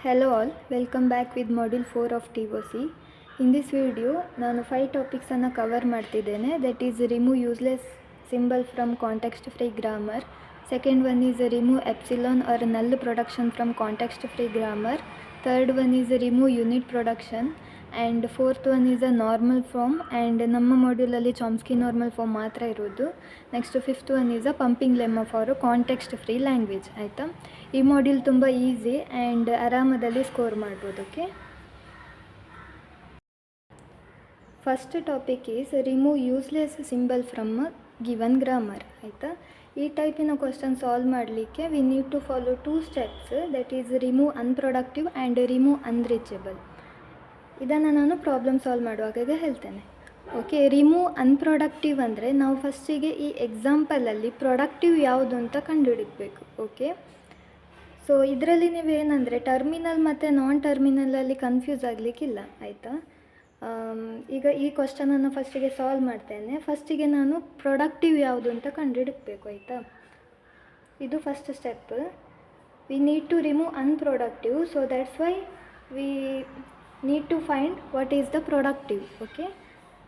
Hello all, welcome back with module 4 of TOC. In this video, ನಾನು 5 topics ಅನ್ನು cover ಮಾಡ್ತಿದ್ದೇನೆ. That is remove useless symbol from context free grammar. Second one is remove epsilon or null production from context free grammar. Third one is remove unit production. And fourth one is a normal form, and ನಮ್ಮ ಮಾಡ್ಯೂಲಲ್ಲಿ Chomsky normal form ಮಾತ್ರ ಇರೋದು. Next fifth one is a pumping lemma for context free language. ಆಯಿತಾ, ಈ module ತುಂಬ easy and ಆರಾಮದಲ್ಲಿ score ಮಾಡ್ಬೋದು. Okay, first topic is remove useless symbol from given grammar. ಆಯಿತಾ, ಈ ಟೈಪಿನ ಕ್ವಶನ್ ಸಾಲ್ವ್ ಮಾಡಲಿಕ್ಕೆ we need to follow 2 steps. That is remove unproductive and remove unreachable. ಇದನ್ನು ನಾನು ಪ್ರಾಬ್ಲಮ್ ಸಾಲ್ವ್ ಮಾಡುವಾಗ ಹೇಳ್ತೇನೆ. ಓಕೆ, ರಿಮೂವ್ ಅನ್ಪ್ರೊಡಕ್ಟಿವ್ ಅಂದರೆ ನಾವು ಫಸ್ಟಿಗೆ ಈ ಎಕ್ಸಾಂಪಲಲ್ಲಿ ಪ್ರೊಡಕ್ಟಿವ್ ಯಾವುದು ಅಂತ ಕಂಡುಹಿಡಿಬೇಕು. ಓಕೆ, ಸೊ ಇದರಲ್ಲಿ ನೀವೇನಂದರೆ ಟರ್ಮಿನಲ್ ಮತ್ತು ನಾನ್ ಟರ್ಮಿನಲಲ್ಲಿ ಕನ್ಫ್ಯೂಸ್ ಆಗಲಿಕ್ಕಿಲ್ಲ. ಆಯಿತಾ, ಈಗ ಈ ಕ್ವಶನನ್ನು ಫಸ್ಟಿಗೆ ಸಾಲ್ವ್ ಮಾಡ್ತೇನೆ. ಫಸ್ಟಿಗೆ ನಾನು ಪ್ರೊಡಕ್ಟಿವ್ ಯಾವುದು ಅಂತ ಕಂಡುಹಿಡಬೇಕು. ಆಯಿತಾ, ಇದು first step. We need to remove unproductive, so that's why we need to find what is the productive. Okay,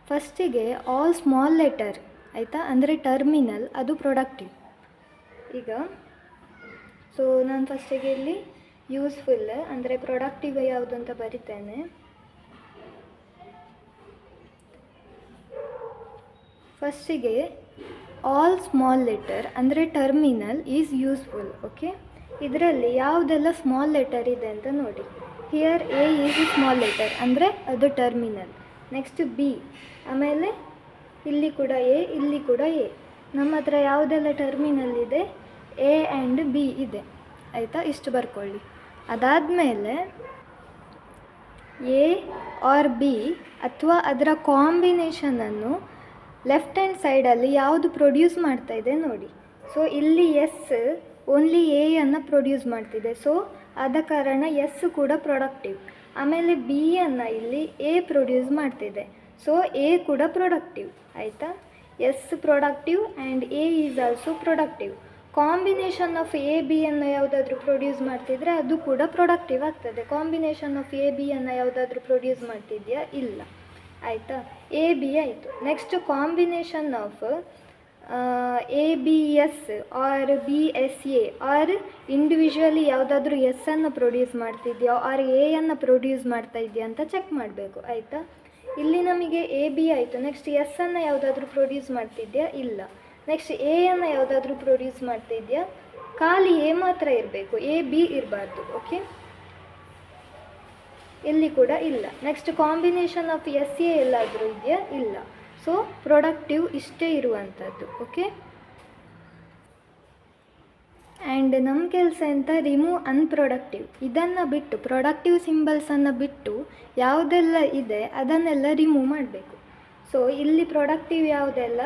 ಫಸ್ಟಿಗೆ ಆಲ್ ಸ್ಮಾಲ್ ಲೆಟರ್, ಆಯಿತಾ, ಅಂದರೆ ಟರ್ಮಿನಲ್, ಅದು ಪ್ರೊಡಕ್ಟಿವ್. ಈಗ ಸೊ ನಾನು ಫಸ್ಟಿಗೆ ಇಲ್ಲಿ ಯೂಸ್ಫುಲ್ ಅಂದರೆ ಪ್ರೊಡಕ್ಟಿವ್ ಯಾವುದು ಅಂತ ಬರಿತೇನೆ. ಫಸ್ಟಿಗೆ ಆಲ್ ಸ್ಮಾಲ್ ಲೆಟರ್ ಅಂದರೆ ಟರ್ಮಿನಲ್ ಈಸ್ ಯೂಸ್ಫುಲ್. ಓಕೆ, ಇದರಲ್ಲಿ ಯಾವುದೆಲ್ಲ ಸ್ಮಾಲ್ ಲೆಟರ್ ಇದೆ ಅಂತ ನೋಡಿ. Here A is small letter ಅಂದರೆ ಅದು ಟರ್ಮಿನಲ್. ನೆಕ್ಸ್ಟ್ ಬಿ, ಆಮೇಲೆ ಇಲ್ಲಿ ಕೂಡ ಎ, ಇಲ್ಲಿ ಕೂಡ ಎ. ನಮ್ಮ ಹತ್ರ ಯಾವುದೆಲ್ಲ ಟರ್ಮಿನಲ್ ಇದೆ? ಎ ಆ್ಯಂಡ್ ಬಿ ಇದೆ. ಆಯಿತಾ, ಇಷ್ಟು ಬರ್ಕೊಳ್ಳಿ. ಅದಾದಮೇಲೆ ಎ ಆರ್ ಬಿ ಅಥವಾ ಅದರ ಕಾಂಬಿನೇಷನನ್ನು ಲೆಫ್ಟ್ ಹ್ಯಾಂಡ್ ಸೈಡಲ್ಲಿ ಯಾವುದು ಪ್ರೊಡ್ಯೂಸ್ ಮಾಡ್ತಾ ಇದೆ ನೋಡಿ. ಸೊ ಇಲ್ಲಿ ಎಸ್ ಓನ್ಲಿ ಎಯನ್ನು ಪ್ರೊಡ್ಯೂಸ್ ಮಾಡ್ತಿದೆ, ಸೊ ಆದ ಕಾರಣ ಎಸ್ ಕೂಡ ಪ್ರೊಡಕ್ಟಿವ್. ಆಮೇಲೆ ಬಿ ಅನ್ನು ಇಲ್ಲಿ ಎ ಪ್ರೊಡ್ಯೂಸ್ ಮಾಡ್ತಿದೆ, ಸೊ ಎ ಕೂಡ ಪ್ರೊಡಕ್ಟಿವ್. ಆಯಿತಾ, S productive and A is also productive. Combination of A B ಅನ್ನು ಯಾವುದಾದ್ರೂ ಪ್ರೊಡ್ಯೂಸ್ ಮಾಡ್ತಿದ್ರೆ ಅದು ಕೂಡ ಪ್ರೊಡಕ್ಟಿವ್ ಆಗ್ತದೆ. ಕಾಂಬಿನೇಷನ್ ಆಫ್ ಎ ಬಿ ಅನ್ನು ಯಾವುದಾದ್ರೂ ಪ್ರೊಡ್ಯೂಸ್ ಮಾಡ್ತಿದೆಯಾ? ಇಲ್ಲ. ಆಯಿತಾ, ಎ ಬಿ ಆಯಿತು. Next combination of A B S or B S A or individually ಯಾವುದಾದ್ರೂ ಎಸ್ ಅನ್ನು ಪ್ರೊಡ್ಯೂಸ್ ಮಾಡ್ತಿದೆಯಾ ಆರ್ ಎಯನ್ನು ಪ್ರೊಡ್ಯೂಸ್ ಮಾಡ್ತಾ ಇದೆಯಾ ಅಂತ ಚೆಕ್ ಮಾಡಬೇಕು. ಆಯಿತಾ, ಇಲ್ಲಿ ನಮಗೆ ಎ ಬಿ ಆಯಿತು. ನೆಕ್ಸ್ಟ್ ಎಸ್ ಅನ್ನು ಯಾವುದಾದ್ರೂ ಪ್ರೊಡ್ಯೂಸ್ ಮಾಡ್ತಿದೆಯಾ? ಇಲ್ಲ. ನೆಕ್ಸ್ಟ್ ಎಯನ್ನು ಯಾವುದಾದ್ರೂ ಪ್ರೊಡ್ಯೂಸ್ ಮಾಡ್ತಿದೆಯಾ? ಖಾಲಿ ಎ ಮಾತ್ರ ಇರಬೇಕು, ಎ ಬಿ ಇರಬಾರ್ದು. ಓಕೆ, ಇಲ್ಲಿ ಕೂಡ ಇಲ್ಲ. Next combination of S A ಎಲ್ಲಾದರೂ ಇದೆಯಾ? ಇಲ್ಲ. ಸೊ ಪ್ರೊಡಕ್ಟಿವ್ ಇಷ್ಟೇ ಇರುವಂಥದ್ದು. ಓಕೆ, ಆ್ಯಂಡ್ ನಮ್ಮ ಕೆಲಸ ಅಂತ ರಿಮೂವ್ ಅನ್ಪ್ರೊಡಕ್ಟಿವ್. ಇದನ್ನು ಬಿಟ್ಟು ಪ್ರೊಡಕ್ಟಿವ್ ಸಿಂಬಲ್ಸನ್ನು ಬಿಟ್ಟು ಯಾವುದೆಲ್ಲ ಇದೆ ಅದನ್ನೆಲ್ಲ ರಿಮೂವ್ ಮಾಡಬೇಕು. ಸೊ ಇಲ್ಲಿ ಪ್ರೊಡಕ್ಟಿವ್ ಯಾವುದೆಲ್ಲ?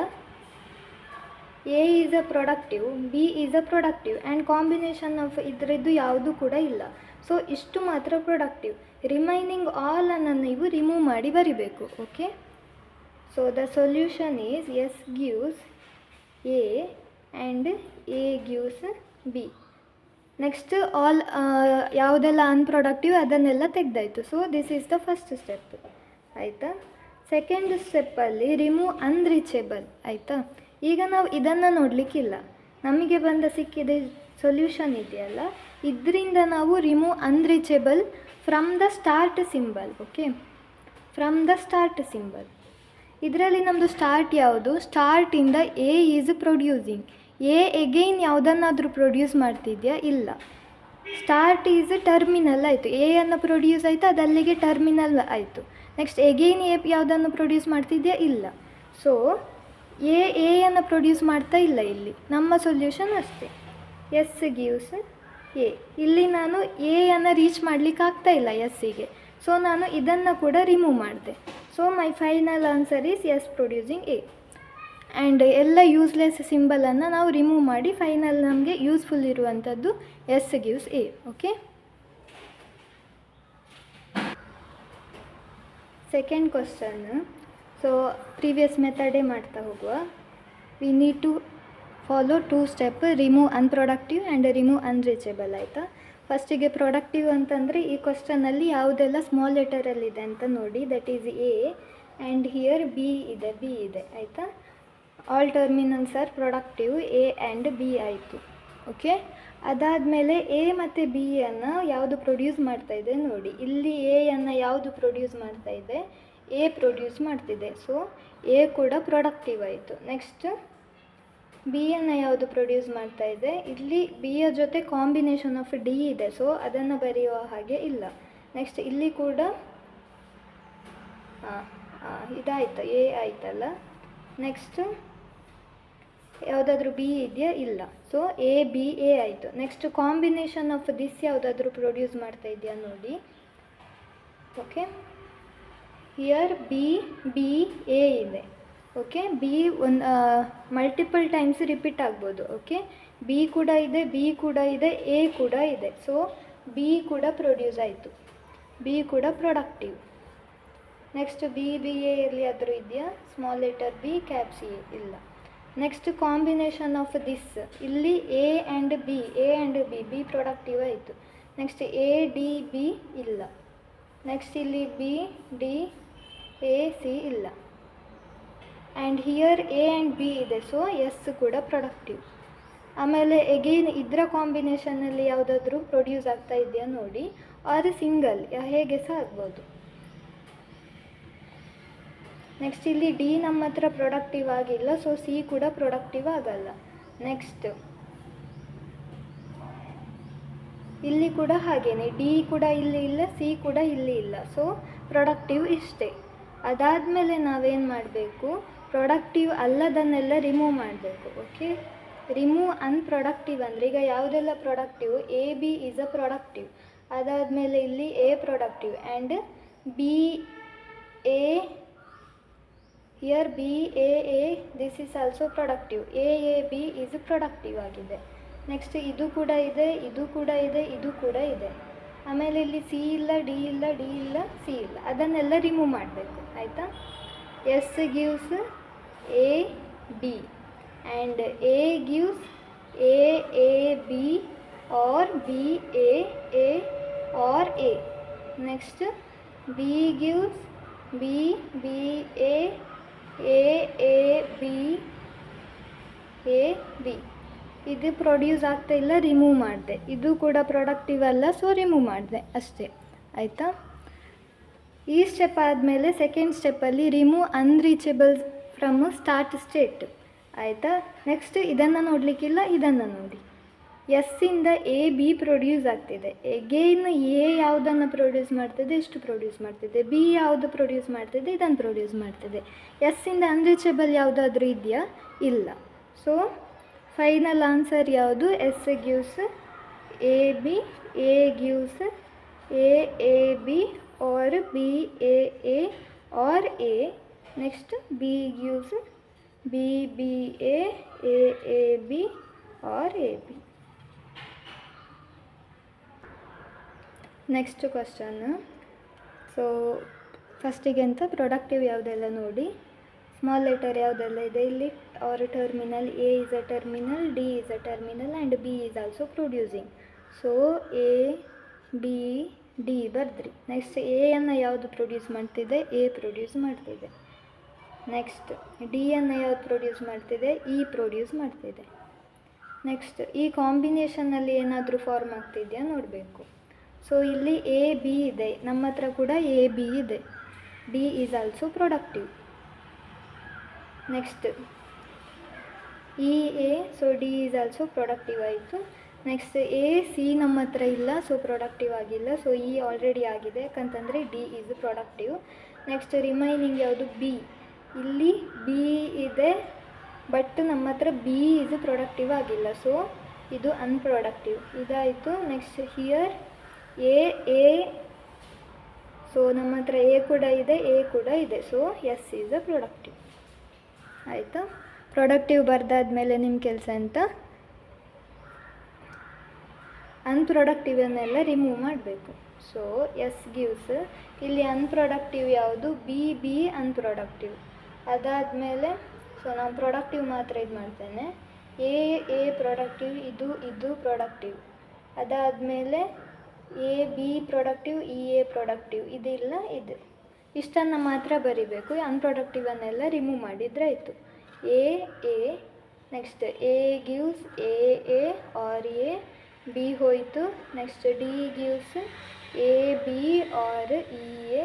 A is a productive, B is a productive and combination of ಇದರದ್ದು ಯಾವುದು ಕೂಡ ಇಲ್ಲ. ಸೊ ಇಷ್ಟು ಮಾತ್ರ ಪ್ರೊಡಕ್ಟಿವ್. ರಿಮೈನಿಂಗ್ ಆಲನ್ನು ನೀವು ರಿಮೂವ್ ಮಾಡಿ ಬರಿಬೇಕು. Okay, so the solution is S gives A and A gives B. Next all ಯಾವುದೆಲ್ಲ ಅನ್ಪ್ರೊಡಕ್ಟಿವ್ ಅದನ್ನೆಲ್ಲ ತೆಗೆದಾಯಿತು. So this is the first step. ಆಯಿತಾ, ಸೆಕೆಂಡ್ ಸ್ಟೆಪ್ಪಲ್ಲಿ ರಿಮೂವ್ ಅನ್ರೀಚೇಬಲ್. ಆಯಿತಾ, ಈಗ ನಾವು ಇದನ್ನು ನೋಡಲಿಕ್ಕಿಲ್ಲ, ನಮಗೆ ಸಿಕ್ಕಿದ ಸೊಲ್ಯೂಷನ್ ಇದೆಯಲ್ಲ, ಇದರಿಂದ ನಾವು remove unreachable from the start symbol. Okay, from the start symbol. ಇದರಲ್ಲಿ ನಮ್ಮದು ಸ್ಟಾರ್ಟ್ ಯಾವುದು? ಸ್ಟಾರ್ಟಿಂದ A is producing. A again ಯಾವುದನ್ನಾದರೂ ಪ್ರೊಡ್ಯೂಸ್ ಮಾಡ್ತಿದೆಯಾ? ಇಲ್ಲ. ಸ್ಟಾರ್ಟ್ ಈಸ್ ಟರ್ಮಿನಲ್ ಆಯಿತು, ಎಯನ್ನು ಪ್ರೊಡ್ಯೂಸ್ ಆಯಿತು, ಅದು ಅಲ್ಲಿಗೆ ಟರ್ಮಿನಲ್ ಆಯಿತು. ನೆಕ್ಸ್ಟ್ ಎಗೈನ್ ಎ ಯಾವುದನ್ನು ಪ್ರೊಡ್ಯೂಸ್ ಮಾಡ್ತಿದೆಯಾ? ಇಲ್ಲ. ಸೊ ಎಯನ್ನು ಪ್ರೊಡ್ಯೂಸ್ ಮಾಡ್ತಾ ಇಲ್ಲ ಇಲ್ಲಿ. ನಮ್ಮ ಸೊಲ್ಯೂಷನ್ ಅಷ್ಟೇ, ಎಸ್ ಗಿವ್ಸ್ ಎ. ಇಲ್ಲಿ ನಾನು ಎಯನ್ನು ರೀಚ್ ಮಾಡಲಿಕ್ಕೆ ಆಗ್ತಾ ಇಲ್ಲ ಎಸ್ಸಿಗೆ, ಸೊ ನಾನು ಇದನ್ನು ಕೂಡ ರಿಮೂವ್ ಮಾಡಿದೆ. So my final answer is S producing A. And ಎಲ್ಲ ಯೂಸ್ಲೆಸ್ ಸಿಂಬಲನ್ನು ನಾವು ರಿಮೂವ್ ಮಾಡಿ ಫೈನಲ್ ನಮಗೆ ಯೂಸ್ಫುಲ್ ಇರುವಂಥದ್ದು S gives A. Okay, second question. So previous ಮೆಥಡೇ ಮಾಡ್ತಾ ಹೋಗುವ. We need to follow 2 step, remove unproductive and remove unreachable. ಆಯಿತಾ, ಫಸ್ಟಿಗೆ ಪ್ರೊಡಕ್ಟಿವ್ ಅಂತಂದರೆ ಈ ಕ್ವಶನಲ್ಲಿ ಯಾವುದೆಲ್ಲ ಸ್ಮಾಲ್ ಲೆಟರಲ್ಲಿದೆ ಅಂತ ನೋಡಿ. That is A and here B ಇದೆ ಆಯಿತಾ. All terminals are productive, A and B ಆಯಿತು. ಓಕೆ, ಅದಾದಮೇಲೆ ಎ ಮತ್ತು ಬಿ ಅನ್ನು ಯಾವುದು ಪ್ರೊಡ್ಯೂಸ್ ಮಾಡ್ತಾಯಿದೆ ನೋಡಿ. ಇಲ್ಲಿ ಎಯನ್ನು ಯಾವುದು ಪ್ರೊಡ್ಯೂಸ್ ಮಾಡ್ತಾಯಿದೆ, ಎ ಪ್ರೊಡ್ಯೂಸ್ ಮಾಡ್ತಿದೆ. ಸೊ ಎ ಕೂಡ ಪ್ರೊಡಕ್ಟಿವ್ ಆಯಿತು. ನೆಕ್ಸ್ಟ್ ಬಿಯನ್ನು ಯಾವುದು ಪ್ರೊಡ್ಯೂಸ್ ಮಾಡ್ತಾ ಇದೆ, ಇಲ್ಲಿ ಬಿಯ ಜೊತೆ ಕಾಂಬಿನೇಷನ್ ಆಫ್ ಡಿ ಇದೆ. ಸೊ ಅದನ್ನು ಬರೆಯುವ ಹಾಗೆ ಇಲ್ಲ. ನೆಕ್ಸ್ಟ್ ಇಲ್ಲಿ ಕೂಡ ಇದಾಯಿತು, ಎ ಆಯ್ತಲ್ಲ. ನೆಕ್ಸ್ಟ್ ಯಾವುದಾದ್ರೂ ಬಿ ಇದೆಯಾ, ಇಲ್ಲ. ಸೊ ಎ ಬಿ ಎ ಆಯಿತು. ನೆಕ್ಸ್ಟ್ ಕಾಂಬಿನೇಷನ್ ಆಫ್ ದಿಸ್ ಯಾವುದಾದ್ರೂ ಪ್ರೊಡ್ಯೂಸ್ ಮಾಡ್ತಾ ಇದೆಯಾ ನೋಡಿ. Okay, here B B A ಇದೆ. ಓಕೆ, ಬಿ ಒಂದು ಮಲ್ಟಿಪಲ್ ಟೈಮ್ಸ್ ರಿಪೀಟ್ ಆಗ್ಬೋದು. ಓಕೆ, ಬಿ ಕೂಡ ಇದೆ, ಬಿ ಕೂಡ ಇದೆ, ಎ ಕೂಡ ಇದೆ. ಸೊ ಬಿ ಕೂಡ ಪ್ರೊಡ್ಯೂಸ್ ಆಯಿತು, ಬಿ ಕೂಡ productive. Next B B A ಎಲ್ಲಿಯಾದರೂ ಇದೆಯಾ, small letter B caps A, ಇಲ್ಲ. ನೆಕ್ಸ್ಟ್ ಕಾಂಬಿನೇಷನ್ ಆಫ್ ದಿಸ್, ಇಲ್ಲಿ A and B B productive ಆಯಿತು. ನೆಕ್ಸ್ಟ್ ಎ ಡಿ ಬಿ ಇಲ್ಲ. ನೆಕ್ಸ್ಟ್ ಇಲ್ಲಿ ಬಿ ಡಿ ಎ ಸಿ ಇಲ್ಲ. And here A and B ಇದೆ. So S ಕೂಡ ಪ್ರೊಡಕ್ಟಿವ್. ಆಮೇಲೆ again ಇದರ ಕಾಂಬಿನೇಷನಲ್ಲಿ ಯಾವುದಾದ್ರೂ ಪ್ರೊಡ್ಯೂಸ್ ಆಗ್ತಾ ಇದೆಯಾ ನೋಡಿ, ಆರ್ ಸಿಂಗಲ್ ಹೇಗೆ ಸಹ ಆಗ್ಬೋದು. ನೆಕ್ಸ್ಟ್ ಇಲ್ಲಿ ಡಿ ನಮ್ಮ ಹತ್ರ ಪ್ರೊಡಕ್ಟಿವ್ ಆಗಿಲ್ಲ. ಸೊ ಸಿ ಕೂಡ ಪ್ರೊಡಕ್ಟಿವ್ ಆಗಲ್ಲ. ನೆಕ್ಸ್ಟ್ ಇಲ್ಲಿ ಕೂಡ ಹಾಗೇನೆ, ಡಿ ಕೂಡ ಇಲ್ಲಿ ಇಲ್ಲ, ಸಿ ಕೂಡ ಇಲ್ಲಿ ಇಲ್ಲ. ಸೊ ಪ್ರೊಡಕ್ಟಿವ್ ಇಷ್ಟೇ. ಅದಾದಮೇಲೆ ನಾವೇನು ಮಾಡಬೇಕು, ಪ್ರೊಡಕ್ಟಿವ್ ಅಲ್ಲದನ್ನೆಲ್ಲ ರಿಮೂವ್ ಮಾಡಬೇಕು. ಓಕೆ, ರಿಮೂವ್ ಅನ್ಪ್ರೊಡಕ್ಟಿವ್ ಅಂದರೆ ಈಗ ಯಾವುದೆಲ್ಲ productive, A B is a productive. ಅದಾದಮೇಲೆ ಇಲ್ಲಿ A productive and B A, here B A A this is also productive. A B is productive ಆಗಿದೆ. ನೆಕ್ಸ್ಟ್ ಇದು ಕೂಡ ಇದೆ, ಇದು ಕೂಡ ಇದೆ, ಇದು ಕೂಡ ಇದೆ. ಆಮೇಲೆ ಇಲ್ಲಿ ಸಿ ಇಲ್ಲ, ಡಿ ಇಲ್ಲ, ಡಿ ಇಲ್ಲ, ಸಿ ಇಲ್ಲ. ಅದನ್ನೆಲ್ಲ ರಿಮೂವ್ ಮಾಡಬೇಕು ಆಯಿತಾ. S gives A B and A gives A B or B A or A. Next B gives B B A B A B. ಇದು ಪ್ರೊಡ್ಯೂಸ್ ಆಗ್ತಾ ಇಲ್ಲ, ರಿಮೂವ್ ಮಾಡಿದೆ. ಇದು ಕೂಡ ಪ್ರೊಡಕ್ಟಿವ್ ಅಲ್ಲ, ಸೊ ರಿಮೂವ್ ಮಾಡಿದೆ ಅಷ್ಟೇ ಆಯಿತಾ. ಈ ಸ್ಟೆಪ್ ಆದಮೇಲೆ ಸೆಕೆಂಡ್ ಸ್ಟೆಪ್ಪಲ್ಲಿ remove unreachable from start state ಆಯಿತಾ. ನೆಕ್ಸ್ಟ್ ಇದನ್ನು ನೋಡಲಿಕ್ಕಿಲ್ಲ, ಇದನ್ನು ನೋಡಿ. ಎಸ್ಸಿಂದ ಎ ಬಿ ಪ್ರೊಡ್ಯೂಸ್ ಆಗ್ತಿದೆ. ಎಗೇನ್ ಎ ಯಾವುದನ್ನು ಪ್ರೊಡ್ಯೂಸ್ ಮಾಡ್ತಿದೆ, ಎಷ್ಟು ಪ್ರೊಡ್ಯೂಸ್ ಮಾಡ್ತಿದೆ. ಬಿ ಯಾವುದು ಪ್ರೊಡ್ಯೂಸ್ ಮಾಡ್ತಿದೆ, ಇದನ್ನು ಪ್ರೊಡ್ಯೂಸ್ ಮಾಡ್ತಿದೆ. ಎಸ್ಸಿಂದ ಅನ್ರೀಚಬಲ್ ಯಾವುದಾದ್ರೂ ಇದೆಯಾ, ಇಲ್ಲ. ಸೊ ಫೈನಲ್ ಆನ್ಸರ್ ಯಾವುದು, S gives A B, A gives A B or B A or A. Next B gives B B A B or A B. Next question. So ಫಸ್ಟಿಗೆ ಅಂತ productive ಯಾವುದೆಲ್ಲ ನೋಡಿ. Small letter ಯಾವುದೆಲ್ಲ ಇದೆ ಇಲ್ಲಿ, are terminal, A is a terminal, D is a terminal and B is also producing. So A B D ಬರ್ದ್ರಿ. Next ಎಯನ್ನು ಯಾವುದು ಪ್ರೊಡ್ಯೂಸ್ ಮಾಡ್ತಿದೆ, ಎ ಪ್ರೊಡ್ಯೂಸ್ ಮಾಡ್ತಿದೆ. ನೆಕ್ಸ್ಟ್ ಡಿಯನ್ನು ಯಾವುದು ಪ್ರೊಡ್ಯೂಸ್ ಮಾಡ್ತಿದೆ, ಇ ಪ್ರೊಡ್ಯೂಸ್ ಮಾಡ್ತಿದೆ. ನೆಕ್ಸ್ಟ್ ಈ ಕಾಂಬಿನೇಷನಲ್ಲಿ ಏನಾದರೂ ಫಾರ್ಮ್ ಆಗ್ತಿದೆಯಾ ನೋಡಬೇಕು. ಸೊ ಇಲ್ಲಿ ಎ ಬಿ ಇದೆ, ನಮ್ಮ ಹತ್ರ ಕೂಡ ಎ ಬಿ ಇದೆ. D is also productive. Next E A, so D is also productive ಆಯಿತು. ನೆಕ್ಸ್ಟ್ ಎ ಸಿ ನಮ್ಮ ಹತ್ರ ಇಲ್ಲ, ಸೊ ಪ್ರೊಡಕ್ಟಿವ್ ಆಗಿಲ್ಲ. ಸೊ ಇ ಆಲ್ರೆಡಿ ಆಗಿದೆ, ಯಾಕಂತಂದರೆ D is productive. Next remaining ಯಾವುದು, ಬಿ. ಇಲ್ಲಿ ಬಿ ಇದೆ, ಬಟ್ ನಮ್ಮ ಹತ್ರ ಬಿ ಈಸ್ ಪ್ರೊಡಕ್ಟಿವ್ ಆಗಿಲ್ಲ. ಸೊ ಇದು ಅನ್ಪ್ರೊಡಕ್ಟಿವ್, ಇದಾಯಿತು. ನೆಕ್ಸ್ಟ್ ಹಿಯರ್ ಎ, ಸೊ ನಮ್ಮ ಹತ್ರ ಎ ಕೂಡ ಇದೆ, ಎ ಕೂಡ ಇದೆ. So S is a productive ಆಯಿತಾ. ಪ್ರೊಡಕ್ಟಿವ್ ಬರೆದಾದ್ಮೇಲೆ ನಿಮ್ಮ ಕೆಲಸ ಅಂತ ಅನ್ಪ್ರೊಡಕ್ಟಿವನ್ನೆಲ್ಲ ರಿಮೂವ್ ಮಾಡಬೇಕು. ಸೊ ಎಸ್ ಗಿವ್ಸ್, ಇಲ್ಲಿ ಅನ್ಪ್ರೊಡಕ್ಟಿವ್ ಯಾವುದು, ಬಿ ಅನ್ಪ್ರೊಡಕ್ಟಿವ್. ಅದಾದಮೇಲೆ ಸೊ ನಾನು ಪ್ರೊಡಕ್ಟಿವ್ ಮಾತ್ರ ಇದು ಮಾಡ್ತೇನೆ. ಎ ಪ್ರೊಡಕ್ಟಿವ್, ಇದು ಪ್ರೊಡಕ್ಟಿವ್. ಅದಾದಮೇಲೆ A B productive E A productive ಇದಿಲ್ಲ ಇದು ಇಷ್ಟನ್ನು ಮಾತ್ರ ಬರಿಬೇಕು. ಅನ್ಪ್ರೊಡಕ್ಟಿವನ್ನೆಲ್ಲ ರಿಮೂವ್ ಮಾಡಿದರೆ ಆಯಿತು. A A next A gives A or A B ಹೋಯಿತು. Next D gives A B or E A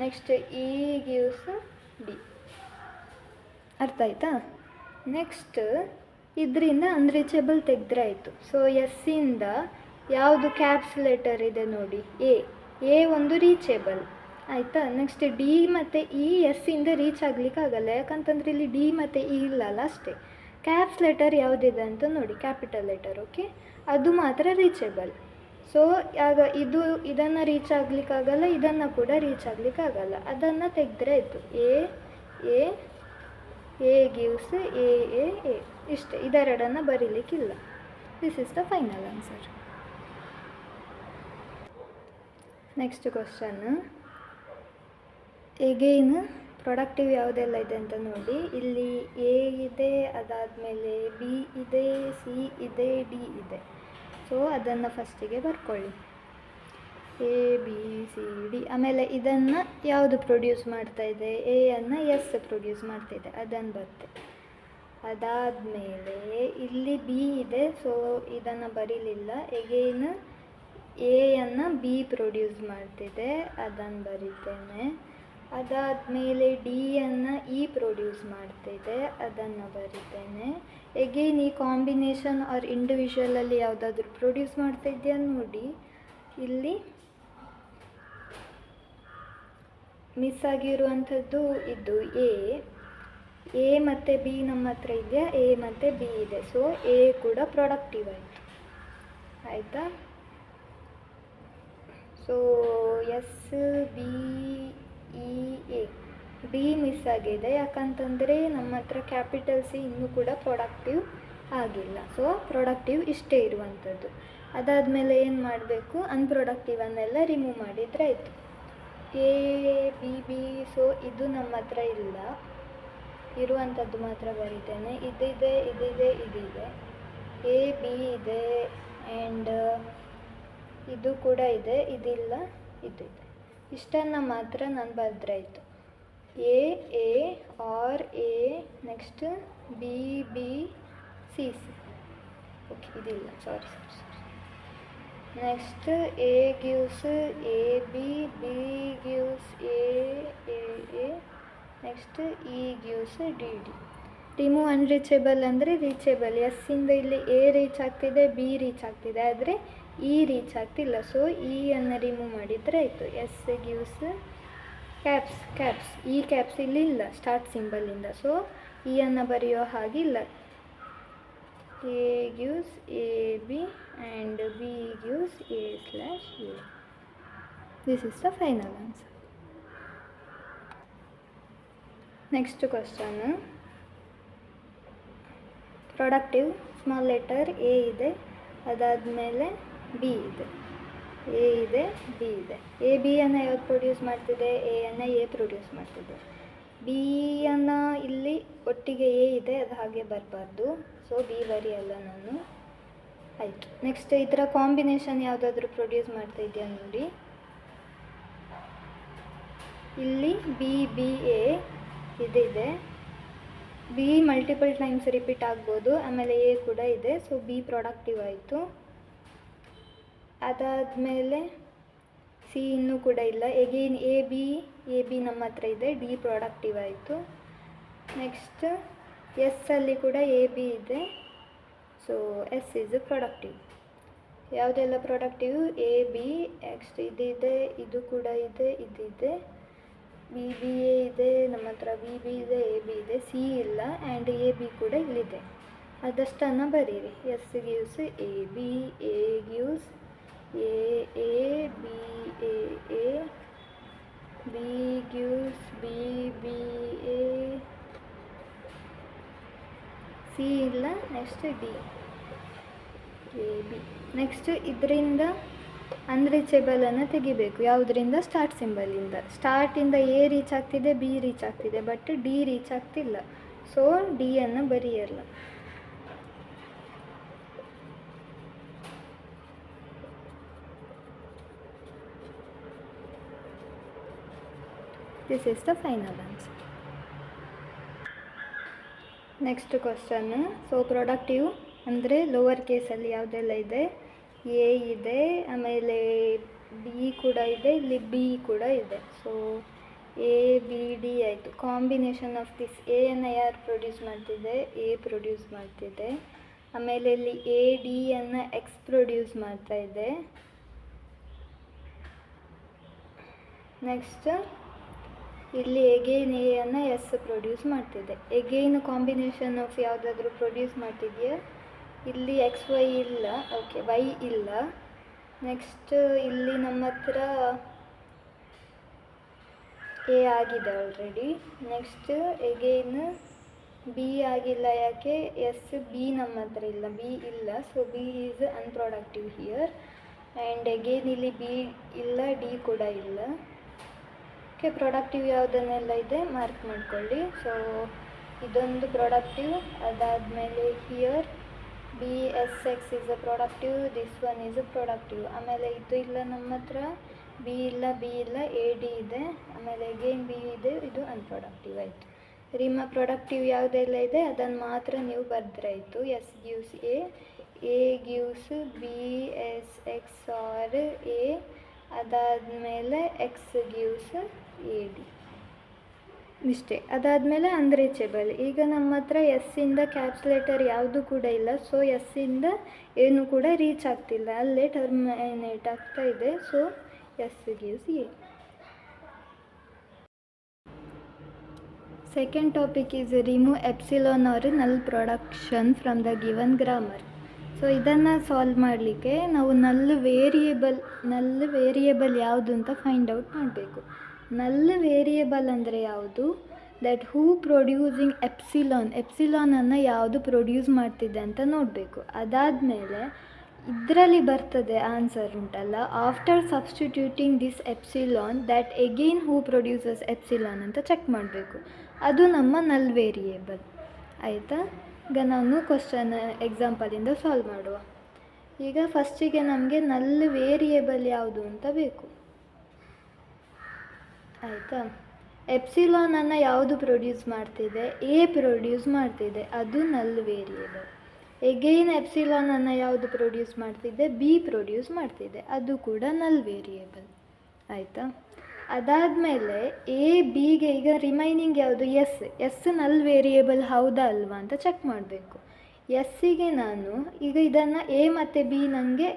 next E gives D. ಅರ್ಥ ಆಯ್ತಾ? ನೆಕ್ಸ್ಟ್ ಇದರಿಂದ ಅನ್ರೀಚೇಬಲ್ ತೆಗೆದ್ರೆ ಆಯಿತು. ಸೊ ಎಸ್ಸಿಂದ ಯಾವುದು ಕ್ಯಾಪ್ಸ್ ಲೆಟರ್ ಇದೆ ನೋಡಿ, ಎ ಒಂದು ರೀಚೇಬಲ್ ಆಯಿತಾ. ನೆಕ್ಸ್ಟ್ ಡಿ ಮತ್ತು ಇ ಎಸ್ಸಿಂದ ರೀಚ್ ಆಗಲಿಕ್ಕಾಗಲ್ಲ, ಯಾಕಂತಂದರೆ ಇಲ್ಲಿ ಡಿ ಮತ್ತು ಇ ಇಲ್ಲಲ್ಲ ಅಷ್ಟೇ. ಕ್ಯಾಪ್ಸ್ ಲೆಟರ್ ಯಾವುದಿದೆ ಅಂತ ನೋಡಿ, ಕ್ಯಾಪಿಟಲ್ ಲೆಟರ್, ಓಕೆ, ಅದು ಮಾತ್ರ ರೀಚೇಬಲ್. ಸೊ ಆಗ ಇದನ್ನು ರೀಚ್ ಆಗಲಿಕ್ಕಾಗಲ್ಲ, ಇದನ್ನು ಕೂಡ ರೀಚ್ ಆಗಲಿಕ್ಕಾಗಲ್ಲ, ಅದನ್ನು ತೆಗೆದ್ರೆ ಆಯಿತು. ಎ ಗಿವ್ಸ್ ಎ ಇಷ್ಟೇ, ಇದೆರಡನ್ನು ಬರೀಲಿಕ್ಕಿಲ್ಲ. This is the final answer. Next question, again productive ಯಾವುದೆಲ್ಲ ಇದೆ ಅಂತ ನೋಡಿ. ಇಲ್ಲಿ ಎ ಇದೆ, ಅದಾದಮೇಲೆ ಬಿ ಇದೆ, ಸಿ ಇದೆ, ಡಿ ಇದೆ. ಸೊ ಅದನ್ನು ಫಸ್ಟಿಗೆ ಬರ್ಕೊಳ್ಳಿ, ಎ ಬಿ ಸಿ ಡಿ. ಆಮೇಲೆ ಇದನ್ನು ಯಾವುದು ಪ್ರೊಡ್ಯೂಸ್ ಮಾಡ್ತಾ ಇದೆ, ಎ ಅನ್ನು ಎಸ್ ಪ್ರೊಡ್ಯೂಸ್ ಮಾಡ್ತಾಯಿದೆ, ಅದನ್ನು ಬರುತ್ತೆ. ಅದಾದಮೇಲೆ ಇಲ್ಲಿ ಬಿ ಇದೆ, ಸೊ ಇದನ್ನು ಬರೀಲಿಲ್ಲ. ಎಗೈನ್ ಎಯನ್ನು ಬಿ ಪ್ರೊಡ್ಯೂಸ್ ಮಾಡ್ತಿದೆ, ಅದನ್ನು ಬರೀತೇನೆ. ಅದಾದಮೇಲೆ ಡಿಯನ್ನು ಇ ಪ್ರೊಡ್ಯೂಸ್ ಮಾಡ್ತಿದೆ, ಅದನ್ನು ಬರಿತೇನೆ. ಎಗೇನ್ ಈ ಕಾಂಬಿನೇಷನ್ ಆರ್ ಇಂಡಿವಿಜುವಲಲ್ಲಿ ಯಾವುದಾದ್ರೂ ಪ್ರೊಡ್ಯೂಸ್ ಮಾಡ್ತಾ ಇದೆಯಾ ನೋಡಿ. ಇಲ್ಲಿ ಮಿಸ್ ಆಗಿರುವಂಥದ್ದು ಇದು ಎ ಮತ್ತು ಬಿ ನಮ್ಮ ಹತ್ರ ಇದೆಯಾ, ಎ ಮತ್ತು ಬಿ ಇದೆ. ಸೊ ಎ ಕೂಡ ಪ್ರೊಡಕ್ಟಿವ್ ಆಯಿತು, ಆಯಿತಾ. So S B E A. D miss ಆಗಿದೆ, ಯಾಕಂತಂದರೆ ನಮ್ಮ ಹತ್ರ ಕ್ಯಾಪಿಟಲ್ ಸಿ ಇನ್ನೂ ಕೂಡ ಪ್ರೊಡಕ್ಟಿವ್ ಆಗಿಲ್ಲ. ಸೊ ಪ್ರೊಡಕ್ಟಿವ್ ಇಷ್ಟೇ ಇರುವಂಥದ್ದು. ಅದಾದಮೇಲೆ ಏನು ಮಾಡಬೇಕು, ಅನ್ಪ್ರೊಡಕ್ಟಿವನ್ನೆಲ್ಲ ರಿಮೂವ್ ಮಾಡಿದರೆ ಆಯಿತು. ಎ ಬಿ ಸೊ ಇದು ನಮ್ಮ ಹತ್ರ ಇಲ್ಲ, ಇರುವಂಥದ್ದು ಮಾತ್ರ ಬರೀತೇನೆ. ಇದಿದೆ. ಎ ಬಿ ಇದೆ ಆ್ಯಂಡ್ ಇದು ಕೂಡ ಇದೆ, ಇದಿಲ್ಲ, ಇದು ಇದೆ. ಇಷ್ಟನ್ನು ಮಾತ್ರ ನಾನು ಬರೆದ್ರಾಯ್ತು. A or A next B C okay, ಇದಿಲ್ಲ, sorry. Next A gives A B gives A next E gives D. Remove unreachable ಅಂದರೆ ರೀಚೇಬಲ್. ಎಸ್ಸಿಂದ ಇಲ್ಲಿ ಎ ರೀಚ್ ಆಗ್ತಿದೆ, ಬಿ ರೀಚ್ ಆಗ್ತಿದೆ, ಆದರೆ ಇ ರೀಚ್ ಆಗ್ತಿಲ್ಲ. ಸೊ ಇ ಅನ್ನು ರಿಮೂವ್ ಮಾಡಿದರೆ ಆಯಿತು. ಎಸ್ ಗಿವ್ಸ್ ಕ್ಯಾಪ್ಸ್ ಈ ಕ್ಯಾಪ್ಸ್ ಇಲ್ಲಿ ಇಲ್ಲ ಸ್ಟಾರ್ಟ್ ಸಿಂಬಲಿಂದ. ಸೊ ಇ ಅನ್ನು ಬರೆಯೋ ಹಾಗಿಲ್ಲ. A gives A B and B gives ಎ/ಎ. This is the final answer. Next question, productive small letter A ಇದೆ, ಅದಾದಮೇಲೆ ಬಿ ಇದೆ, ಎ ಇದೆ, ಬಿ ಇದೆ. ಎ ಬಿ ಅನ್ನು ಯಾವ್ದು ಪ್ರೊಡ್ಯೂಸ್ ಮಾಡ್ತಿದೆ, ಎ ಅನ್ನು ಎ ಪ್ರೊಡ್ಯೂಸ್ ಮಾಡ್ತಿದೆ. ಬಿ ಅನ್ನು ಇಲ್ಲಿ ಒಟ್ಟಿಗೆ ಎ ಇದೆ, ಅದು ಹಾಗೆ ಬರಬಾರ್ದು. ಸೊ ಬಿ ಬರೆಯಲ್ಲ ನಾನು, ಆಯಿತು. ನೆಕ್ಸ್ಟ್ ಇದರ ಕಾಂಬಿನೇಷನ್ ಯಾವುದಾದ್ರೂ ಪ್ರೊಡ್ಯೂಸ್ ಮಾಡ್ತಾ ಇದೆಯಾ ನೋಡಿ. ಇಲ್ಲಿ ಬಿ ಎ ಇದಿದೆ, ಬಿ ಮಲ್ಟಿಪಲ್ ಟೈಮ್ಸ್ ರಿಪೀಟ್ ಆಗ್ಬೋದು, ಆಮೇಲೆ ಎ ಕೂಡ ಇದೆ. ಸೊ ಬಿ ಪ್ರೊಡಕ್ಟಿವ್ ಆಯಿತು. ಅದಾದಮೇಲೆ ಸಿ ಇನ್ನೂ ಕೂಡ ಇಲ್ಲ. ಎಗೇನ್ ಎ ಬಿ ನಮ್ಮ ಹತ್ರ ಇದೆ, ಡಿ ಪ್ರೊಡಕ್ಟಿವ್ ಆಯಿತು. ನೆಕ್ಸ್ಟ್ ಎಸ್ ಅಲ್ಲಿ ಕೂಡ ಎ ಬಿ ಇದೆ, ಸೊ ಎಸ್ ಇಸ್ ಪ್ರೊಡಕ್ಟಿವ್. ಯಾವುದೆಲ್ಲ ಪ್ರೊಡಕ್ಟಿವ್, ಎ ಬಿ, ನೆಕ್ಸ್ಟ್ ಇದಿದೆ, ಇದು ಕೂಡ ಇದೆ, ಇದಿದೆ, ಬಿ ಎ ಇದೆ ನಮ್ಮ ಹತ್ರ, ಬಿ ಇದೆ, ಎ ಬಿ ಇದೆ, ಸಿ ಇಲ್ಲ ಆ್ಯಂಡ್ ಎ ಬಿ ಕೂಡ ಇಲ್ಲಿದೆ. ಅದಷ್ಟನ್ನು ಬರೀರಿ. S gives A B gives A B A B gives B A, C ಇಲ್ಲ, next D A B. Next ಇದರಿಂದ ಅನ್ರೀಚೇಬಲನ್ನು ತೆಗಿಬೇಕು. ಯಾವುದರಿಂದ, ಸ್ಟಾರ್ಟ್ ಸಿಂಬಲಿಂದ. ಸ್ಟಾರ್ಟಿಂದ ಎ ರೀಚ್ ಆಗ್ತಿದೆ, ಬಿ ರೀಚ್ ಆಗ್ತಿದೆ, ಬಟ್ ಡಿ ರೀಚ್ ಆಗ್ತಿಲ್ಲ. ಸೊ ಡಿಯನ್ನು ಬರೆಯಲ್ಲ. This is the final answer. Next ಕ್ವಶನ್ನು. ಸೊ ಪ್ರೊಡಕ್ಟಿವ್ ಅಂದರೆ ಲೋವರ್ ಕೇಸಲ್ಲಿ ಯಾವುದೆಲ್ಲ ಇದೆ, ಎ ಇದೆ, ಆಮೇಲೆ ಬಿ ಕೂಡ ಇದೆ, ಇಲ್ಲಿ ಬಿ ಕೂಡ ಇದೆ. ಸೊ ಎ ಬಿ ಡಿ ಆಯಿತು. ಕಾಂಬಿನೇಷನ್ ಆಫ್ ದಿಸ್ ಎಯನ್ನು ಯಾರು ಪ್ರೊಡ್ಯೂಸ್ ಮಾಡ್ತಿದೆ, ಎ ಪ್ರೊಡ್ಯೂಸ್ ಮಾಡ್ತಿದೆ. ಆಮೇಲೆ ಇಲ್ಲಿ ಎ ಡಿಯನ್ನು ಎಕ್ಸ್ ಪ್ರೊಡ್ಯೂಸ್ ಮಾಡ್ತಾ ಇದೆ. ನೆಕ್ಸ್ಟ್ ಇಲ್ಲಿ ಎಗೈನ್ ಎಯನ್ನು ಎಸ್ ಪ್ರೊಡ್ಯೂಸ್ ಮಾಡ್ತಿದೆ. ಎಗೈನ್ ಕಾಂಬಿನೇಷನ್ ಆಫ್ ಯಾವುದಾದ್ರೂ ಪ್ರೊಡ್ಯೂಸ್ ಮಾಡ್ತಿದೆಯಾ, ಇಲ್ಲಿ ಎಕ್ಸ್ ವೈ ಇಲ್ಲ, ಓಕೆ ವೈ ಇಲ್ಲ. ನೆಕ್ಸ್ಟ್ ಇಲ್ಲಿ ನಮ್ಮ ಹತ್ರ ಎ ಆಗಿದೆ ಆಲ್ರೆಡಿ. ನೆಕ್ಸ್ಟ್ ಎಗೈನ್ ಬಿ ಆಗಿಲ್ಲ, ಯಾಕೆ, ಎಸ್ ಬಿ ನಮ್ಮ ಹತ್ರ ಇಲ್ಲ, ಬಿ ಇಲ್ಲ. So B is unproductive here. And again ಇಲ್ಲಿ ಬಿ ಇಲ್ಲ, ಡಿ ಕೂಡ ಇಲ್ಲ. ಓಕೆ, ಪ್ರೊಡಕ್ಟಿವ್ ಯಾವುದನ್ನೆಲ್ಲ ಇದೆ ಮಾರ್ಕ್ ಮಾಡ್ಕೊಳ್ಳಿ. ಸೊ ಇದೊಂದು ಪ್ರೊಡಕ್ಟಿವ್. ಅದಾದಮೇಲೆ here B S X is a productive, this one is a productive. ಆಮೇಲೆ ಇದು ಇಲ್ಲ ನಮ್ಮ ಹತ್ರ, ಬಿ ಇಲ್ಲ, ಬಿ ಇಲ್ಲ, ಎ ಡಿ ಇದೆ. ಆಮೇಲೆ ಅಗೇನ್ ಬಿ ಇದೆ, ಇದು ಅನ್ಪ್ರೊಡಕ್ಟಿವ್ ಆಯಿತು. ಪ್ರೊಡಕ್ಟಿವ್ ಯಾವುದೆಲ್ಲ ಇದೆ ಅದನ್ನು ಮಾತ್ರ ನೀವು ಬರೆದ್ರಾಯಿತು. S gives A gives B S X or A. ಅದಾದಮೇಲೆ ಎಕ್ಸ್ ಗಿವ್ಸ್ ಎ ಡಿ, ಇಷ್ಟೇ. ಅದಾದಮೇಲೆ ಅನ್ರೀಚೇಬಲ್. ಈಗ ನಮ್ಮ ಹತ್ರ ಎಸ್ಸಿಂದ ಕ್ಯಾಪ್ಸುಲೇಟರ್ ಯಾವುದು ಕೂಡ ಇಲ್ಲ. ಸೊ ಎಸ್ಸಿಂದ ಏನು ಕೂಡ ರೀಚ್ ಆಗ್ತಿಲ್ಲ, ಅಲ್ಲೇ ಟರ್ಮಿನೇಟ್ ಆಗ್ತಾ ಇದೆ. So S gives A. Second topic is remove epsilon or null production from the given grammar. So ಇದನ್ನು ಸಾಲ್ವ್ ಮಾಡಲಿಕ್ಕೆ ನಾವು ನಲ್ ವೇರಿಯೇಬಲ್ ಯಾವುದು ಅಂತ ಫೈಂಡ್ ಔಟ್ ಮಾಡಬೇಕು. ನಲ್ ವೇರಿಯೇಬಲ್ ಅಂದರೆ ಯಾವುದು, ದಟ್ ಹೂ ಪ್ರೊಡ್ಯೂಸಿಂಗ್ ಎಪ್ಸಿಲಾನನ್ನು ಯಾವುದು ಪ್ರೊಡ್ಯೂಸ್ ಮಾಡ್ತಿದೆ ಅಂತ ನೋಡಬೇಕು. ಅದಾದಮೇಲೆ ಇದರಲ್ಲಿ ಬರ್ತದೆ ಆನ್ಸರ್ ಉಂಟಲ್ಲ, after substituting this epsilon that again who produces epsilon ಅಂತ ಚೆಕ್ ಮಾಡಬೇಕು. ಅದು ನಮ್ಮ ನಲ್ ವೇರಿಯೇಬಲ್ ಆಯಿತಾ. ಈಗ ನಾನು ಕ್ವಶನ್ ಎಕ್ಸಾಂಪಲಿಂದ ಸಾಲ್ವ್ ಮಾಡುವ. ಈಗ ಫಸ್ಟಿಗೆ ನಮಗೆ ನಲ್ ವೇರಿಯೇಬಲ್ ಯಾವುದು ಅಂತ ಬೇಕು ಆಯಿತಾ. ಎಪ್ಸಿಲಾನನ್ನು ಯಾವುದು ಪ್ರೊಡ್ಯೂಸ್ ಮಾಡ್ತಿದೆ, ಎ ಪ್ರೊಡ್ಯೂಸ್ ಮಾಡ್ತಿದೆ, ಅದು ನಲ್ ವೇರಿಯೇಬಲ್. ಎಗೈನ್ ಎಪ್ಸಿಲಾನನ್ನು ಯಾವುದು ಪ್ರೊಡ್ಯೂಸ್ ಮಾಡ್ತಿದ್ದೆ, ಬಿ ಪ್ರೊಡ್ಯೂಸ್ ಮಾಡ್ತಿದೆ, ಅದು ಕೂಡ ನಲ್ ವೇರಿಯೇಬಲ್ ಆಯಿತಾ. ಅದಾದಮೇಲೆ ಎ ಬಿಗೆ ಈಗ ರಿಮೈನಿಂಗ್ ಯಾವುದು, ಎಸ್ ನಲ್ ವೇರಿಯೇಬಲ್ ಹೌದಾ ಅಲ್ವಾ ಅಂತ ಚೆಕ್ ಮಾಡಬೇಕು. ಎಸ್ಸಿಗೆ ನಾನು ಈಗ ಇದನ್ನು ಎ ಮತ್ತು ಬಿ ನನಗೆ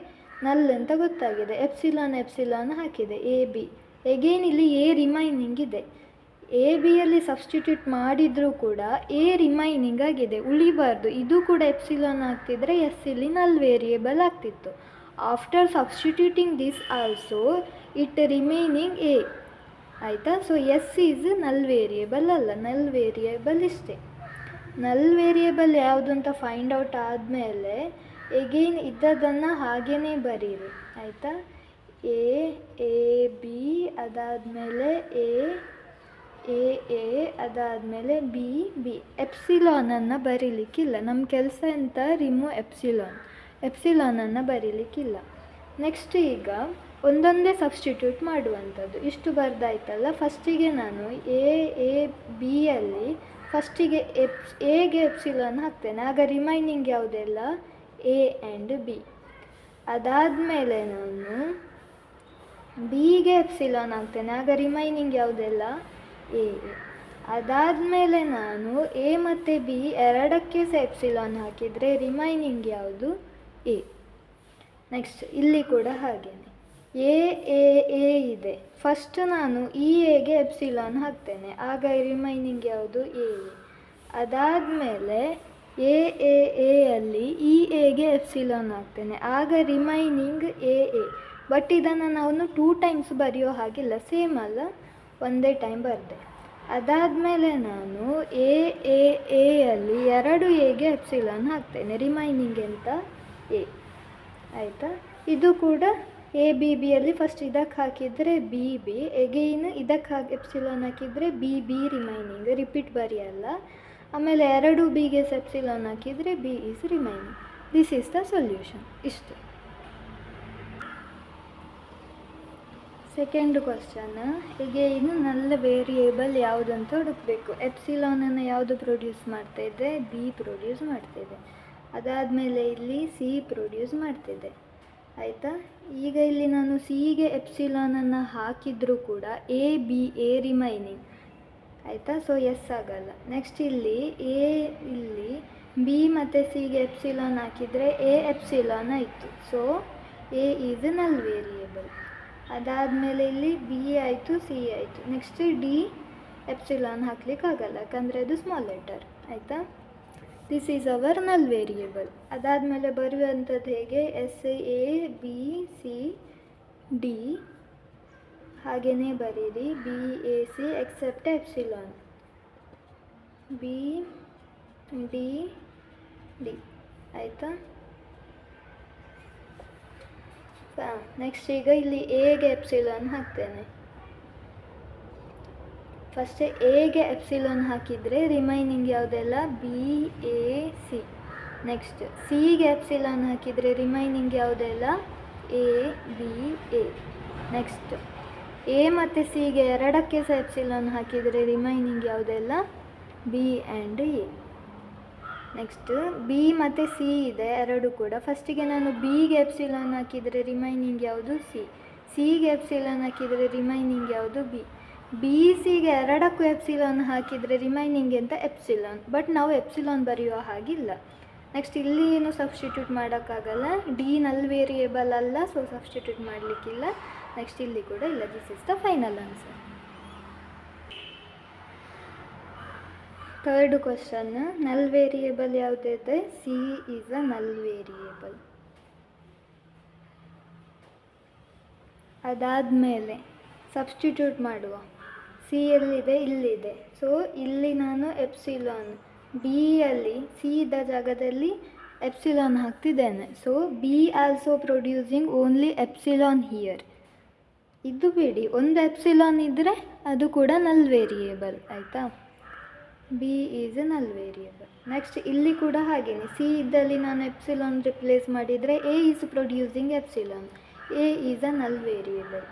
ನಲ್ ಅಂತ ಗೊತ್ತಾಗಿದೆ, ಎಪ್ಸಿಲಾನ್ ಹಾಕಿದೆ ಎ ಬಿ. ಎಗೇನ್ ಇಲ್ಲಿ ಎ ರಿಮೈನಿಂಗ್ ಇದೆ, ಎ ಬಿಯಲ್ಲಿ ಸಬ್ಸ್ಟಿಟ್ಯೂಟ್ ಮಾಡಿದರೂ ಕೂಡ ಎ ರಿಮೈನಿಂಗ್ ಆಗಿದೆ, ಉಳಿಬಾರ್ದು. ಇದು ಕೂಡ ಎಪ್ಸಿಲಾನ್ ಆಗ್ತಿದ್ರೆ ಎಸ್ ಇಲ್ಲಿ ನಲ್ ವೇರಿಯೇಬಲ್ ಆಗ್ತಿತ್ತು. After substituting this also it remaining A ಆಯಿತಾ. ಸೊ ಎಸ್ ಈಸ್ ನಲ್ ವೇರಿಯೇಬಲ್ ಅಲ್ಲ, ನಲ್ ವೇರಿಯೇಬಲ್ ಇಷ್ಟೇ. ನಲ್ ವೇರಿಯೇಬಲ್ ಯಾವುದು ಅಂತ ಫೈಂಡ್ ಔಟ್ ಆದಮೇಲೆ ಎಗೈನ್ ಇದ್ದದನ್ನು ಹಾಗೇ ಬರೀರಿ ಆಯಿತಾ. ಎ ಬಿ, ಅದಾದಮೇಲೆ ಎ ಅದಾದಮೇಲೆ ಬಿ. ಎಪ್ಸಿಲಾನನ್ನು ಬರೀಲಿಕ್ಕಿಲ್ಲ, ನಮ್ಮ ಕೆಲಸ ಅಂತ ರಿಮೂವ್ ಎಪ್ಸಿಲಾನನ್ನು ಬರೀಲಿಕ್ಕಿಲ್ಲ. ನೆಕ್ಸ್ಟ್ ಈಗ ಒಂದೊಂದೇ ಸಬ್ಸ್ಟಿಟ್ಯೂಟ್ ಮಾಡುವಂಥದ್ದು. ಇಷ್ಟು ಬರ್ದಾಯ್ತಲ್ಲ, ಫಸ್ಟಿಗೆ ನಾನು ಎ ಬಿಯಲ್ಲಿ ಫಸ್ಟಿಗೆ ಎಗೆ ಎಪ್ಸಿಲಾನ್ ಹಾಕ್ತೇನೆ, ಆಗ ರಿಮೈನಿಂಗ್ ಯಾವುದೆಲ್ಲ ಎ ಆ್ಯಂಡ್ ಬಿ. ಅದಾದಮೇಲೆ ನಾನು ಬಿಗೆ ಎಪ್ಸಿಲಾನ್ ಹಾಕ್ತೇನೆ, ಆಗ ರಿಮೈನಿಂಗ್ ಯಾವುದೆಲ್ಲ ಎ. ಅದಾದಮೇಲೆ ನಾನು ಎ ಮತ್ತು ಬಿ ಎರಡಕ್ಕೆ ಸಹ ಎಪ್ಸಿಲಾನ್ ಹಾಕಿದರೆ ರಿಮೈನಿಂಗ್ ಯಾವುದು ಎ. ನೆಕ್ಸ್ಟ್ ಇಲ್ಲಿ ಕೂಡ ಹಾಗೆಯೇ ಎ ಇದೆ, ಫಸ್ಟ್ ನಾನು ಈ ಎಗೆ ಎಪ್ಸಿಲಾನ್ ಹಾಕ್ತೇನೆ, ಆಗ ರಿಮೈನಿಂಗ್ ಯಾವುದು ಎ. ಅದಾದಮೇಲೆ ಎಲ್ಲಿ ಈ ಎಗೆ ಎಪ್ಸಿಲಾನ್ ಹಾಕ್ತೇನೆ, ಆಗ ರಿಮೈನಿಂಗ್ ಎ. ಬಟ್ ಇದನ್ನು ನಾವು 2 ಟೈಮ್ಸ್ ಬರೆಯೋ ಹಾಗಿಲ್ಲ, ಸೇಮ್ ಅಲ್ಲ, ಒಂದೇ ಟೈಮ್ ಬರೆದೆ. ಅದಾದಮೇಲೆ ನಾನು ಎಲ್ಲಿ 2 ಎಗೆ ಎಪ್ಸಿಲಾನ್ ಹಾಕ್ತೇನೆ, ರಿಮೈನಿಂಗ್ ಅಂತ ಎ ಆಯಿತಾ. ಇದು ಕೂಡ ಎ ಬಿಯಲ್ಲಿ ಫಸ್ಟ್ ಇದಕ್ಕೆ ಹಾಕಿದರೆ ಬಿ, ಎಗೈನ್ ಇದಕ್ಕೆ ಎಪ್ಸಿಲಾನ್ ಹಾಕಿದರೆ ಬಿ ರಿಮೈನಿಂಗ್, ರಿಪೀಟ್ ಬರೆಯಲ್ಲ. ಆಮೇಲೆ 2 ಬಿಗೆ ಎಪ್ಸಿಲಾನ್ ಹಾಕಿದರೆ B is remaining. This is the solution. ಇಷ್ಟು. ಸೆಕೆಂಡ್ ಕ್ವಶನ್, ಹೀಗೆ ಇನ್ನು ನಲ್ ವೇರಿಯೇಬಲ್ ಯಾವುದು ಅಂತ ಹುಡುಕಬೇಕು. ಎಪ್ಸಿಲಾನನ್ನು ಯಾವುದು ಪ್ರೊಡ್ಯೂಸ್ ಮಾಡ್ತಾಯಿದೆ? ಬಿ ಪ್ರೊಡ್ಯೂಸ್ ಮಾಡ್ತಿದೆ. ಅದಾದಮೇಲೆ ಇಲ್ಲಿ ಸಿ ಪ್ರೊಡ್ಯೂಸ್ ಮಾಡ್ತಿದೆ. ಆಯಿತಾ? ಈಗ ಇಲ್ಲಿ ನಾನು ಸಿಗೆ ಎಪ್ಸಿಲಾನನ್ನು ಹಾಕಿದರೂ ಕೂಡ ಎ ರಿಮೈನಿಂಗ್. ಆಯಿತಾ? ಸೊ ಎಸ್ ಆಗಲ್ಲ. ನೆಕ್ಸ್ಟ್ ಇಲ್ಲಿ ಇಲ್ಲಿ ಬಿ ಮತ್ತು ಸಿಗೆ ಎಪ್ಸಿಲಾನ್ ಹಾಕಿದರೆ ಎಪ್ಸಿಲಾನ್ ಆಯಿತು. So A is a null variable. ಅದಾದಮೇಲೆ ಇಲ್ಲಿ ಬಿ ಆಯಿತು, ಸಿ ಆಯಿತು. ನೆಕ್ಸ್ಟ್ ಡಿ ಎಪ್ಸಿಲಾನ್ ಹಾಕ್ಲಿಕ್ಕಾಗಲ್ಲ, ಯಾಕಂದರೆ ಅದು ಸ್ಮಾಲ್ ಲೆಟರ್. ಆಯಿತಾ? This is our null variable. ಅದಾದಮೇಲೆ ಬರುವಂಥದ್ದು ಹೇಗೆ? S A B C D ಹಾಗೆಯೇ ಬರೀರಿ. B A C except epsilon. B D D. ಆಯಿತಾ? ನೆಕ್ಸ್ಟ್ ಈಗ ಇಲ್ಲಿ ಎಗೆ ಎಪ್ಸಿಲಾನ್ ಹಾಕ್ತೇನೆ. ಫಸ್ಟ್ ಎಗೆ ಎಪ್ಸಿಲಾನ್ ಹಾಕಿದರೆ ರಿಮೈನಿಂಗ್ ಯಾವುದೆಲ್ಲ? B A C. ನೆಕ್ಸ್ಟ್ ಸಿಗೆ ಎಪ್ಸಿಲಾನ್ ಹಾಕಿದರೆ ರಿಮೈನಿಂಗ್ ಯಾವುದೆಲ್ಲ? A B A. Next A ಮತ್ತು ಸಿಗೆ ಎರಡಕ್ಕೆ ಸಹ ಎಪ್ಸಿಲಾನ್ ಹಾಕಿದರೆ ರಿಮೈನಿಂಗ್ ಯಾವುದೆಲ್ಲ? B and A. Next B ಮತ್ತು ಸಿ ಇದೆ ಎರಡು ಕೂಡ. ಫಸ್ಟಿಗೆ ನಾನು ಬಿಗೆ ಎಪ್ಸಿಲಾನ್ ಹಾಕಿದರೆ ರಿಮೈನಿಂಗ್ ಯಾವುದು? ಸಿ. ಸಿಗೆ ಎಪ್ಸಿಲಾನ್ ಹಾಕಿದರೆ ರಿಮೈನಿಂಗ್ ಯಾವುದು? ಬಿ. ಬಿ ಸಿಗೆ ಎರಡಕ್ಕೂ ಎಪ್ಸಿಲಾನ್ ಹಾಕಿದರೆ ರಿಮೈನಿಂಗ್ ಅಂತ ಎಪ್ಸಿಲಾನ್. ಬಟ್ ನಾವು ಎಪ್ಸಿಲಾನ್ ಬರೆಯುವ ಹಾಗಿಲ್ಲ. ನೆಕ್ಸ್ಟ್ ಇಲ್ಲಿ ಏನು ಸಬ್ಸ್ಟಿಟ್ಯೂಟ್ ಮಾಡೋಕ್ಕಾಗಲ್ಲ. ಡಿ ನಲ್ ವೇರಿಯೇಬಲ್ ಅಲ್ಲ, ಸೊ ಸಬ್ಸ್ಟಿಟ್ಯೂಟ್ ಮಾಡಲಿಕ್ಕಿಲ್ಲ. ನೆಕ್ಸ್ಟ್ ಇಲ್ಲಿ ಕೂಡ ಇಲ್ಲ. This is the final answer. Third question, ನಲ್ ವೇರಿಯೇಬಲ್ ಯಾವುದಿದೆ? C is a null variable. ಅದಾದಮೇಲೆ ಸಬ್ಸ್ಟಿಟ್ಯೂಟ್ ಮಾಡುವ. ಸಿ ಎಲ್ಲಿದೆ? ಇಲ್ಲಿದೆ. ಸೊ ಇಲ್ಲಿ ನಾನು ಎಪ್ಸಿಲಾನ್ ಬಿಯಲ್ಲಿ ಸಿ ಇದ್ದ ಜಾಗದಲ್ಲಿ ಎಪ್ಸಿಲಾನ್ ಹಾಕ್ತಿದ್ದೇನೆ. So B also producing only epsilon here. ಇದು ಬಿಡಿ, ಒಂದು ಎಪ್ಸಿಲಾನ್ ಇದ್ದರೆ ಅದು ಕೂಡ ನಲ್ ವೇರಿಯೇಬಲ್. ಆಯಿತಾ? B is a null variable. Next ಇಲ್ಲಿ ಕೂಡ ಹಾಗೆಯೇ ಸಿ ಇದ್ದಲ್ಲಿ ನಾನು ಎಪ್ಸಿಲಾನ್ ರಿಪ್ಲೇಸ್ ಮಾಡಿದರೆ A is producing epsilon. A is a null variable.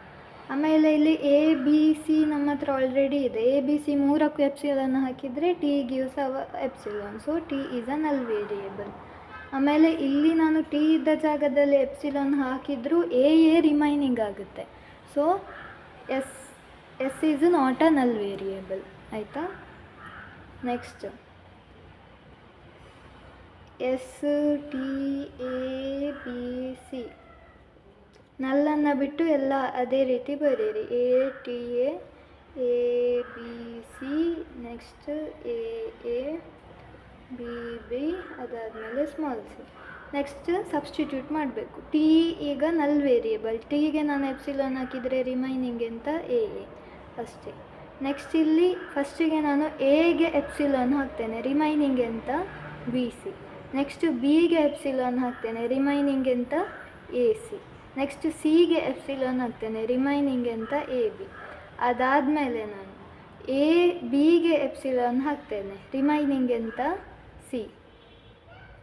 ಆಮೇಲೆ ಇಲ್ಲಿ ಎ ಬಿ ಸಿ ನಮ್ಮ ಹತ್ರ ಆಲ್ರೆಡಿ ಇದೆ. ಎ ಬಿ ಸಿ ಮೂರಕ್ಕೂ ಎಪ್ಸಿಲಾನ್ ಹಾಕಿದರೆ ಟಿ ಗಿವ್ಸ್ ಅವ epsilon. So T is a null variable. ಆಮೇಲೆ ಇಲ್ಲಿ ನಾನು ಟಿ ಇದ್ದ ಜಾಗದಲ್ಲಿ ಎಪ್ಸಿಲಾನ್ ಹಾಕಿದರೂ ಎ ರಿಮೈನಿಂಗ್ ಆಗುತ್ತೆ. So S is not a null variable. ಆಯಿತಾ? Next S T A B C ನಲ್ಲನ್ನು ಬಿಟ್ಟು ಎಲ್ಲ ಅದೇ ರೀತಿ ಬರೀರಿ. A T A B C. Next A B B. ಅದಾದಮೇಲೆ ಸ್ಮಾಲ್ ಸಿ. ನೆಕ್ಸ್ಟ್ ಸಬ್ಸ್ಟಿಟ್ಯೂಟ್ ಮಾಡಬೇಕು. ಟಿ ಈಗ ನಲ್ ವೇರಿಯೇಬಲ್. ಟಿಗೆ ನಾನು ಎಪ್ಸಿಲಾನ್ ಹಾಕಿದರೆ ರಿಮೈನಿಂಗ್ ಅಂತ ಎ ಅಷ್ಟೇ. ನೆಕ್ಸ್ಟ್ ಇಲ್ಲಿ ಫಸ್ಟಿಗೆ ನಾನು ಎಗೆ ಎಪ್ಸಿಲಾನ್ ಹಾಕ್ತೇನೆ, ರಿಮೈನಿಂಗ್ ಅಂತ ಬಿ ಸಿ. ನೆಕ್ಸ್ಟ್ ಬಿಗೆ ಎಪ್ಸಿಲಾನ್ ಹಾಕ್ತೇನೆ, ರಿಮೈನಿಂಗ್ ಅಂತ ಎ ಸಿ. ನೆಕ್ಸ್ಟ್ ಸಿಗೆ ಎಪ್ಸಿಲಾನ್ ಹಾಕ್ತೇನೆ, ರಿಮೈನಿಂಗ್ ಅಂತ ಎ ಬಿ. ಅದಾದಮೇಲೆ ನಾನು ಎ ಬಿಗೆ ಎಪ್ಸಿಲಾನ್ ಹಾಕ್ತೇನೆ, ರಿಮೈನಿಂಗ್ ಅಂತ ಸಿ.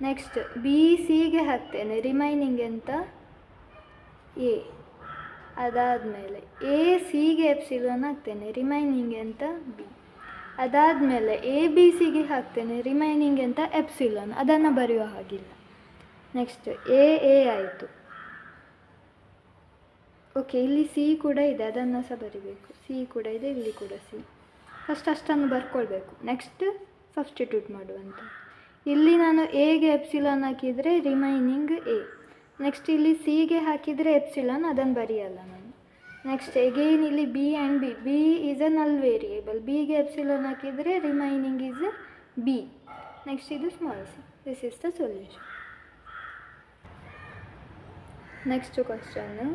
ನೆಕ್ಸ್ಟ್ ಬಿ ಸಿಗೆ ಹಾಕ್ತೇನೆ, ರಿಮೈನಿಂಗ್ ಅಂತ ಎ. ಅದಾದಮೇಲೆ ಎ ಸಿಗೆ ಎಪ್ಸಿಲಾನ್ ಹಾಕ್ತೇನೆ, ರಿಮೈನಿಂಗ್ ಅಂತ ಬಿ. ಅದಾದಮೇಲೆ ಎ ಬಿ ಸಿಗೆ ಹಾಕ್ತೇನೆ, ರಿಮೈನಿಂಗ್ ಅಂತ ಎಪ್ಸಿಲಾನ್. ಅದನ್ನು ಬರೆಯೋ ಹಾಗಿಲ್ಲ. ನೆಕ್ಸ್ಟ್ ಎ ಆಯಿತು. ಓಕೆ, ಇಲ್ಲಿ ಸಿ ಕೂಡ ಇದೆ, ಅದನ್ನು ಸಹ ಬರಿಬೇಕು. ಸಿ ಕೂಡ ಇದೆ, ಇಲ್ಲಿ ಕೂಡ ಸಿ. ಫಸ್ಟ್ ಅಷ್ಟನ್ನು ಬರ್ಕೊಳ್ಬೇಕು. ನೆಕ್ಸ್ಟ್ ಸಬ್ಸ್ಟಿಟ್ಯೂಟ್ ಮಾಡುವಂಥ. ಇಲ್ಲಿ ನಾನು ಎಗೆ ಎಪ್ಸಿಲಾನ್ ಹಾಕಿದರೆ ರಿಮೈನಿಂಗ್ ಎ. ನೆಕ್ಸ್ಟ್ ಇಲ್ಲಿ ಸಿಗೆ ಹಾಕಿದರೆ ಎಪ್ಸಿಲಾನ್, ಅದನ್ನು ಬರೆಯಲ್ಲ ನಾನು. ನೆಕ್ಸ್ಟ್ ಎಗೇನ್ ಇಲ್ಲಿ B and B. B is a null variable. ಬಿಗೆ ಎಪ್ಸಿಲಾನ್ ಹಾಕಿದರೆ ರಿಮೈನಿಂಗ್ ಈಸ್ ಬಿ. ನೆಕ್ಸ್ಟ್ ಇದು small C. This is the solution. Next question,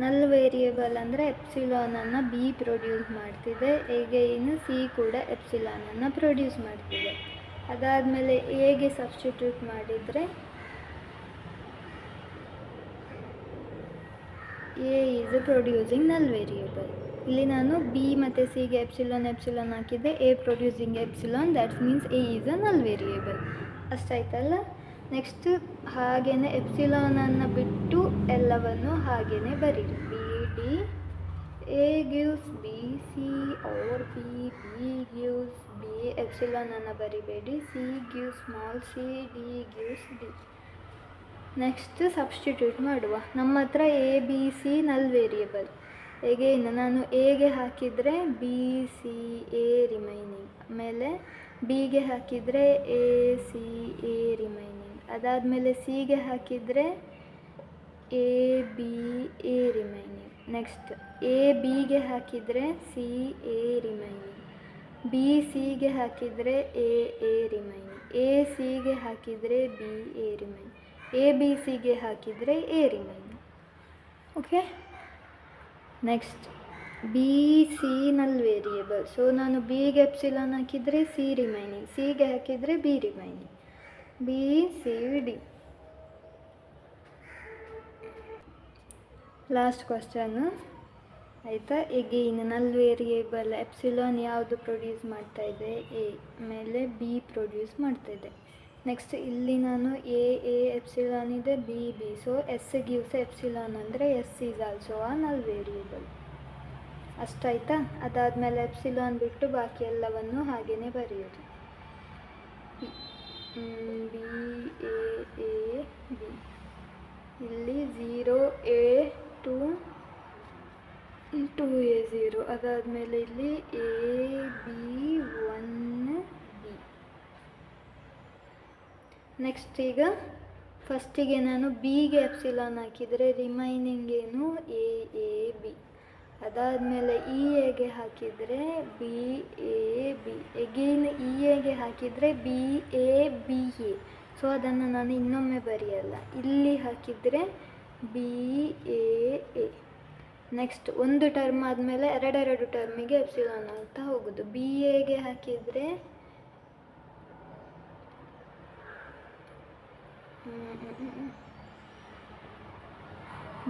ನಲ್ ವೇರಿಯೇಬಲ್ ಅಂದರೆ ಎಪ್ಸಿಲಾನನ್ನು ಬಿ ಪ್ರೊಡ್ಯೂಸ್ ಮಾಡ್ತಿದೆ, ಎಗೇನ್ ಸಿ ಕೂಡ ಎಪ್ಸಿಲಾನನ್ನು ಪ್ರೊಡ್ಯೂಸ್ ಮಾಡ್ತಿದೆ. ಅದಾದಮೇಲೆ ಎಗೆ ಸಬ್ಸ್ಟಿಟ್ಯೂಟ್ ಮಾಡಿದರೆ ಎ ಈಸ್ ಪ್ರೊಡ್ಯೂಸಿಂಗ್ ನಲ್ ವೇರಿಯೇಬಲ್. ಇಲ್ಲಿ ನಾನು ಬಿ ಮತ್ತು ಸಿಗೆ ಎಪ್ಸಿಲಾನ್ ಹಾಕಿದ್ದೆ, A producing epsilon, that means A is a null variable. ಅಷ್ಟಾಯ್ತಲ್ಲ. Next ಹಾಗೆಯೇ ಎಪ್ಸಿಲಾನನ್ನು ಬಿಟ್ಟು ಎಲ್ಲವನ್ನು ಹಾಗೆಯೇ ಬರೀರಿ. B D gives B, C or B, B gives B, ಎಪ್ಸಿಲಾನನ್ನು ಬರಿಬೇಡಿ. C gives small C, D gives D. Next substitute ಮಾಡುವ. ನಮ್ಮ ಹತ್ರ A B C null variable. Again ನಾನು ಎಗೆ ಹಾಕಿದರೆ ಬಿ ಸಿ ಎ ರಿಮೈನಿಂಗ್, ಆಮೇಲೆ ಬಿಗೆ ಹಾಕಿದರೆ ಎ ಸಿ ಎ ರಿಮೈನಿಂಗ್, ಅದಾದಮೇಲೆ ಸಿಗೆ ಹಾಕಿದರೆ A B A remaining. Next A ಬಿಗೆ ಹಾಕಿದರೆ ಸಿ ಎ ರಿಮೈನಿಂಗ್, ಬಿ ಸಿಗೆ ಹಾಕಿದರೆ ಎ ಎ ರಿಮೈನಿಂಗ್, ಎ ಸಿಗೆ ಹಾಕಿದರೆ B A remaining, A B ಸಿಗೆ ಹಾಕಿದರೆ A remaining. Okay. Next B C null variable. So ನಾನು ಬಿಗೆ ಎಪ್ಸಿಲಾನ್ ಹಾಕಿದರೆ ಸಿ ರಿಮೈನಿಂಗ್, ಸಿಗೆ ಹಾಕಿದರೆ B remaining. B C D. Last question ಆಯಿತಾ. ಎಗೇನ್ ನಲ್ ವೇರಿಯೇಬಲ್ ಎಪ್ಸಿಲಾನ್ ಯಾವುದು ಪ್ರೊಡ್ಯೂಸ್ ಮಾಡ್ತಾ ಇದೆ? ಎ. ಮೇಲೆ ಬಿ ಪ್ರೊಡ್ಯೂಸ್ ಮಾಡ್ತಾ ಇದೆ. ನೆಕ್ಸ್ಟ್ ಇಲ್ಲಿ ನಾನು ಎ ಎ ಎಪ್ಸಿಲಾನ್ ಇದೆ, B B. So S gives epsilon ಅಂದರೆ S is also a null variable. ಅಷ್ಟಾಯ್ತಾ. ಅದಾದಮೇಲೆ ಎಪ್ಸಿಲಾನ್ ಬಿಟ್ಟು ಬಾಕಿ ಎಲ್ಲವನ್ನು ಹಾಗೆಯೇ ಬರೆಯೋದು. B A A B. ಇಲ್ಲಿ 0 ಎ 2 ಎ 0. ಅದಾದಮೇಲೆ ಇಲ್ಲಿ ಎ ಬಿ 1 ಬಿ. ನೆಕ್ಸ್ಟ್ ಈಗ ಫಸ್ಟಿಗೆ ನಾನು ಬಿಗೆ ಎಪ್ಸಿಲಾನ್ ಹಾಕಿದರೆ ರಿಮೈನಿಂಗ್ ಏನು? A A B. ಅದಾದಮೇಲೆ ಇ ಎಗೆ ಹಾಕಿದರೆ B A B. Again E ಎಗೆ ಹಾಕಿದರೆ B A B A. So ಅದನ್ನು ನಾನು ಇನ್ನೊಮ್ಮೆ ಬರೆಯಲ್ಲ, ಇಲ್ಲಿ ಹಾಕಿದರೆ ಬಿ ಎ ಎ. ನೆಕ್ಸ್ಟ್ ಒಂದು ಟರ್ಮ್ ಆದಮೇಲೆ ಎರಡೆರಡು ಟರ್ಮಿಗೆ ಎಪ್ಸಿಲಾನ್ ಅಂತ ಹೋಗೋದು. ಬಿ ಎಗೆ ಹಾಕಿದರೆ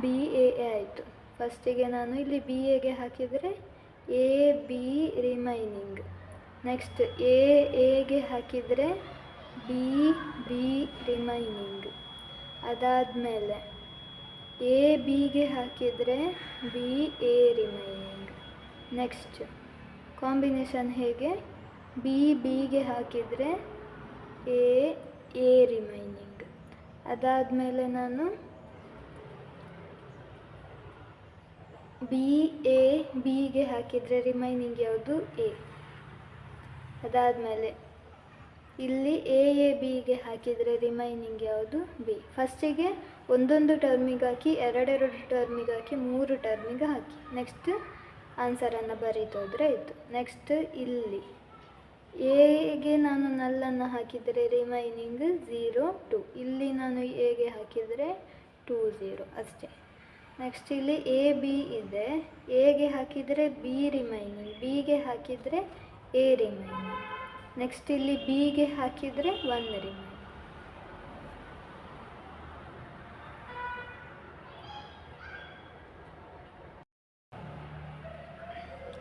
ಬಿ ಎ ಆಯಿತು. ಫಸ್ಟಿಗೆ ನಾನು ಇಲ್ಲಿ ಬಿ ಎಗೆ ಹಾಕಿದರೆ A B remaining. Next A ಎಗೆ ಹಾಕಿದರೆ ಬಿ ಬಿ ರಿಮೈನಿಂಗ್. ಅದಾದಮೇಲೆ ಎ ಬಿಗೆ ಹಾಕಿದರೆ B A remaining. Next combination ಹೇಗೆ? ಬಿ ಬಿಗೆ ಹಾಕಿದರೆ ಎ ಎ ರಿಮೈನಿಂಗ್. ಅದಾದಮೇಲೆ ನಾನು ಬಿ ಎ ಬಿಗೆ ಹಾಕಿದರೆ ರಿಮೈನಿಂಗ್ ಯಾವುದು? ಎ. ಅದಾದಮೇಲೆ ಇಲ್ಲಿ ಎ ಎ ಬಿಗೆ ಹಾಕಿದರೆ ರಿಮೈನಿಂಗ್ ಯಾವುದು? ಬಿ. ಫಸ್ಟಿಗೆ ಒಂದೊಂದು ಟರ್ಮಿಗೆ ಹಾಕಿ, ಎರಡೆರಡು ಟರ್ಮಿಗೆ ಹಾಕಿ, 3 ಟರ್ಮಿಗೆ ಹಾಕಿ. ನೆಕ್ಸ್ಟ್ ಆನ್ಸರನ್ನು ಬರೀತೋದ್ರೆ ಆಯಿತು. ನೆಕ್ಸ್ಟ್ ಇಲ್ಲಿ ಎಗೆ ನಾನು ನಲ್ಲನ್ನು ಹಾಕಿದರೆ ರಿಮೈನಿಂಗ್ 0 2. ಇಲ್ಲಿ ನಾನು ಎಗೆ ಹಾಕಿದರೆ 2 0 ಅಷ್ಟೇ. ನೆಕ್ಸ್ಟ್ ಇಲ್ಲಿ ಎ ಬಿ ಇದೆ, ಎಗೆ ಹಾಕಿದರೆ ಬಿ ರಿಮೈನಿಂಗ್, ಬಿಗೆ ಹಾಕಿದರೆ ಎ ರಿಮೈನಿಂಗ್. ನೆಕ್ಸ್ಟ್ ಇಲ್ಲಿ ಬಿಗೆ ಹಾಕಿದರೆ 1 remaining.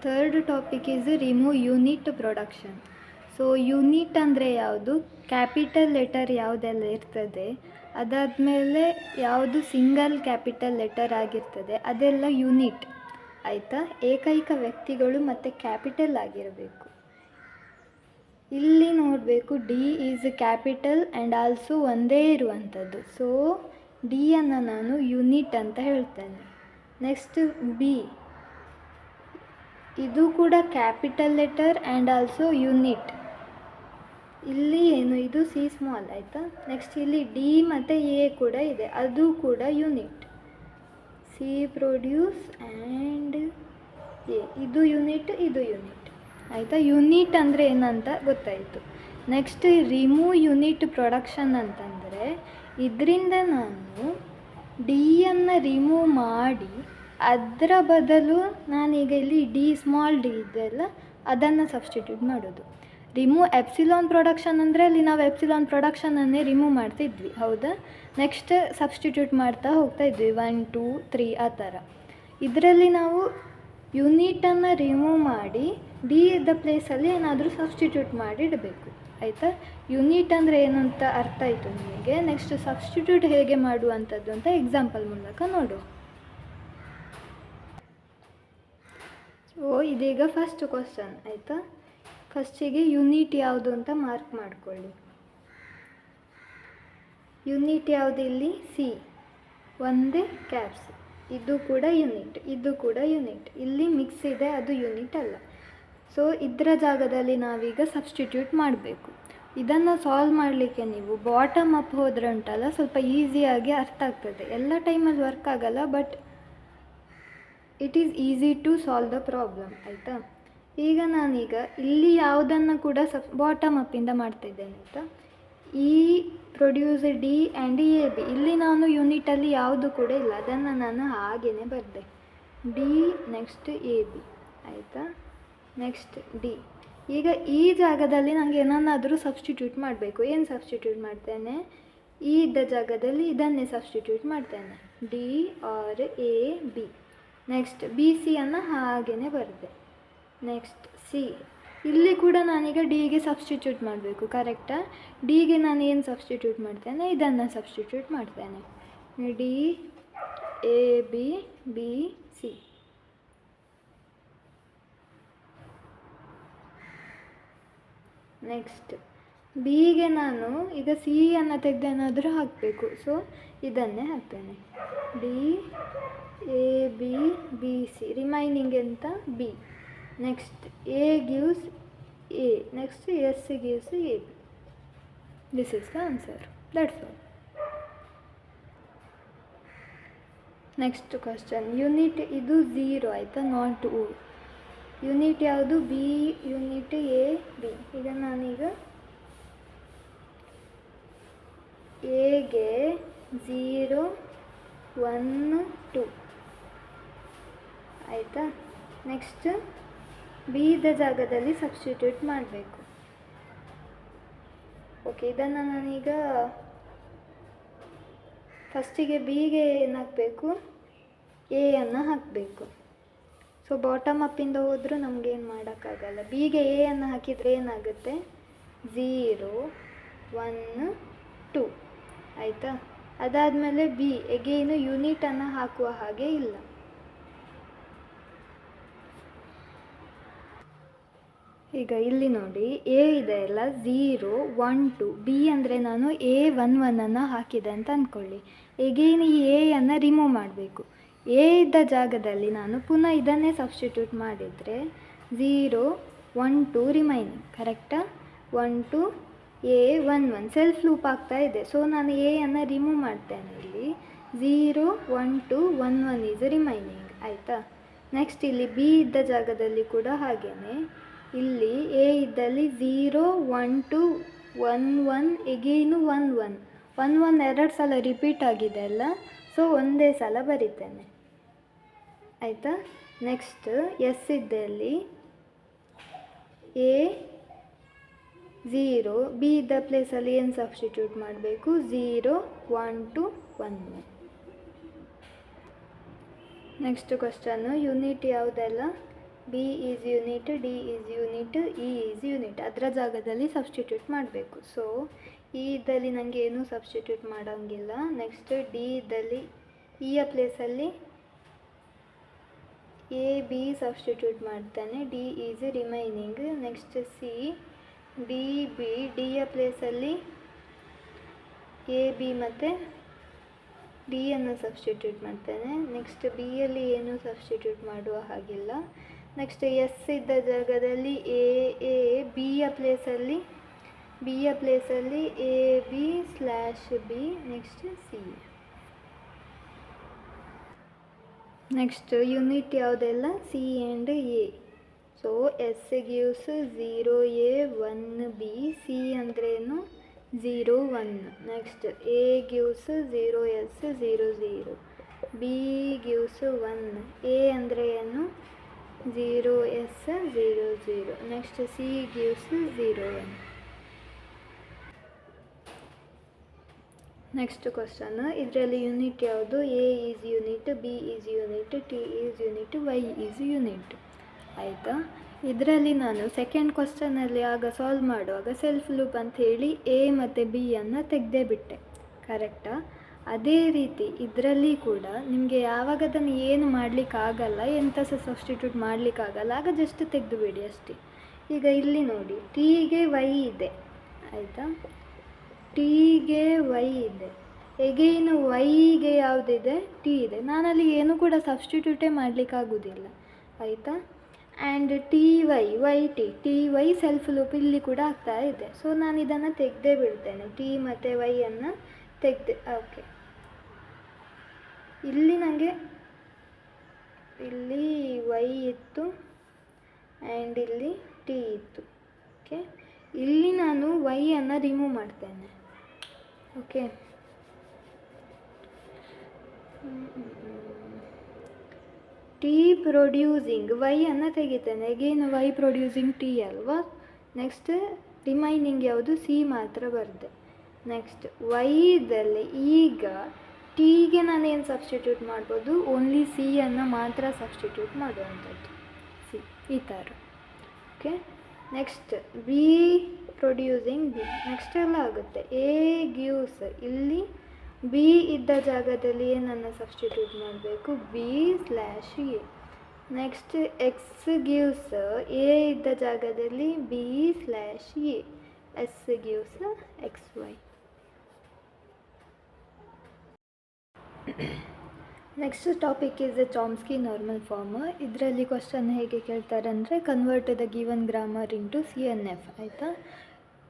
Third topic is remove unit production. So unit ಅಂದರೆ ಯಾವುದು? ಕ್ಯಾಪಿಟಲ್ ಲೆಟರ್ ಯಾವುದೆಲ್ಲ ಇರ್ತದೆ, ಅದಾದಮೇಲೆ ಯಾವುದು ಸಿಂಗಲ್ ಕ್ಯಾಪಿಟಲ್ ಲೆಟರ್ ಆಗಿರ್ತದೆ ಅದೆಲ್ಲ ಯೂನಿಟ್ ಆಯಿತಾ. ಏಕೈಕ ವ್ಯಕ್ತಿಗಳು ಮತ್ತು ಕ್ಯಾಪಿಟಲ್ ಆಗಿರಬೇಕು. ಇಲ್ಲಿ ನೋಡಬೇಕು D is capital and also ಒಂದೇ ಇರುವಂಥದ್ದು. ಸೊ ಡಿಯನ್ನು ನಾನು ಯೂನಿಟ್ ಅಂತ ಹೇಳ್ತೇನೆ. ನೆಕ್ಸ್ಟ್ ಬಿ, ಇದು ಕೂಡ capital letter and also unit. ಇಲ್ಲಿ ಏನು? ಇದು ಸಿ ಸ್ಮಾಲ್ ಆಯಿತಾ. ನೆಕ್ಸ್ಟ್ ಇಲ್ಲಿ ಡಿ ಮತ್ತು ಎ ಕೂಡ ಇದೆ, ಅದು ಕೂಡ unit. C produce and A, ಇದು ಯೂನಿಟ್, ಇದು ಯೂನಿಟ್ ಆಯಿತಾ. ಯೂನಿಟ್ ಅಂದರೆ ಏನಂತ ಗೊತ್ತಾಯಿತು. ನೆಕ್ಸ್ಟ್ ರಿಮೂವ್ ಯೂನಿಟ್ ಪ್ರೊಡಕ್ಷನ್ ಅಂತಂದರೆ ಇದರಿಂದ ನಾನು ಡಿಯನ್ನು ರಿಮೂವ್ ಮಾಡಿ ಅದರ ಬದಲು ನಾನೀಗ ಇಲ್ಲಿ ಡಿ ಸ್ಮಾಲ್ ಡಿ ಇದೆಲ್ಲ ಅದನ್ನು ಸಬ್ಸ್ಟಿಟ್ಯೂಟ್ ಮಾಡೋದು. ರಿಮೂವ್ ಎಪ್ಸಿಲಾನ್ ಪ್ರೊಡಕ್ಷನ್ ಅಂದರೆ ಅಲ್ಲಿ ನಾವು ಎಪ್ಸಿಲಾನ್ ಪ್ರೊಡಕ್ಷನನ್ನೇ ರಿಮೂವ್ ಮಾಡ್ತಿದ್ವಿ, ಹೌದಾ. ನೆಕ್ಸ್ಟ್ ಸಬ್ಸ್ಟಿಟ್ಯೂಟ್ ಮಾಡ್ತಾ ಹೋಗ್ತಾ ಇದ್ವಿ 1 2 3 ಆ ಥರ. ಇದರಲ್ಲಿ ನಾವು ಯೂನಿಟನ್ನು ರಿಮೂವ್ ಮಾಡಿ ಡಿ ಇದ್ದ ಪ್ಲೇಸಲ್ಲಿ ಏನಾದರೂ ಸಬ್ಸ್ಟಿಟ್ಯೂಟ್ ಮಾಡಿ ಇಡಬೇಕು ಆಯಿತಾ. ಯೂನಿಟ್ ಅಂದರೆ ಏನಂತ ಅರ್ಥ ಆಯಿತು ನಿಮಗೆ. ನೆಕ್ಸ್ಟ್ ಸಬ್ಸ್ಟಿಟ್ಯೂಟ್ ಹೇಗೆ ಮಾಡುವಂಥದ್ದು ಅಂತ ಎಕ್ಸಾಂಪಲ್ ಮೂಲಕ ನೋಡುವ. ಸೊ ಇದೀಗ ಫಸ್ಟ್ ಕ್ವಶನ್ ಆಯಿತಾ. ಫಸ್ಟಿಗೆ ಯೂನಿಟ್ ಯಾವುದು ಅಂತ ಮಾರ್ಕ್ ಮಾಡಿಕೊಳ್ಳಿ. ಯೂನಿಟ್ ಯಾವುದು ಇಲ್ಲಿ? ಸಿ, ಒಂದೇ ಕ್ಯಾಪ್ಸ್. ಇದು ಕೂಡ ಯೂನಿಟ್, ಇದು ಕೂಡ ಯೂನಿಟ್. ಇಲ್ಲಿ ಮಿಕ್ಸ್ ಇದೆ, ಅದು ಯೂನಿಟ್ ಅಲ್ಲ. ಸೊ ಇದರ ಜಾಗದಲ್ಲಿ ನಾವೀಗ ಸಬ್ಸ್ಟಿಟ್ಯೂಟ್ ಮಾಡಬೇಕು. ಇದನ್ನು ಸಾಲ್ವ್ ಮಾಡಲಿಕ್ಕೆ ನೀವು ಬಾಟಮ್ ಅಪ್ ಹೋದರೆ ಉಂಟಲ್ಲ, ಸ್ವಲ್ಪ ಈಸಿಯಾಗಿ ಅರ್ಥ ಆಗ್ತದೆ. ಎಲ್ಲ ಟೈಮಲ್ಲಿ ವರ್ಕ್ ಆಗಲ್ಲ, but it is easy to solve the problem ಆಯಿತಾ. ಈಗ ನಾನೀಗ ಇಲ್ಲಿ ಯಾವುದನ್ನು ಕೂಡ ಬಾಟಮ್ ಅಪ್ಪಿಂದ ಮಾಡ್ತಿದ್ದೇನೆ ಆಯಿತಾ. ಈ produce D and A B, ಇಲ್ಲಿ ನಾನು ಯೂನಿಟಲ್ಲಿ ಯಾವುದು ಕೂಡ ಇಲ್ಲ, ಅದನ್ನು ನಾನು ಹಾಗೆಯೇ ಬರೆದೆ. ಡಿ ನೆಕ್ಸ್ಟ್ ಎ ಬಿ ಆಯಿತಾ, ನೆಕ್ಸ್ಟ್ ಡಿ. ಈಗ ಈ ಜಾಗದಲ್ಲಿ ನನಗೆ ಏನನ್ನಾದರೂ ಸಬ್ಸ್ಟಿಟ್ಯೂಟ್ ಮಾಡಬೇಕು. ಏನು ಸಬ್ಸ್ಟಿಟ್ಯೂಟ್ ಮಾಡ್ತೇನೆ? ಈ ಇದ್ದ ಜಾಗದಲ್ಲಿ ಇದನ್ನೇ ಸಬ್ಸ್ಟಿಟ್ಯೂಟ್ ಮಾಡ್ತೇನೆ, D or A B. Next B ಸಿಯನ್ನು ಹಾಗೆಯೇ ಬರೆದೆ. ನೆಕ್ಸ್ಟ್ ಸಿ, ಇಲ್ಲಿ ಕೂಡ ನಾನೀಗ ಡಿಗೆ ಸಬ್ಸ್ಟಿಟ್ಯೂಟ್ ಮಾಡಬೇಕು, ಕರೆಕ್ಟಾ? ಡಿಗೆ ನಾನು ಏನು ಸಬ್ಸ್ಟಿಟ್ಯೂಟ್ ಮಾಡ್ತೇನೆ? ಇದನ್ನು ಸಬ್ಸ್ಟಿಟ್ಯೂಟ್ ಮಾಡ್ತೇನೆ, D A B B C. Next ಬಿಗೆ ನಾನು ಈಗ ಸಿಯನ್ನು ತೆಗೆದೇನಾದರೂ ಹಾಕಬೇಕು, ಸೊ ಇದನ್ನೇ ಹಾಕ್ತೇನೆ, D A B B C. Remaining ಎಂತ? B. Next A gives A, next S gives A B. This is the answer, that's all. Next question, unit ಇದು 0 ಆಯಿತಾ, ನಾಟ್ ಓ. ಯೂನಿಟ್ ಯಾವುದು? B unit A B. ಈಗ ನಾನೀಗ ಎಗೆ 0 1 2 ಆಯಿತಾ. Next ಬಿದ ಜಾಗದಲ್ಲಿ substitute ಮಾಡಬೇಕು. ಓಕೆ, ಇದನ್ನು ನಾನೀಗ ಫಸ್ಟಿಗೆ ಬಿಗೆ ಏನು ಹಾಕಬೇಕು? ಎಯನ್ನು ಹಾಕಬೇಕು. ಸೊ ಬಾಟಮ್ ಅಪ್ಪಿಂದ ಹೋದರೂ ನಮಗೇನು ಮಾಡೋಕ್ಕಾಗಲ್ಲ. ಬಿಗೆ ಎಯನ್ನು ಹಾಕಿದರೆ ಏನಾಗುತ್ತೆ? 0 1 2 ಆಯಿತಾ. ಅದಾದಮೇಲೆ ಬಿ ಎಗೇನು ಯೂನಿಟನ್ನು ಹಾಕುವ ಹಾಗೆ ಇಲ್ಲ. ಈಗ ಇಲ್ಲಿ ನೋಡಿ, ಎ ಇದೆ ಅಲ್ಲ, 0 1 2. ಬಿ ಅಂದರೆ ನಾನು ಎ 1 1 ಹಾಕಿದೆ ಅಂತ ಅಂದ್ಕೊಳ್ಳಿ. ಎಗೇನ್ ಈ ಎಯನ್ನು ರಿಮೂವ್ ಮಾಡಬೇಕು. ಎ ಇದ್ದ ಜಾಗದಲ್ಲಿ ನಾನು ಪುನಃ ಇದನ್ನೇ ಸಬ್ಸ್ಟಿಟ್ಯೂಟ್ ಮಾಡಿದರೆ 0 1 2 ರಿಮೈನಿಂಗ್, ಕರೆಕ್ಟಾ? 1 2 ಎ 1 1 ಸೆಲ್ಫ್ ಲೂಪ್ ಆಗ್ತಾ ಇದೆ. ಸೊ ನಾನು ಎಯನ್ನು ರಿಮೂವ್ ಮಾಡ್ತೇನೆ. ಇಲ್ಲಿ 0 1 2 1 1 ಈಸ್ ರಿಮೈನಿಂಗ್ ಆಯಿತಾ. ನೆಕ್ಸ್ಟ್ ಇಲ್ಲಿ ಬಿ ಇದ್ದ ಜಾಗದಲ್ಲಿ ಕೂಡ ಹಾಗೆಯೇ, ಇಲ್ಲಿ ಎ ಇದ್ದಲ್ಲಿ 0 1 2 1 1 ಎಗೇನು 1 1 1 1 2 ಸಲ ರಿಪೀಟ್ ಆಗಿದೆ ಅಲ್ಲ, ಸೊ ಒಂದೇ ಸಲ ಬರಿತೇನೆ ಆಯಿತಾ. ನೆಕ್ಸ್ಟ್ ಎಸ್ ಇದ್ದಲ್ಲಿ ಎ 0, ಬಿ ಇದ್ದ ಪ್ಲೇಸಲ್ಲಿ ಏನು ಸಬ್ಸ್ಟಿಟ್ಯೂಟ್ ಮಾಡಬೇಕು? 0 1 2 1 1. ನೆಕ್ಸ್ಟ್ ಕ್ವಶನ್ನು, ಯೂನಿಟ್ ಯಾವುದೆಲ್ಲ? B is unit, D is unit, E is unit. ಅದರ ಜಾಗದಲ್ಲಿ ಸಬ್ಸ್ಟಿಟ್ಯೂಟ್ ಮಾಡಬೇಕು. ಸೊ ಇ ಇದ್ದಲ್ಲಿ ನನಗೆ ಏನೂ ಸಬ್ಸ್ಟಿಟ್ಯೂಟ್ ಮಾಡೋಂಗಿಲ್ಲ. ನೆಕ್ಸ್ಟ್ ಡಿ ಇದ್ದಲ್ಲಿ ಇಯ ಪ್ಲೇಸಲ್ಲಿ ಎ ಬಿ ಸಬ್ಸ್ಟಿಟ್ಯೂಟ್ ಮಾಡ್ತಾನೆ, D is remaining. Next C D B, ಡಿಯ ಪ್ಲೇಸಲ್ಲಿ ಎ ಬಿ ಮತ್ತು ಡಿಯನ್ನು ಸಬ್ಸ್ಟಿಟ್ಯೂಟ್ ಮಾಡ್ತಾನೆ. ನೆಕ್ಸ್ಟ್ ಬಿಯಲ್ಲಿ ಏನೂ ಸಬ್ಸ್ಟಿಟ್ಯೂಟ್ ಮಾಡುವ ಹಾಗಿಲ್ಲ. ನೆಕ್ಸ್ಟ್ ಎಸ್ ಇದ್ದ ಜಾಗದಲ್ಲಿ ಎ ಬಿಯ ಪ್ಲೇಸಲ್ಲಿ A B slash B. Next C. Next unit ಯಾವುದೆಲ್ಲ? C and A. So S gives 0 A 1 B. C ಅಂದ್ರೇನು? 0 1. Next A gives 0 S 0 0. B gives 1. A ಅಂದರೆ ಏನು? 0 S 0 0. Next C gives 0 1. Next question, ಇದರಲ್ಲಿ unit ಯಾವುದು? A is unit, B is unit, T is unit, Y is unit ಆಯಿತಾ. ಇದರಲ್ಲಿ ನಾನು second ಕ್ವಶನಲ್ಲಿ ಆಗ solve ಮಾಡುವಾಗ ಸೆಲ್ಫ್ ಲೂಪ್ ಅಂತ ಹೇಳಿ ಎ ಮತ್ತು ಬಿಯನ್ನು ತೆಗೆದೇ ಬಿಟ್ಟೆ, ಕರೆಕ್ಟಾ? ಅದೇ ರೀತಿ ಇದರಲ್ಲಿ ಕೂಡ ನಿಮಗೆ ಯಾವಾಗ ಅದನ್ನು ಏನು ಮಾಡಲಿಕ್ಕಾಗಲ್ಲ, ಎಂಥ ಸಹ ಸಬ್ಸ್ಟಿಟ್ಯೂಟ್ ಮಾಡಲಿಕ್ಕಾಗಲ್ಲ, ಆಗ ಜಸ್ಟ್ ತೆಗೆದುಬಿಡಿ ಅಷ್ಟೇ. ಈಗ ಇಲ್ಲಿ ನೋಡಿ, ಟೀಗೆ ವೈ ಇದೆ ಆಯಿತಾ, ಟೀಗೆ ವೈ ಇದೆ, ಎಗೇನು ವೈಗೆ ಯಾವುದಿದೆ, ಟಿ ಇದೆ. ನಾನಲ್ಲಿ ಏನು ಕೂಡ ಸಬ್ಸ್ಟಿಟ್ಯೂಟೇ ಮಾಡಲಿಕ್ಕಾಗೋದಿಲ್ಲ ಆಯಿತಾ. And T Y T Y self loop ಇಲ್ಲಿ ಕೂಡ ಆಗ್ತಾ ಇದೆ. ಸೊ ನಾನು ಇದನ್ನು ತೆಗೆದೇ ಬಿಡ್ತೇನೆ, ಟಿ ಮತ್ತು ವೈಯನ್ನು ತೆಗೆದೆ. ಓಕೆ, ಇಲ್ಲಿ ನನಗೆ ಇಲ್ಲಿ ವೈ ಇತ್ತು ಆ್ಯಂಡ್ ಇಲ್ಲಿ ಟಿ ಇತ್ತು. ಓಕೆ, ಇಲ್ಲಿ ನಾನು ವೈಯನ್ನು ರಿಮೂವ್ ಮಾಡ್ತೇನೆ. ಓಕೆ, ಟಿ ಪ್ರೊಡ್ಯೂಸಿಂಗ್ ವೈಯನ್ನು ತೆಗಿತೇನೆ, ಅಗೇನ್ ವೈ ಪ್ರೊಡ್ಯೂಸಿಂಗ್ ಟಿ ಅಲ್ವಾ. ನೆಕ್ಸ್ಟ್ ರಿಮೈನಿಂಗ್ ಯಾವುದು, ಸಿ ಮಾತ್ರ ಬರುತ್ತೆ. ನೆಕ್ಸ್ಟ್ ವೈದಲ್ಲಿ ಈಗ ಟೀಗೆ ನಾನೇನು ಸಬ್ಸ್ಟಿಟ್ಯೂಟ್ ಮಾಡ್ಬೋದು, ಓನ್ಲಿ ಸಿಯನ್ನು ಮಾತ್ರ ಸಬ್ಸ್ಟಿಟ್ಯೂಟ್ ಮಾಡುವಂಥದ್ದು, ಸಿ ಈ ಥರ. Okay, next B producing B, next ಎಲ್ಲ ಆಗುತ್ತೆ. ಎ ಗಿವ್ಸ್, ಇಲ್ಲಿ ಬಿ ಇದ್ದ ಜಾಗದಲ್ಲಿ ಏನನ್ನು ಸಬ್ಸ್ಟಿಟ್ಯೂಟ್ ಮಾಡಬೇಕು, B slash A. Next X gives, A ಇದ್ದ ಜಾಗದಲ್ಲಿ B slash A, S gives X Y. Next topic is a Chomsky normal form. ಇದರಲ್ಲಿ ಕ್ವಶನ್ ಹೇಗೆ ಕೇಳ್ತಾರೆ ಅಂದರೆ, convert the given grammar into C N F ಆಯಿತಾ.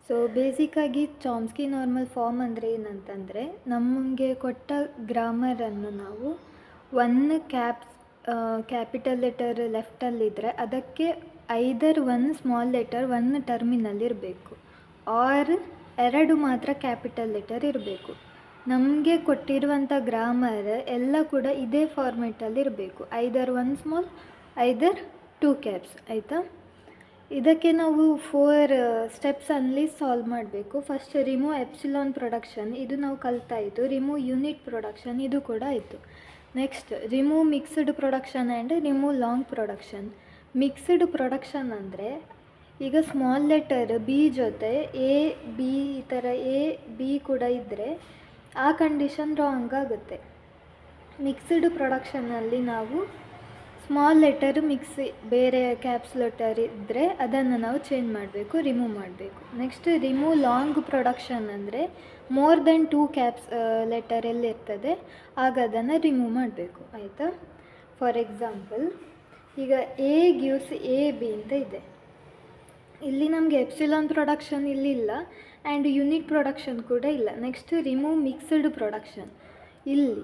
So ಬೇಸಿಕ್ಕಾಗಿ Chomsky normal form ಅಂದರೆ ಏನಂತಂದರೆ, ನಮಗೆ ಕೊಟ್ಟ ಗ್ರಾಮರನ್ನು ನಾವು ಒನ್ ಕ್ಯಾಪಿಟಲ್ ಲೆಟರ್ ಲೆಫ್ಟಲ್ಲಿದ್ದರೆ ಅದಕ್ಕೆ either one small letter one ಟರ್ಮಿನಲ್ಲಿರಬೇಕು, ಆರ್ ಎರಡು ಮಾತ್ರ ಕ್ಯಾಪಿಟಲ್ ಲೆಟರ್ ಇರಬೇಕು. ನಮಗೆ ಕೊಟ್ಟಿರುವಂಥ ಗ್ರಾಮರ್ ಎಲ್ಲ ಕೂಡ ಇದೇ ಫಾರ್ಮೆಟಲ್ಲಿ ಇರಬೇಕು, ಐದರ್ ಒನ್ ಸ್ಮಾಲ್ ಐದರ್ ಟೂ ಕ್ಯಾಪ್ಸ್ ಆಯಿತಾ. ಇದಕ್ಕೆ ನಾವು 4 ಸ್ಟೆಪ್ಸಲ್ಲಿ ಸಾಲ್ವ್ ಮಾಡಬೇಕು. ಫಸ್ಟ್ ರಿಮೂವ್ ಎಪ್ಸಿಲಾನ್ ಪ್ರೊಡಕ್ಷನ್, ಇದು ನಾವು ಕಲ್ತಾಯಿತು. ರಿಮೂವ್ ಯೂನಿಟ್ ಪ್ರೊಡಕ್ಷನ್, ಇದು ಕೂಡ ಆಯಿತು. Next remove mixed production and remove long production. Mixed production ಅಂದರೆ, ಈಗ ಸ್ಮಾಲ್ ಲೆಟರ್ ಬಿ ಜೊತೆ ಎ ಬಿ ಈ ಥರ ಎ ಬಿ ಕೂಡ ಇದ್ದರೆ ಆ ಕಂಡೀಷನ್ ರಾಂಗ್ ಆಗುತ್ತೆ. ಮಿಕ್ಸ್ಡ್ ಪ್ರೊಡಕ್ಷನಲ್ಲಿ ನಾವು ಸ್ಮಾಲ್ ಲೆಟರ್ ಬೇರೆ ಕ್ಯಾಪ್ಸ್ ಲೆಟರ್ ಇದ್ದರೆ ಅದನ್ನು ನಾವು ಚೇಂಜ್ ಮಾಡಬೇಕು, ರಿಮೂವ್ ಮಾಡಬೇಕು. ನೆಕ್ಸ್ಟ್ ರಿಮೂವ್ ಲಾಂಗ್ ಪ್ರೊಡಕ್ಷನ್ ಅಂದರೆ ಮೋರ್ ದೆನ್ 2 ಕ್ಯಾಪ್ಸ್ ಲೆಟರ್ ಎಲ್ಲಿರ್ತದೆ ಆಗ ಅದನ್ನು ರಿಮೂವ್ ಮಾಡಬೇಕು ಆಯಿತಾ. ಫಾರ್ ಎಕ್ಸಾಂಪಲ್, ಈಗ ಎ ಗಿವ್ಸ್ ಎ ಬಿ ಅಂತ ಇದೆ, ಇಲ್ಲಿ ನಮಗೆ ಎಪ್ಸಿಲಾನ್ ಪ್ರೊಡಕ್ಷನ್ ಇಲ್ಲಿಲ್ಲ ಆ್ಯಂಡ್ ಯೂನಿಟ್ ಪ್ರೊಡಕ್ಷನ್ ಕೂಡ ಇಲ್ಲ. ನೆಕ್ಸ್ಟ್ ರಿಮೂವ್ ಮಿಕ್ಸ್ಡ್ ಪ್ರೊಡಕ್ಷನ್, ಇಲ್ಲಿ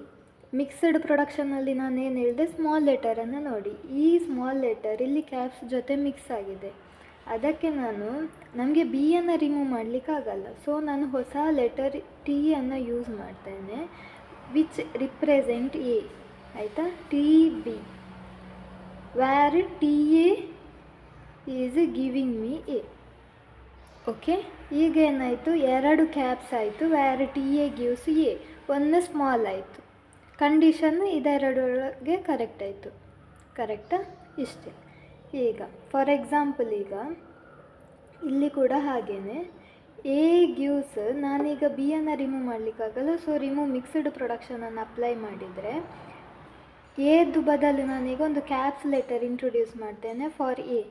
ಮಿಕ್ಸ್ಡ್ ಪ್ರೊಡಕ್ಷನಲ್ಲಿ ನಾನು ಏನು ಹೇಳಿದೆ, ಸ್ಮಾಲ್ ಲೆಟರನ್ನು ನೋಡಿ, ಈ ಸ್ಮಾಲ್ ಲೆಟರ್ ಇಲ್ಲಿ ಕ್ಯಾಪ್ಸ್ ಜೊತೆ ಮಿಕ್ಸ್ ಆಗಿದೆ, ಅದಕ್ಕೆ ನಮಗೆ ಬಿಯನ್ನು ರಿಮೂವ್ ಮಾಡಲಿಕ್ಕಾಗಲ್ಲ. ಸೊ ನಾನು ಹೊಸ ಲೆಟರ್ ಟಿಯನ್ನು ಯೂಸ್ ಮಾಡ್ತೇನೆ, ವಿಚ್ ರಿಪ್ರೆಸೆಂಟ್ ಎ ಆಯಿತಾ, T B, where T A is giving me A. Okay, ಈಗ ಏನಾಯಿತು, 2 ಕ್ಯಾಪ್ಸ್ ಆಯಿತು, where T A gives A, ಒಂದು ಸ್ಮಾಲ್ ಆಯಿತು. ಕಂಡೀಷನ್ ಇದೆರಡರೊಳಗೆ ಕರೆಕ್ಟ್ ಆಯಿತು, ಕರೆಕ್ಟಾ, ಇಷ್ಟೇ. ಈಗ ಫಾರ್ ಎಕ್ಸಾಂಪಲ್, ಈಗ ಇಲ್ಲಿ ಕೂಡ ಹಾಗೇ ಎ ಗಿವ್ಸ್, ನಾನೀಗ ಬಿಯನ್ನು ರಿಮೂವ್ ಮಾಡಲಿಕ್ಕಾಗಲ್ಲ, ಸೊ ರಿಮೂವ್ ಮಿಕ್ಸ್ಡ್ ಪ್ರೊಡಕ್ಷನನ್ನು ಅಪ್ಲೈ ಮಾಡಿದರೆ ಎದು ಬದಲು ನಾನೀಗ ಒಂದು ಕ್ಯಾಪ್ಸ್ ಲೆಟರ್ ಇಂಟ್ರೊಡ್ಯೂಸ್ ಮಾಡ್ತೇನೆ ಫಾರ್ ಎ,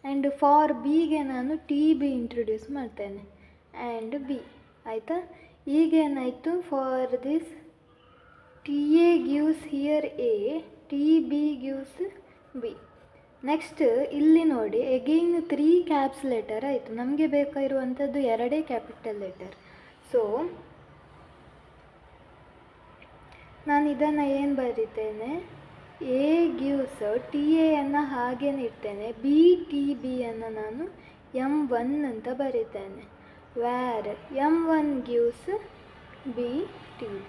ಆ್ಯಂಡ್ ಫಾರ್ ಬಿಗೆ ನಾನು ಟಿ ಬಿ ಇಂಟ್ರೊಡ್ಯೂಸ್ ಮಾಡ್ತೇನೆ ಆ್ಯಂಡ್ ಬಿ ಆಯಿತಾ. ಈಗೇನಾಯಿತು, for this T A gives here A, T B gives B. Next ಇಲ್ಲಿ ನೋಡಿ, ಎಗೈನ್ 3 ಕ್ಯಾಪ್ಸ್ ಲೆಟರ್ ಆಯಿತು, ನಮಗೆ ಬೇಕಾಗಿರುವಂಥದ್ದು 2 ಕ್ಯಾಪಿಟಲ್ ಲೆಟರ್. ಸೊ ನಾನು ಇದನ್ನು ಏನು ಬರೀತೇನೆ, ಎ ಗಿವ್ಸ್ ಟಿ ಎಯನ್ನು ಹಾಗೇನೆ ಇಡ್ತೇನೆ, ಬಿ ಟಿ ಬಿಯನ್ನು ನಾನು M1 ಅಂತ ಬರೀತೇನೆ, where M1 gives B T B.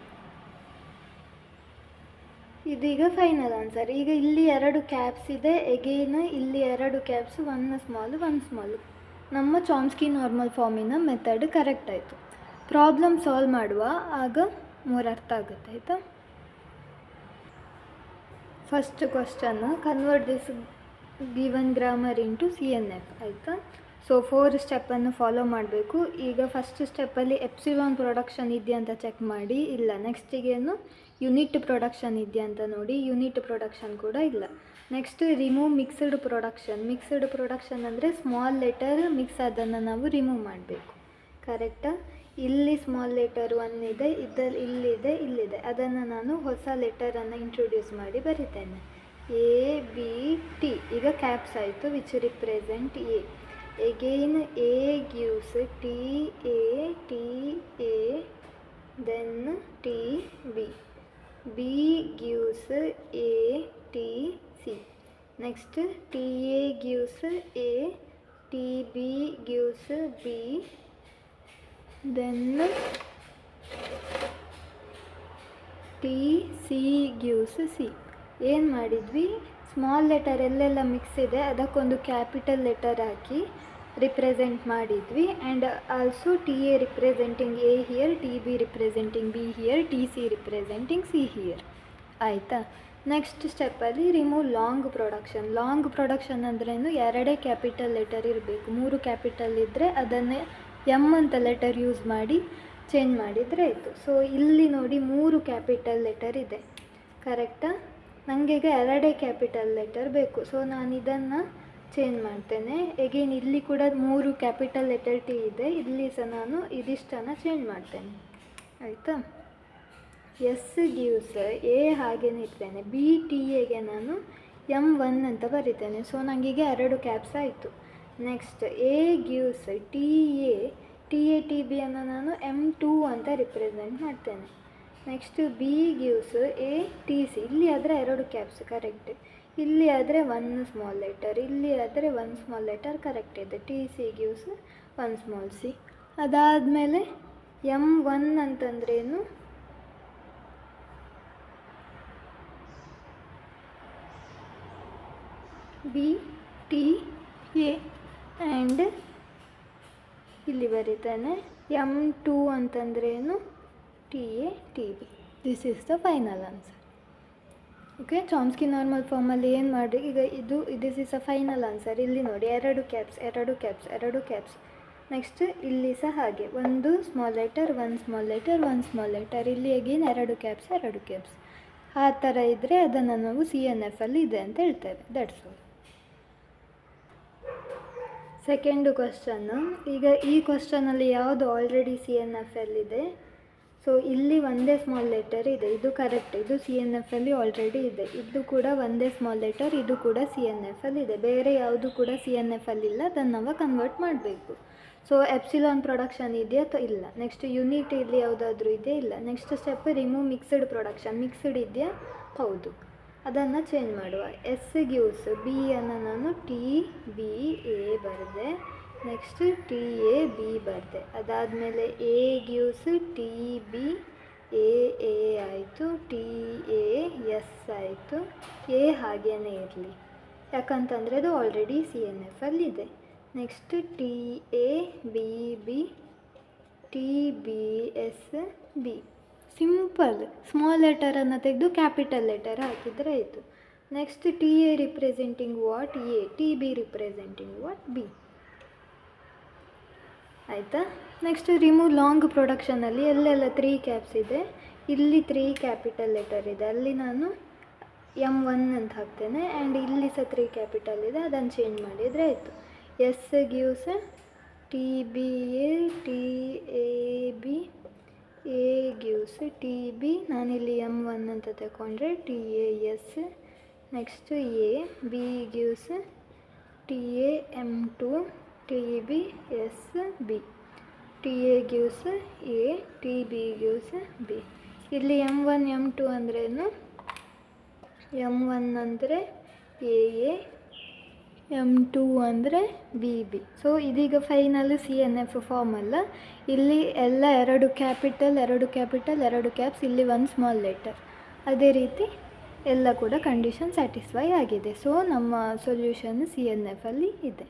ಇದೀಗ ಫೈನಲ್ ಆನ್ಸರ್. ಈಗ ಇಲ್ಲಿ 2 ಕ್ಯಾಪ್ಸ್ ಇದೆ, ಎಗೇನ್ ಇಲ್ಲಿ 2 ಕ್ಯಾಪ್ಸ್, 1 ಸ್ಮಾಲ್ 1 ಸ್ಮಾಲ್. ನಮ್ಮ ಚಾಮ್ಸ್ಕಿ ನಾರ್ಮಲ್ ಫಾರ್ಮಿನ ಮೆಥಡ್ ಕರೆಕ್ಟ್ ಆಯಿತು. ಪ್ರಾಬ್ಲಮ್ ಸಾಲ್ವ್ ಮಾಡುವ ಆಗ more ಅರ್ಥ ಆಗುತ್ತೆ ಆಯಿತಾ. First question, convert this given grammar into C N F ಆಯಿತಾ. ಸೊ 4 ಸ್ಟೆಪ್ಪನ್ನು ಫಾಲೋ ಮಾಡಬೇಕು. ಈಗ ಫಸ್ಟ್ ಸ್ಟೆಪ್ಪಲ್ಲಿ ಎಪ್ಸಿಲಾನ್ ಪ್ರೊಡಕ್ಷನ್ ಇದೆಯಾ ಅಂತ ಚೆಕ್ ಮಾಡಿ, ಇಲ್ಲ. ನೆಕ್ಸ್ಟಿಗೇನು ಯೂನಿಟ್ ಪ್ರೊಡಕ್ಷನ್ ಇದೆಯಾ ಅಂತ ನೋಡಿ, ಯೂನಿಟ್ ಪ್ರೊಡಕ್ಷನ್ ಕೂಡ ಇಲ್ಲ. ನೆಕ್ಸ್ಟ್ ರಿಮೂವ್ ಮಿಕ್ಸ್ಡ್ ಪ್ರೊಡಕ್ಷನ್ ಅಂದರೆ ಸ್ಮಾಲ್ ಲೆಟರ್ ಮಿಕ್ಸ್ ಅದನ್ನು ನಾವು ರಿಮೂವ್ ಮಾಡಬೇಕು. ಕರೆಕ್ಟಾ? ಇಲ್ಲಿ ಸ್ಮಾಲ್ ಲೆಟರ್ 1 ಇದೆ, ಇಲ್ಲಿದೆ. ಅದನ್ನು ನಾನು ಹೊಸ ಲೆಟರನ್ನು ಇಂಟ್ರೊಡ್ಯೂಸ್ ಮಾಡಿ ಬರಿತೇನೆ. ABT. ಈಗ ಕ್ಯಾಪ್ಸ್ ಆಯಿತು, which represent A. Again A gives TA, then TB. B gives ATC. Next TA gives A, TB gives B, then TC gives C. ಏನು ಮಾಡಿದ್ವಿ, ಸ್ಮಾಲ್ ಲೆಟರ್ ಎಲ್ಲೆಲ್ಲ ಮಿಕ್ಸ್ ಇದೆ ಅದಕ್ಕೊಂದು ಕ್ಯಾಪಿಟಲ್ ಲೆಟರ್ ಹಾಕಿ represent ಮಾಡಿದ್ವಿ. And also TA representing A here, TB representing B here, TC representing C here. ಆಯಿತಾ? Next ಸ್ಟೆಪ್ಪಲ್ಲಿ remove long production ಅಂದ್ರೇನು, 2 capital letter ಇರಬೇಕು. 3 capital ಇದ್ದರೆ ಅದನ್ನೇ M ಅಂತ ಲೆಟರ್ ಯೂಸ್ ಮಾಡಿ ಚೇಂಜ್ ಮಾಡಿದರೆ ಆಯಿತು. ಸೊ ಇಲ್ಲಿ ನೋಡಿ 3 ಕ್ಯಾಪಿಟಲ್ ಲೆಟರ್ ಇದೆ. ಕರೆಕ್ಟಾ? ನನಗೀಗ 2 ಕ್ಯಾಪಿಟಲ್ ಲೆಟರ್ ಬೇಕು. ಸೊ ನಾನು ಇದನ್ನು ಚೇಂಜ್ ಮಾಡ್ತೇನೆ. ಎಗೇನ್ ಇಲ್ಲಿ ಕೂಡ 3 ಕ್ಯಾಪಿಟಲ್ ಲೆಟರ್ T ಇದೆ, ಇಲ್ಲಿ ಸಹ ನಾನು ಇದಿಷ್ಟನ್ನು ಚೇಂಜ್ ಮಾಡ್ತೇನೆ. ಆಯಿತಾ? S ಗಿವ್ಸ್ A ಹಾಗೇನೆ ಇರ್ತೇನೆ. BTAಗೆ ನಾನು M1 ಅಂತ ಬರಿತೇನೆ. ಸೊ ನನಗೀಗ 2 ಕ್ಯಾಪ್ಸ್ ಆಯಿತು. ನೆಕ್ಸ್ಟ್ A ಗಿವ್ಸ್ TB ಅನ್ನು ನಾನು M2 ಅಂತ ರಿಪ್ರೆಸೆಂಟ್ ಮಾಡ್ತೇನೆ. Next B gives ATC. ಇಲ್ಲಿ ಆದರೆ 2 ಕ್ಯಾಪ್ಸ್ ಕರೆಕ್ಟ್, ಇಲ್ಲಿ ಆದರೆ 1 ಸ್ಮಾಲ್ ಲೆಟರ್, ಇಲ್ಲಿ ಆದರೆ 1 ಸ್ಮಾಲ್ ಲೆಟರ್ ಕರೆಕ್ಟ್ ಇದೆ. TC gives 1 small C. ಅದಾದಮೇಲೆ M1 ಅಂತಂದ್ರೇನು, BTA ಆ್ಯಂಡ್ ಇಲ್ಲಿ ಬರೀತಾನೆ M2 ಅಂತಂದ್ರೇನು, TA TB. This is the final answer. Okay, Chomsky normal ಫಾರ್ಮಲ್ಲಿ ಏನು ಮಾಡಿ, ಈಗ this is a final answer. ಇಲ್ಲಿ ನೋಡಿ 2 ಕ್ಯಾಪ್ಸ್. ನೆಕ್ಸ್ಟ್ ಇಲ್ಲಿ ಸಹ ಹಾಗೆ 1 small letter, 1 small letter, 1 small letter. ಇಲ್ಲಿ ಅಗೇನ್ 2 ಕ್ಯಾಪ್ಸ್. ಆ ಥರ ಇದ್ದರೆ ಅದನ್ನು ನಾವು CNFಲ್ಲಿ ಇದೆ ಅಂತ ಹೇಳ್ತೇವೆ. That's all. Second question. ಈಗ ಈ ಕ್ವಶನಲ್ಲಿ ಯಾವುದು ಆಲ್ರೆಡಿ CNFಲ್ಲಿದೆ. ಸೊ ಇಲ್ಲಿ ಒಂದೇ ಸ್ಮಾಲ್ ಲೆಟರ್ ಇದೆ, ಇದು ಕರೆಕ್ಟ್, ಇದು CNFಲ್ಲಿ ಆಲ್ರೆಡಿ ಇದೆ. ಇದು ಕೂಡ ಒಂದೇ ಸ್ಮಾಲ್ ಲೆಟರ್, ಇದು ಕೂಡ CNFಲ್ಲಿದೆ. ಬೇರೆ ಯಾವುದು ಕೂಡ CNFಲ್ಲಿಲ್ಲ, ಅದನ್ನು ನಾವು ಕನ್ವರ್ಟ್ ಮಾಡಬೇಕು. ಸೊ ಎಪ್ಸಿಲಾನ್ ಪ್ರೊಡಕ್ಷನ್ ಇದೆಯಾ ಅಥವಾ ಇಲ್ಲ. ನೆಕ್ಸ್ಟ್ ಯೂನಿಟ್ ಇಲ್ಲಿ ಯಾವುದಾದ್ರೂ ಇದೆಯಾ, ಇಲ್ಲ. Next step remove mixed production. Mixed ಇದೆಯಾ, ಹೌದು, ಅದನ್ನು ಚೇಂಜ್ ಮಾಡುವ. S ಗಿವ್ಸ್ B ಅನ್ನು ನಾನು TBA ಬರೆದೆ. ನೆಕ್ಸ್ಟ್ TAB ಬರೆದೆ. ಅದಾದಮೇಲೆ A ಗಿವ್ಸ್ TBAA ಆಯಿತು, TAS ಆಯಿತು. A ಹಾಗೇನೇ ಇರಲಿ, ಯಾಕಂತಂದರೆ ಅದು ಆಲ್ರೆಡಿ CNFಲ್ಲಿದೆ. Next TABB, TBSB. Simple, small ಲೆಟರನ್ನು ತೆಗೆದು ಕ್ಯಾಪಿಟಲ್ ಲೆಟರ್ ಹಾಕಿದರೆ ಆಯಿತು. Next TA representing what, A. TB representing what, B. ಆಯಿತಾ? ನೆಕ್ಸ್ಟ್ ರಿಮೂವ್ ಲಾಂಗ್ ಪ್ರೊಡಕ್ಷನಲ್ಲಿ ಎಲ್ಲೆಲ್ಲ 3 ಕ್ಯಾಪ್ಸ್ ಇದೆ, ಇಲ್ಲಿ 3 ಕ್ಯಾಪಿಟಲ್ ಲೆಟರ್ ಇದೆ, ಅಲ್ಲಿ ನಾನು M1 ಅಂತ ಹಾಕ್ತೇನೆ. ಆ್ಯಂಡ್ ಇಲ್ಲಿ ಸಹ 3 ಕ್ಯಾಪಿಟಲ್ ಇದೆ, ಅದನ್ನು ಚೇಂಜ್ ಮಾಡಿದರೆ ಆಯಿತು. S gives TBA, TAB, A gives TB. ನಾನಿಲ್ಲಿ M1 ಅಂತ ತಗೊಂಡ್ರೆ TAS. Next A. B gives TA M2, TB SB. TA gives A, TB gives B. ಇಲ್ಲಿ M1 M2 ಅಂದ್ರೇನು, M1 ಅಂದರೆ AA, M2 ಅಂದರೆ BB. ಸೊ ಇದೀಗ ಫೈನಲ್ CNF ಫಾರ್ಮ್ ಅಲ್ಲ. ಇಲ್ಲಿ ಎಲ್ಲ 2 ಕ್ಯಾಪಿಟಲ್, 2 ಕ್ಯಾಪ್ಸ್, ಇಲ್ಲಿ 1 ಸ್ಮಾಲ್ ಲೆಟರ್. ಅದೇ ರೀತಿ ಎಲ್ಲ ಕೂಡ ಕಂಡೀಷನ್ ಸ್ಯಾಟಿಸ್ಫೈ ಆಗಿದೆ. ಸೊ ನಮ್ಮ ಸೊಲ್ಯೂಷನ್ CNFಲ್ಲಿ ಇದೆ.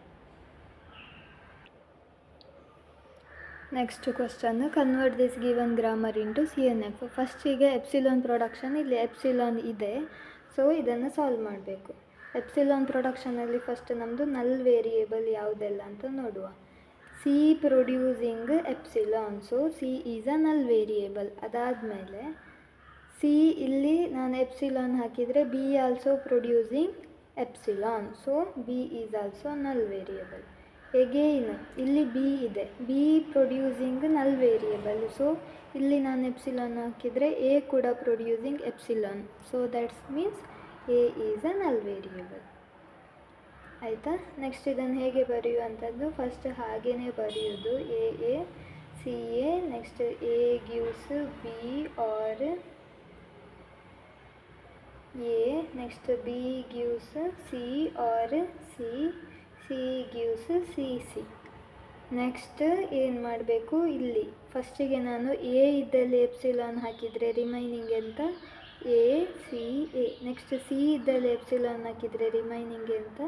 Next question, convert this given grammar into CNF. ಫಸ್ಟಿಗೆ ಎಪ್ಸಿಲಾನ್ ಪ್ರೊಡಕ್ಷನ್, ಇಲ್ಲಿ ಎಪ್ಸಿಲಾನ್ ಇದೆ, ಸೊ ಇದನ್ನು ಸಾಲ್ವ್ ಮಾಡಬೇಕು. ಎಪ್ಸಿಲಾನ್ ಪ್ರೊಡಕ್ಷನಲ್ಲಿ ಫಸ್ಟ್ ನಮ್ಮದು ನಲ್ ವೇರಿಯೇಬಲ್ ಯಾವುದೆಲ್ಲ ಅಂತ ನೋಡುವ. C producing epsilon, so C is a null variable. ಅದಾದಮೇಲೆ ಸಿ ಇಲ್ಲಿ ನಾನು ಎಪ್ಸಿಲಾನ್ ಹಾಕಿದರೆ B also producing epsilon, so B is also ನಲ್ ವೇರಿಯೇಬಲ್. ಎಗೇನ್ ಇಲ್ಲಿ ಬಿ ಇದೆ, ಬಿ ಪ್ರೊಡ್ಯೂಸಿಂಗ್ ನಲ್ ವೇರಿಯೇಬಲ್, ಸೊ ಇಲ್ಲಿ ನಾನು ಎಪ್ಸಿಲಾನ್ ಹಾಕಿದರೆ ಎ ಕೂಡ producing epsilon, so that's means A is a null variable. ಆಯಿತಾ? ನೆಕ್ಸ್ಟ್ ಇದನ್ನು ಹೇಗೆ ಬರೆಯುವಂಥದ್ದು, ಫಸ್ಟ್ ಹಾಗೇ ಬರೆಯೋದು A C A, next A gives B or A, next B gives C or C, C gives C C. Next ಏನು ಮಾಡಬೇಕು, ಇಲ್ಲಿ ಫಸ್ಟಿಗೆ ನಾನು ಎ ಇದ್ದಲ್ಲಿ ಎಪ್ಸಿಲಾನ್ ಹಾಕಿದರೆ ರಿಮೈನಿಂಗ್ ಅಂತ A C A, next C ಇದ್ದಲ್ಲಿ ಎಪ್ಸಿಲಾನ್ ಹಾಕಿದರೆ ರಿಮೈನಿಂಗ್ ಅಂತ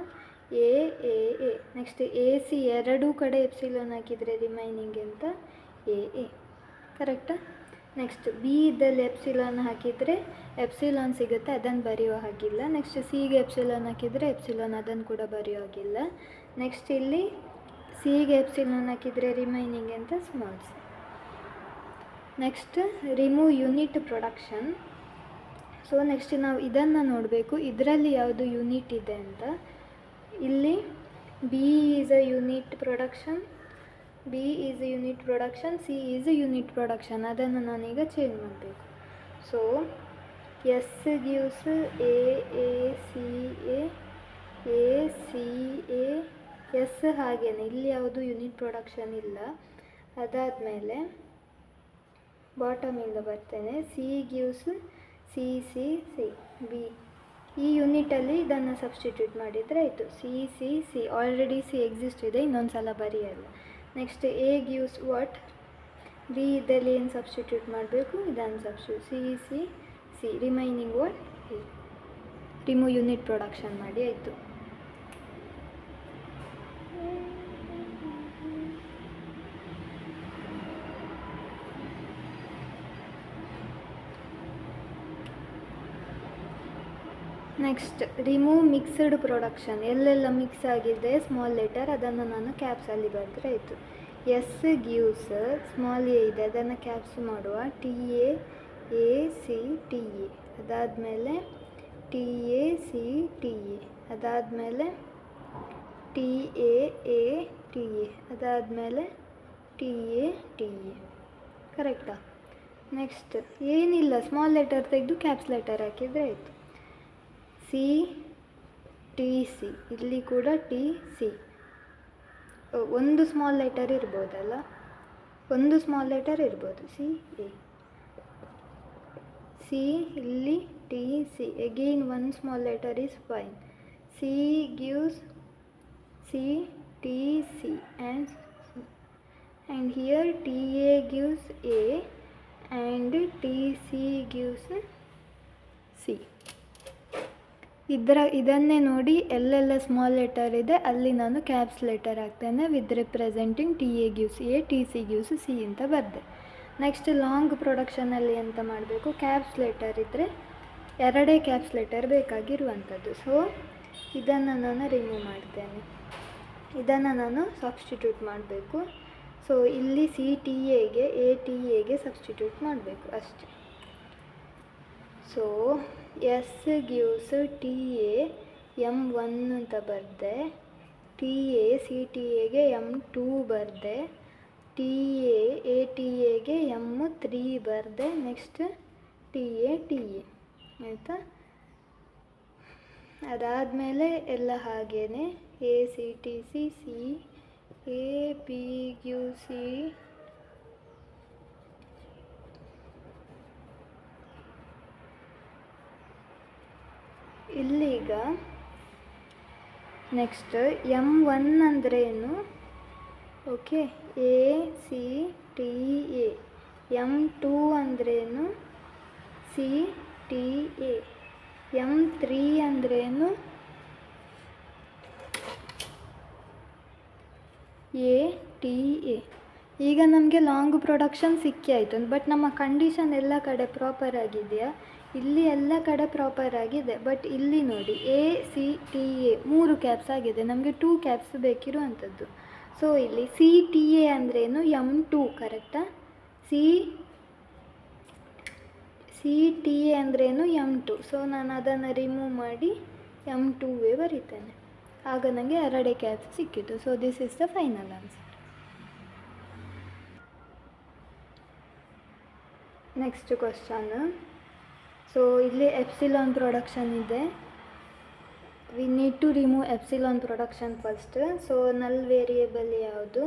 A A A, next A C ಎರಡೂ ಕಡೆ ಎಪ್ಸಿಲಾನ್ ಹಾಕಿದರೆ ರಿಮೈನಿಂಗ್ ಅಂತ ಎ ಎ. ಕರೆಕ್ಟಾ? ನೆಕ್ಸ್ಟ್ ಬಿ ಇದ್ದಲ್ಲಿ ಎಪ್ಸಿಲಾನ್ ಹಾಕಿದರೆ ಎಪ್ಸಿಲಾನ್ ಸಿಗುತ್ತೆ, ಅದನ್ನು ಬರೆಯೋ ಹಾಗಿಲ್ಲ. ನೆಕ್ಸ್ಟ್ ಸಿಗೆ ಎಪ್ಸಿಲಾನ್ ಹಾಕಿದರೆ ಎಪ್ಸಿಲಾನ್, ಅದನ್ನು ಕೂಡ ಬರೆಯೋ ಹಾಗಿಲ್ಲ. ನೆಕ್ಸ್ಟ್ ಇಲ್ಲಿ ಸಿಗೆ ಎಪ್ಸಿಲಾನ್ ಹಾಕಿದರೆ ರಿಮೈನಿಂಗ್ ಅಂತ small C. Next remove unit production. So next ನಾವು ಇದನ್ನು ನೋಡಬೇಕು, ಇದರಲ್ಲಿ ಯಾವುದು ಯೂನಿಟ್ ಇದೆ ಅಂತ. ಇಲ್ಲಿ B is a unit production, B is a unit production, C is a unit production. ಅದನ್ನು ನಾನೀಗ ಚೇಂಜ್ ಮಾಡಬೇಕು. So S gives A A C A, A C A S, ಹಾಗೇನೆ ಇಲ್ಲಿ ಯಾವುದು ಯೂನಿಟ್ ಪ್ರೊಡಕ್ಷನ್ ಇಲ್ಲ. ಅದಾದಮೇಲೆ ಬಾಟಮಿಂದ ಬರ್ತೇನೆ, C gives C C C B. ಈ ಯೂನಿಟಲ್ಲಿ ಇದನ್ನು ಸಬ್ಸ್ಟಿಟ್ಯೂಟ್ ಮಾಡಿದರೆ ಆಯಿತು, C C C. Already C exist ಇದೆ, ಇನ್ನೊಂದು ಸಲ ಬರೆಯಲ್ಲ. Next A gives what, B ಇದ್ದಲ್ಲಿ ಏನು ಸಬ್ಸ್ಟಿಟ್ಯೂಟ್ ಮಾಡಬೇಕು, ಇದನ್ನು substitute C C C, remaining what A. Remove unit production ಮಾಡಿ ಆಯಿತು. Next remove mixed production. ಎಲ್ಲೆಲ್ಲ ಮಿಕ್ಸ್ ಆಗಿದೆ ಸ್ಮಾಲ್ ಲೆಟರ್ ಅದನ್ನು ನಾನು ಕ್ಯಾಪ್ಸಲ್ಲಿ ಬರೆದ್ರೆ ಆಯಿತು. ಎಸ್ ಗಿವ್ಸ್ ಸ್ಮಾಲ್ ಎ ಇದೆ, ಅದನ್ನು ಕ್ಯಾಪ್ಸ್ ಮಾಡುವ, T A A C T A, ಅದಾದಮೇಲೆ T A C T A, ಅದಾದಮೇಲೆ T A A T A, ಅದಾದಮೇಲೆ ಟಿ ಎ ಟಿ ಎ. ಕರೆಕ್ಟಾ? ನೆಕ್ಸ್ಟ್ ಏನಿಲ್ಲ, ಸ್ಮಾಲ್ ಲೆಟರ್ ತೆಗೆದು ಕ್ಯಾಪ್ಸ್ ಲೆಟರ್ ಹಾಕಿದರೆ ಆಯಿತು. ಸಿ ಟಿ ಸಿ, ಇಲ್ಲಿ ಕೂಡ ಟಿ ಸಿ. ಒಂದು ಸ್ಮಾಲ್ ಲೆಟರ್ ಇರ್ಬೋದಲ್ಲ, ಒಂದು ಸ್ಮಾಲ್ ಲೆಟರ್ ಇರ್ಬೋದು, ಸಿ ಎ ಸಿ, ಇಲ್ಲಿ T C, again one small letter is fine. C gives C T C and here T A gives A and T C gives C. ಇದನ್ನೇ ನೋಡಿ ಎಲ್ಲೆಲ್ಲ small letter ಇದೆ ಅಲ್ಲಿ ನಾನು caps letter ಹಾಕ್ತೇನೆ with representing T A gives A, T C gives C ಅಂತ ಬರೆದೆ. Next long ಪ್ರೊಡಕ್ಷನಲ್ಲಿ ಎಂತ ಮಾಡಬೇಕು, ಕ್ಯಾಪ್ಸ್ ಲೆಟರ್ ಇದ್ದರೆ ಎರಡೇ ಕ್ಯಾಪ್ಸ್ ಲೆಟರ್ ಬೇಕಾಗಿರುವಂಥದ್ದು. ಸೊ ಇದನ್ನು ನಾನು ರಿಮೂವ್ ಮಾಡ್ತೇನೆ, ಇದನ್ನು ನಾನು ಸಬ್ಸ್ಟಿಟ್ಯೂಟ್ ಮಾಡಬೇಕು. ಸೊ ಇಲ್ಲಿ ಸಿ ಟಿ ಎಗೆ ಎ ಟಿ ಎಗೆ ಸಬ್ಸ್ಟಿಟ್ಯೂಟ್ ಮಾಡಬೇಕು ಅಷ್ಟೆ. So S gives T A M 1 ಅಂತ ಬರೆದೆ, ಟಿ ಎ ಸಿ ಟಿ ಎಗೆ ಎಮ್ 2 ಬರೆದೆ, ಟಿ ಎ ಟಿ ಎಗೆ ಎಮ್ 3 ಬರೆದೆ, ನೆಕ್ಸ್ಟ್ ಟಿ ಎ ಆಯಿತಾ. ಅದಾದಮೇಲೆ ಎಲ್ಲ ಹಾಗೇ A C T C C, A P Q C, ಇಲ್ಲೀಗ ನೆಕ್ಸ್ಟ್ ಎಮ್ 1 ಅಂದ್ರೇನು, okay, A C T A. M 2 ಅಂದ್ರೇನು, ಸಿ ಟಿ ಎ. ಎಮ್ 3 ಅಂದ್ರೇನು, ಎ ಟಿ ಎ. ಈಗ ನಮಗೆ ಲಾಂಗ್ ಪ್ರೊಡಕ್ಷನ್ ಸಿಕ್ಕಿ ಆಯಿತು, ಬಟ್ ನಮ್ಮ ಕಂಡೀಷನ್ ಎಲ್ಲ ಕಡೆ ಪ್ರಾಪರ್ ಆಗಿದೆಯಾ ಇಲ್ಲಿ ಎಲ್ಲ ಕಡೆ ಪ್ರಾಪರ್ ಆಗಿದೆ, ಬಟ್ ಇಲ್ಲಿ ನೋಡಿ ACTA 3 ಕ್ಯಾಪ್ಸ್ ಆಗಿದೆ, ನಮಗೆ 2 ಕ್ಯಾಪ್ಸ್ ಬೇಕಿರುವಂಥದ್ದು. ಸೊ ಇಲ್ಲಿ CTA ಅಂದ್ರೇನು, M2 ಕರೆಕ್ಟಾ? CTA ಅಂದ್ರೇನು M2. ಸೊ ನಾನು ಅದನ್ನು ರಿಮೂವ್ ಮಾಡಿ M2ವೇ ಬರೀತೇನೆ, ಆಗ ನನಗೆ 2 ಕ್ಯಾಪ್ಸ್ ಸಿಕ್ಕಿತು. So this is the final answer. Next question. So ಇಲ್ಲಿ ಎಪ್ಸಿಲಾನ್ ಪ್ರೊಡಕ್ಷನ್ ಇದೆ. We need to remove epsilon production first. So null variable ಯಾವುದು?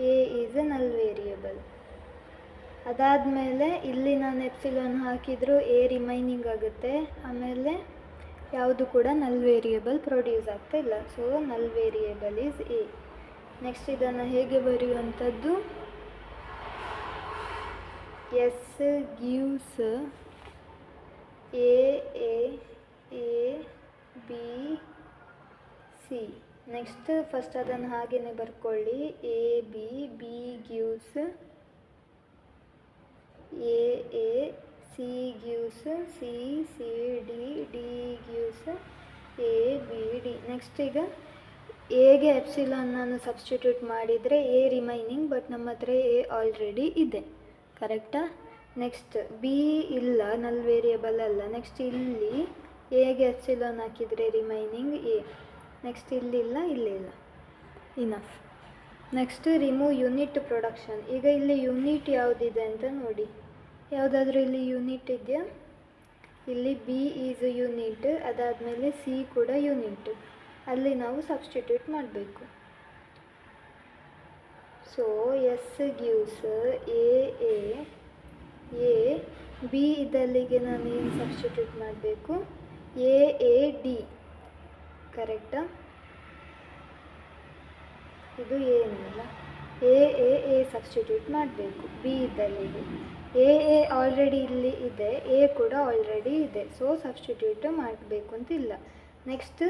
A is a null variable. ಅದಾದಮೇಲೆ ಇಲ್ಲಿ ನಾನು ಎಪ್ಸಿಲಾನ್ ಹಾಕಿದರೂ A ರಿಮೈನಿಂಗ್ ಆಗುತ್ತೆ, ಆಮೇಲೆ ಯಾವುದು ಕೂಡ ನಲ್ ವೇರಿಯೇಬಲ್ ಪ್ರೊಡ್ಯೂಸ್ ಆಗ್ತಾ ಇಲ್ಲ. So null variable is A. Next ಇದನ್ನು ಹೇಗೆ ಬರೆಯುವಂಥದ್ದು? S gives A B C. Next first ಅದನ್ನು ಹಾಗೆಯೇ ಬರ್ಕೊಳ್ಳಿ. AB, B gives A, C gives C, C D, D gives A B D. Next ಈಗ ಎಗೆ ಎಪ್ಸಿಲಾನ್ ನಾನು ಸಬ್ಸ್ಟಿಟ್ಯೂಟ್ ಮಾಡಿದರೆ A ರಿಮೈನಿಂಗ್, ಬಟ್ ನಮ್ಮ ಹತ್ರ A ಆಲ್ರೆಡಿ ಇದೆ, ಕರೆಕ್ಟಾ? ನೆಕ್ಸ್ಟ್ ಬಿ ಇಲ್ಲ, ನಲ್ ವೇರಿಯೇಬಲ್ ಅಲ್ಲ. ನೆಕ್ಸ್ಟ್ ಇಲ್ಲಿ ಎಗೆ ಎಪ್ಸಿಲಾನ್ ಹಾಕಿದರೆ ರಿಮೈನಿಂಗ್ A. ನೆಕ್ಸ್ಟ್ ಇಲ್ಲಿಲ್ಲ, ಇಲ್ಲಿಲ್ಲ, enough. Next remove unit production. ಈಗ ಇಲ್ಲಿ ಯೂನಿಟ್ ಯಾವುದಿದೆ ಅಂತ ನೋಡಿ. ಯಾವುದಾದ್ರೂ ಇಲ್ಲಿ ಯೂನಿಟ್ ಇದೆಯಾ? ಇಲ್ಲಿ B ಈಸ್ ಯೂನಿಟ್, ಅದಾದಮೇಲೆ C ಕೂಡ ಯೂನಿಟ್. ಅಲ್ಲಿ ನಾವು ಸಬ್ಸ್ಟಿಟ್ಯೂಟ್ ಮಾಡಬೇಕು. So S gives A B ಇದಲ್ಲಿಗೆ ನಾನು ಏನು ಸಬ್ಸ್ಟಿಟ್ಯೂಟ್ ಮಾಡಬೇಕು? AD, ಕರೆಕ್ಟಾ? ಇದು ಏನಿಲ್ಲ, A ಸಬ್ಸ್ಟಿಟ್ಯೂಟ್ ಮಾಡಬೇಕು B ಇದ್ದಲ್ಲಿಗೆ. A ಆಲ್ರೆಡಿ ಇಲ್ಲಿ ಇದೆ, A ಕೂಡ ಆಲ್ರೆಡಿ ಇದೆ, ಸೊ ಸಬ್ಸ್ಟಿಟ್ಯೂಟ್ ಮಾಡಬೇಕು ಅಂತಿಲ್ಲ. ನೆಕ್ಸ್ಟ್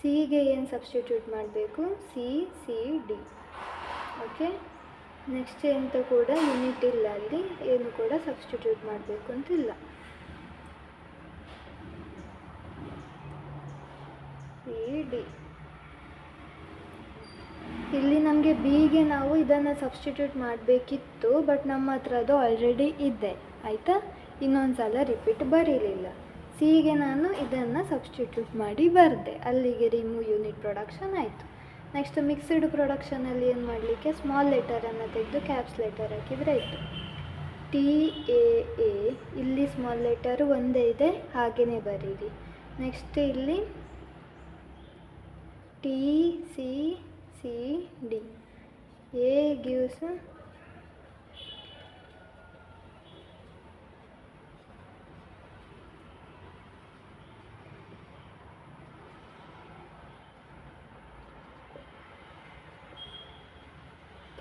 ಸಿಗೆ ಏನು ಸಬ್ಸ್ಟಿಟ್ಯೂಟ್ ಮಾಡಬೇಕು? CD. ಓಕೆ. ನೆಕ್ಸ್ಟ್ ಎಂತ ಕೂಡ ಯೂನಿಟ್ ಇಲ್ಲ, ಅಲ್ಲಿ ಏನು ಕೂಡ ಸಬ್ಸ್ಟಿಟ್ಯೂಟ್ ಮಾಡಬೇಕು ಅಂತಿಲ್ಲ. CD. ಇಲ್ಲಿ ನಮಗೆ ಬಿಗೆ ನಾವು ಇದನ್ನು ಸಬ್ಸ್ಟಿಟ್ಯೂಟ್ ಮಾಡಬೇಕಿತ್ತು, ಬಟ್ ನಮ್ಮ ಹತ್ರ ಅದು ಆಲ್ರೆಡಿ ಇದೆ, ಆಯಿತಾ? ಇನ್ನೊಂದು ಸಲ ರಿಪೀಟ್ ಬರೀಲಿಲ್ಲ. ಸಿಗೆ ನಾನು ಇದನ್ನು ಸಬ್ಸ್ಟಿಟ್ಯೂಟ್ ಮಾಡಿ ಬರೆದೆ, ಅಲ್ಲಿಗೆ ರಿಮೂವ್ ಯೂನಿಟ್ ಪ್ರೊಡಕ್ಷನ್ ಆಯಿತು. ನೆಕ್ಸ್ಟ್ ಮಿಕ್ಸ್ಡ್ ಪ್ರೊಡಕ್ಷನಲ್ಲಿ ಏನು ಮಾಡಲಿಕ್ಕೆ? ಸ್ಮಾಲ್ ಲೆಟರನ್ನು ತೆಗೆದು ಕ್ಯಾಪ್ಸ್ ಲೆಟರ್ ಹಾಕಿದರೆ ಆಯಿತು. TAA, ಇಲ್ಲಿ ಸ್ಮಾಲ್ ಲೆಟರು ಒಂದೇ ಇದೆ, ಹಾಗೆಯೇ ಬರೀರಿ. ನೆಕ್ಸ್ಟ್ ಇಲ್ಲಿ TCCD. A gives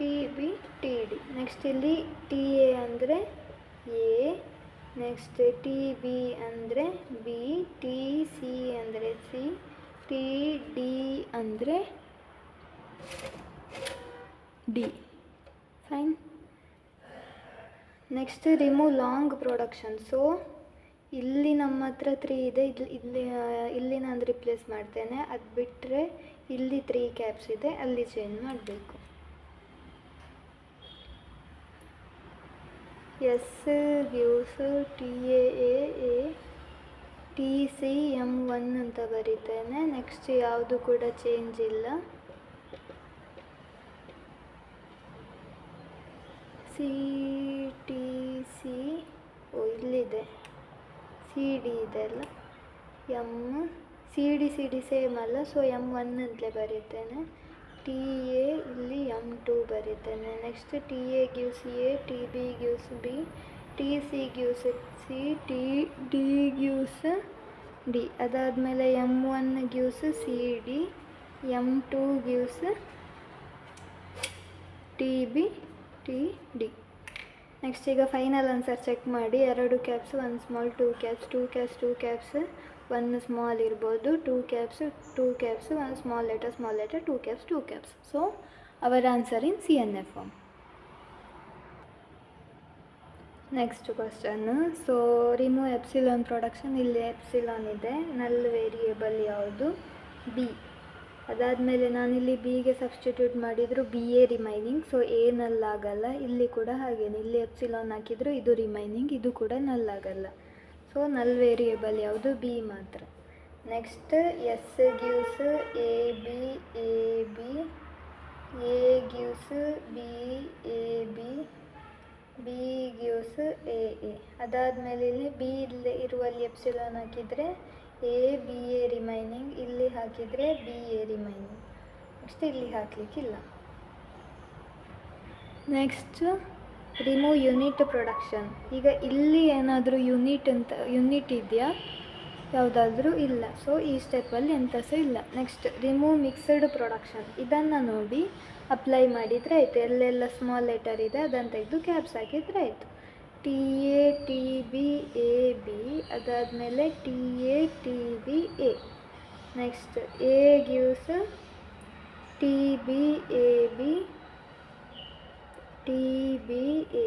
TB TD. Next ಇಲ್ಲಿ TA ಅಂದರೆ A, ನೆಕ್ಸ್ಟ್ TB ಅಂದರೆ B, TC ಅಂದರೆ C, TD ಅಂದರೆ D. Fine. Next remove long production. So ಇಲ್ಲಿ ನಮ್ಮ ಹತ್ರ 3 ಇದೆ, ಇಲ್ಲಿ ನಾನು ರಿಪ್ಲೇಸ್ ಮಾಡ್ತೇನೆ. ಅದು ಬಿಟ್ಟರೆ ಇಲ್ಲಿ 3 ಕ್ಯಾಪ್ಸ್ ಇದೆ, ಅಲ್ಲಿ ಚೇಂಜ್ ಮಾಡಬೇಕು. S gives TAA TC M1 ಅಂತ ಬರೀತೇನೆ. ನೆಕ್ಸ್ಟ್ ಯಾವುದು ಕೂಡ ಚೇಂಜ್ ಇಲ್ಲ. CTC, ಇಲ್ಲಿದೆ CD ಇದೆ ಅಲ್ಲ, CD ಸೇಮ್ ಅಲ್ಲ, ಸೊ M1 ಅಂತಲೇ ಬರೀತೇನೆ. TA ಇಲ್ಲಿ M2 ಬರೀತೇನೆ. Next TA gives A, TB gives B, TC gives C, TD gives D. ಅದಾದಮೇಲೆ M1 gives CD, M2 gives TB TD. Next ಈಗ ಫೈನಲ್ ಆನ್ಸರ್ ಚೆಕ್ ಮಾಡಿ. 2 caps, 1 small, 2 caps, 1 small ಇರ್ಬೋದು, 2 caps, 1 small letter, 2 caps. So our answer in CNF form. Next question. So remove epsilon production. ಇಲ್ಲಿ epsilon ಇದೆ, null variable ಯಾವುದು? B. ಅದಾದಮೇಲೆ ನಾನಿಲ್ಲಿ ಬಿಗೆ substitute ಮಾಡಿದ್ರು B A remaining, so A ನಲ್ ಆಗಲ್ಲ. ಇಲ್ಲಿ ಕೂಡ ಹಾಗೇನೆ, ಇಲ್ಲಿ ಎಪ್ಸಿಲಾನ್ ಹಾಕಿದ್ರು ಇದು ರಿಮೈನಿಂಗ್, ಇದು ಕೂಡ ನಲ್ ಆಗಲ್ಲ. ಸೊ ನಲ್ ವೇರಿಯೇಬಲ್ ಯಾವುದು? ಬಿ ಮಾತ್ರ. Next S gives A B, A B, A gives B, A B, B gives A A. ಅದಾದಮೇಲೆ ಇಲ್ಲಿ ಬಿ ಇಲ್ಲಿ ಇರುವಲ್ಲಿ ಎಪ್ಸಿಲಾನ್ ಹಾಕಿದರೆ ಎ ಬಿ ಎ ರಿಮೈನಿಂಗ್, ಇಲ್ಲಿ ಹಾಕಿದರೆ ಬಿ ಎ ರಿಮೈನಿಂಗ್. ನೆಕ್ಸ್ಟ್ ಇಲ್ಲಿ ಹಾಕಲಿಕ್ಕಿಲ್ಲ. Next remove unit production. ಈಗ ಇಲ್ಲಿ ಏನಾದರೂ ಯೂನಿಟ್ ಇದೆಯಾ? ಯಾವುದಾದ್ರೂ ಇಲ್ಲ. ಸೊ ಈ ಸ್ಟೆಪ್ಪಲ್ಲಿ ಎಂಥ ಸಹ ಇಲ್ಲ. Next remove mixed production. ಇದನ್ನು ನೋಡಿ ಅಪ್ಲೈ ಮಾಡಿದರೆ ಆಯಿತು. ಎಲ್ಲೆಲ್ಲ ಸ್ಮಾಲ್ ಲೆಟರ್ ಇದೆ ಅದನ್ನು ತೆಗೆದು ಕ್ಯಾಪ್ಸ್ ಹಾಕಿದರೆ ಆಯಿತು. T A T B A B, ಅದಾದಮೇಲೆ T A T B A. Next A gives T B A B, T B A,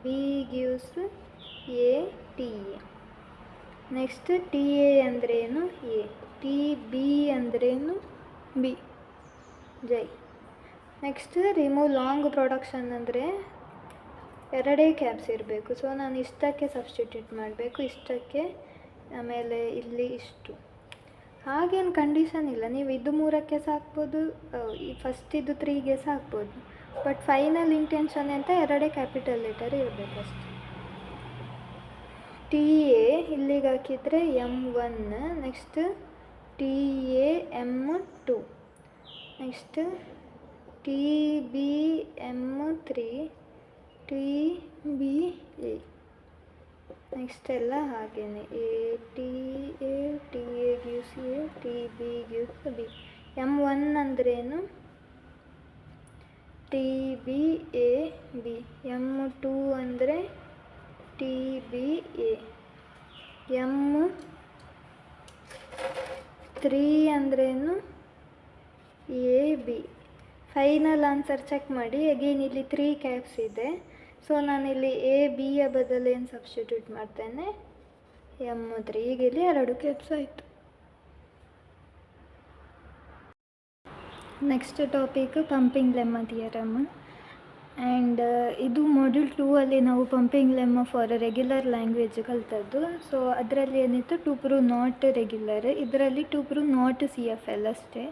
B gives A T A. Next T A ಅಂದ್ರೇನು? A. T B ಅಂದ್ರೇನು? B. ಜೈ. Next remove long production ಅಂದರೆ ಎರಡೇ caps ಇರಬೇಕು. So ನಾನು ಇಷ್ಟಕ್ಕೆ substitute ಮಾಡಬೇಕು, ಇಷ್ಟಕ್ಕೆ, ಆಮೇಲೆ ಇಲ್ಲಿ ಇಷ್ಟು. ಹಾಗೇನು ಕಂಡೀಷನ್ ಇಲ್ಲ, ನೀವು ಇದು 3ಕ್ಕೆ ಸಹ ಹಾಕ್ಬೋದು, ಈ ಫಸ್ಟ್ ಇದು 3ಗೆ ಸಹ ಹಾಕ್ಬೋದು. ಬಟ್ ಫೈನಲ್ ಇಂಟೆನ್ಷನ್ ಅಂತ ಎರಡೇ ಕ್ಯಾಪಿಟಲ್ ಲೆಟರ್ ಇರಬೇಕಷ್ಟೆ. ಟಿ ಎ ಇಲ್ಲಿಗೆ ಹಾಕಿದರೆ M1, next T A M2, next T B M3, T B A. Next ಎಲ್ಲ ಹಾಗೇನೆ, A T A, T A gives A, T B gives B. M1 ಅಂದ್ರೇನು? T B A B. M2 ಅಂದರೆ T B A. M3 ಅಂದ್ರೇನು? A B. Final answer check ಮಾಡಿ. Again ಇಲ್ಲಿ 3 caps ಇದೆ. So ನಾನಿಲ್ಲಿ A ಬಿಯ ಬದಲು ಏನು ಸಬ್ಸ್ಟಿಟ್ಯೂಟ್ ಮಾಡ್ತೇನೆ? M3. ಈಗ ಇಲ್ಲಿ 2 ಕ್ಯಾಪ್ಸ್ ಆಯಿತು. Next topic pumping lemma theorem. And ಇದು ಮಾಡ್ಯೂಲ್ 2 ಅಲ್ಲಿ ನಾವು pumping lemma for regular language ಕಲಿತದ್ದು. ಸೊ ಅದರಲ್ಲಿ ಏನಿತ್ತು? To prove not regular. ಇದರಲ್ಲಿ ಟು ಪ್ರೂವ್ ನಾಟ್ CFL ಅಷ್ಟೇ.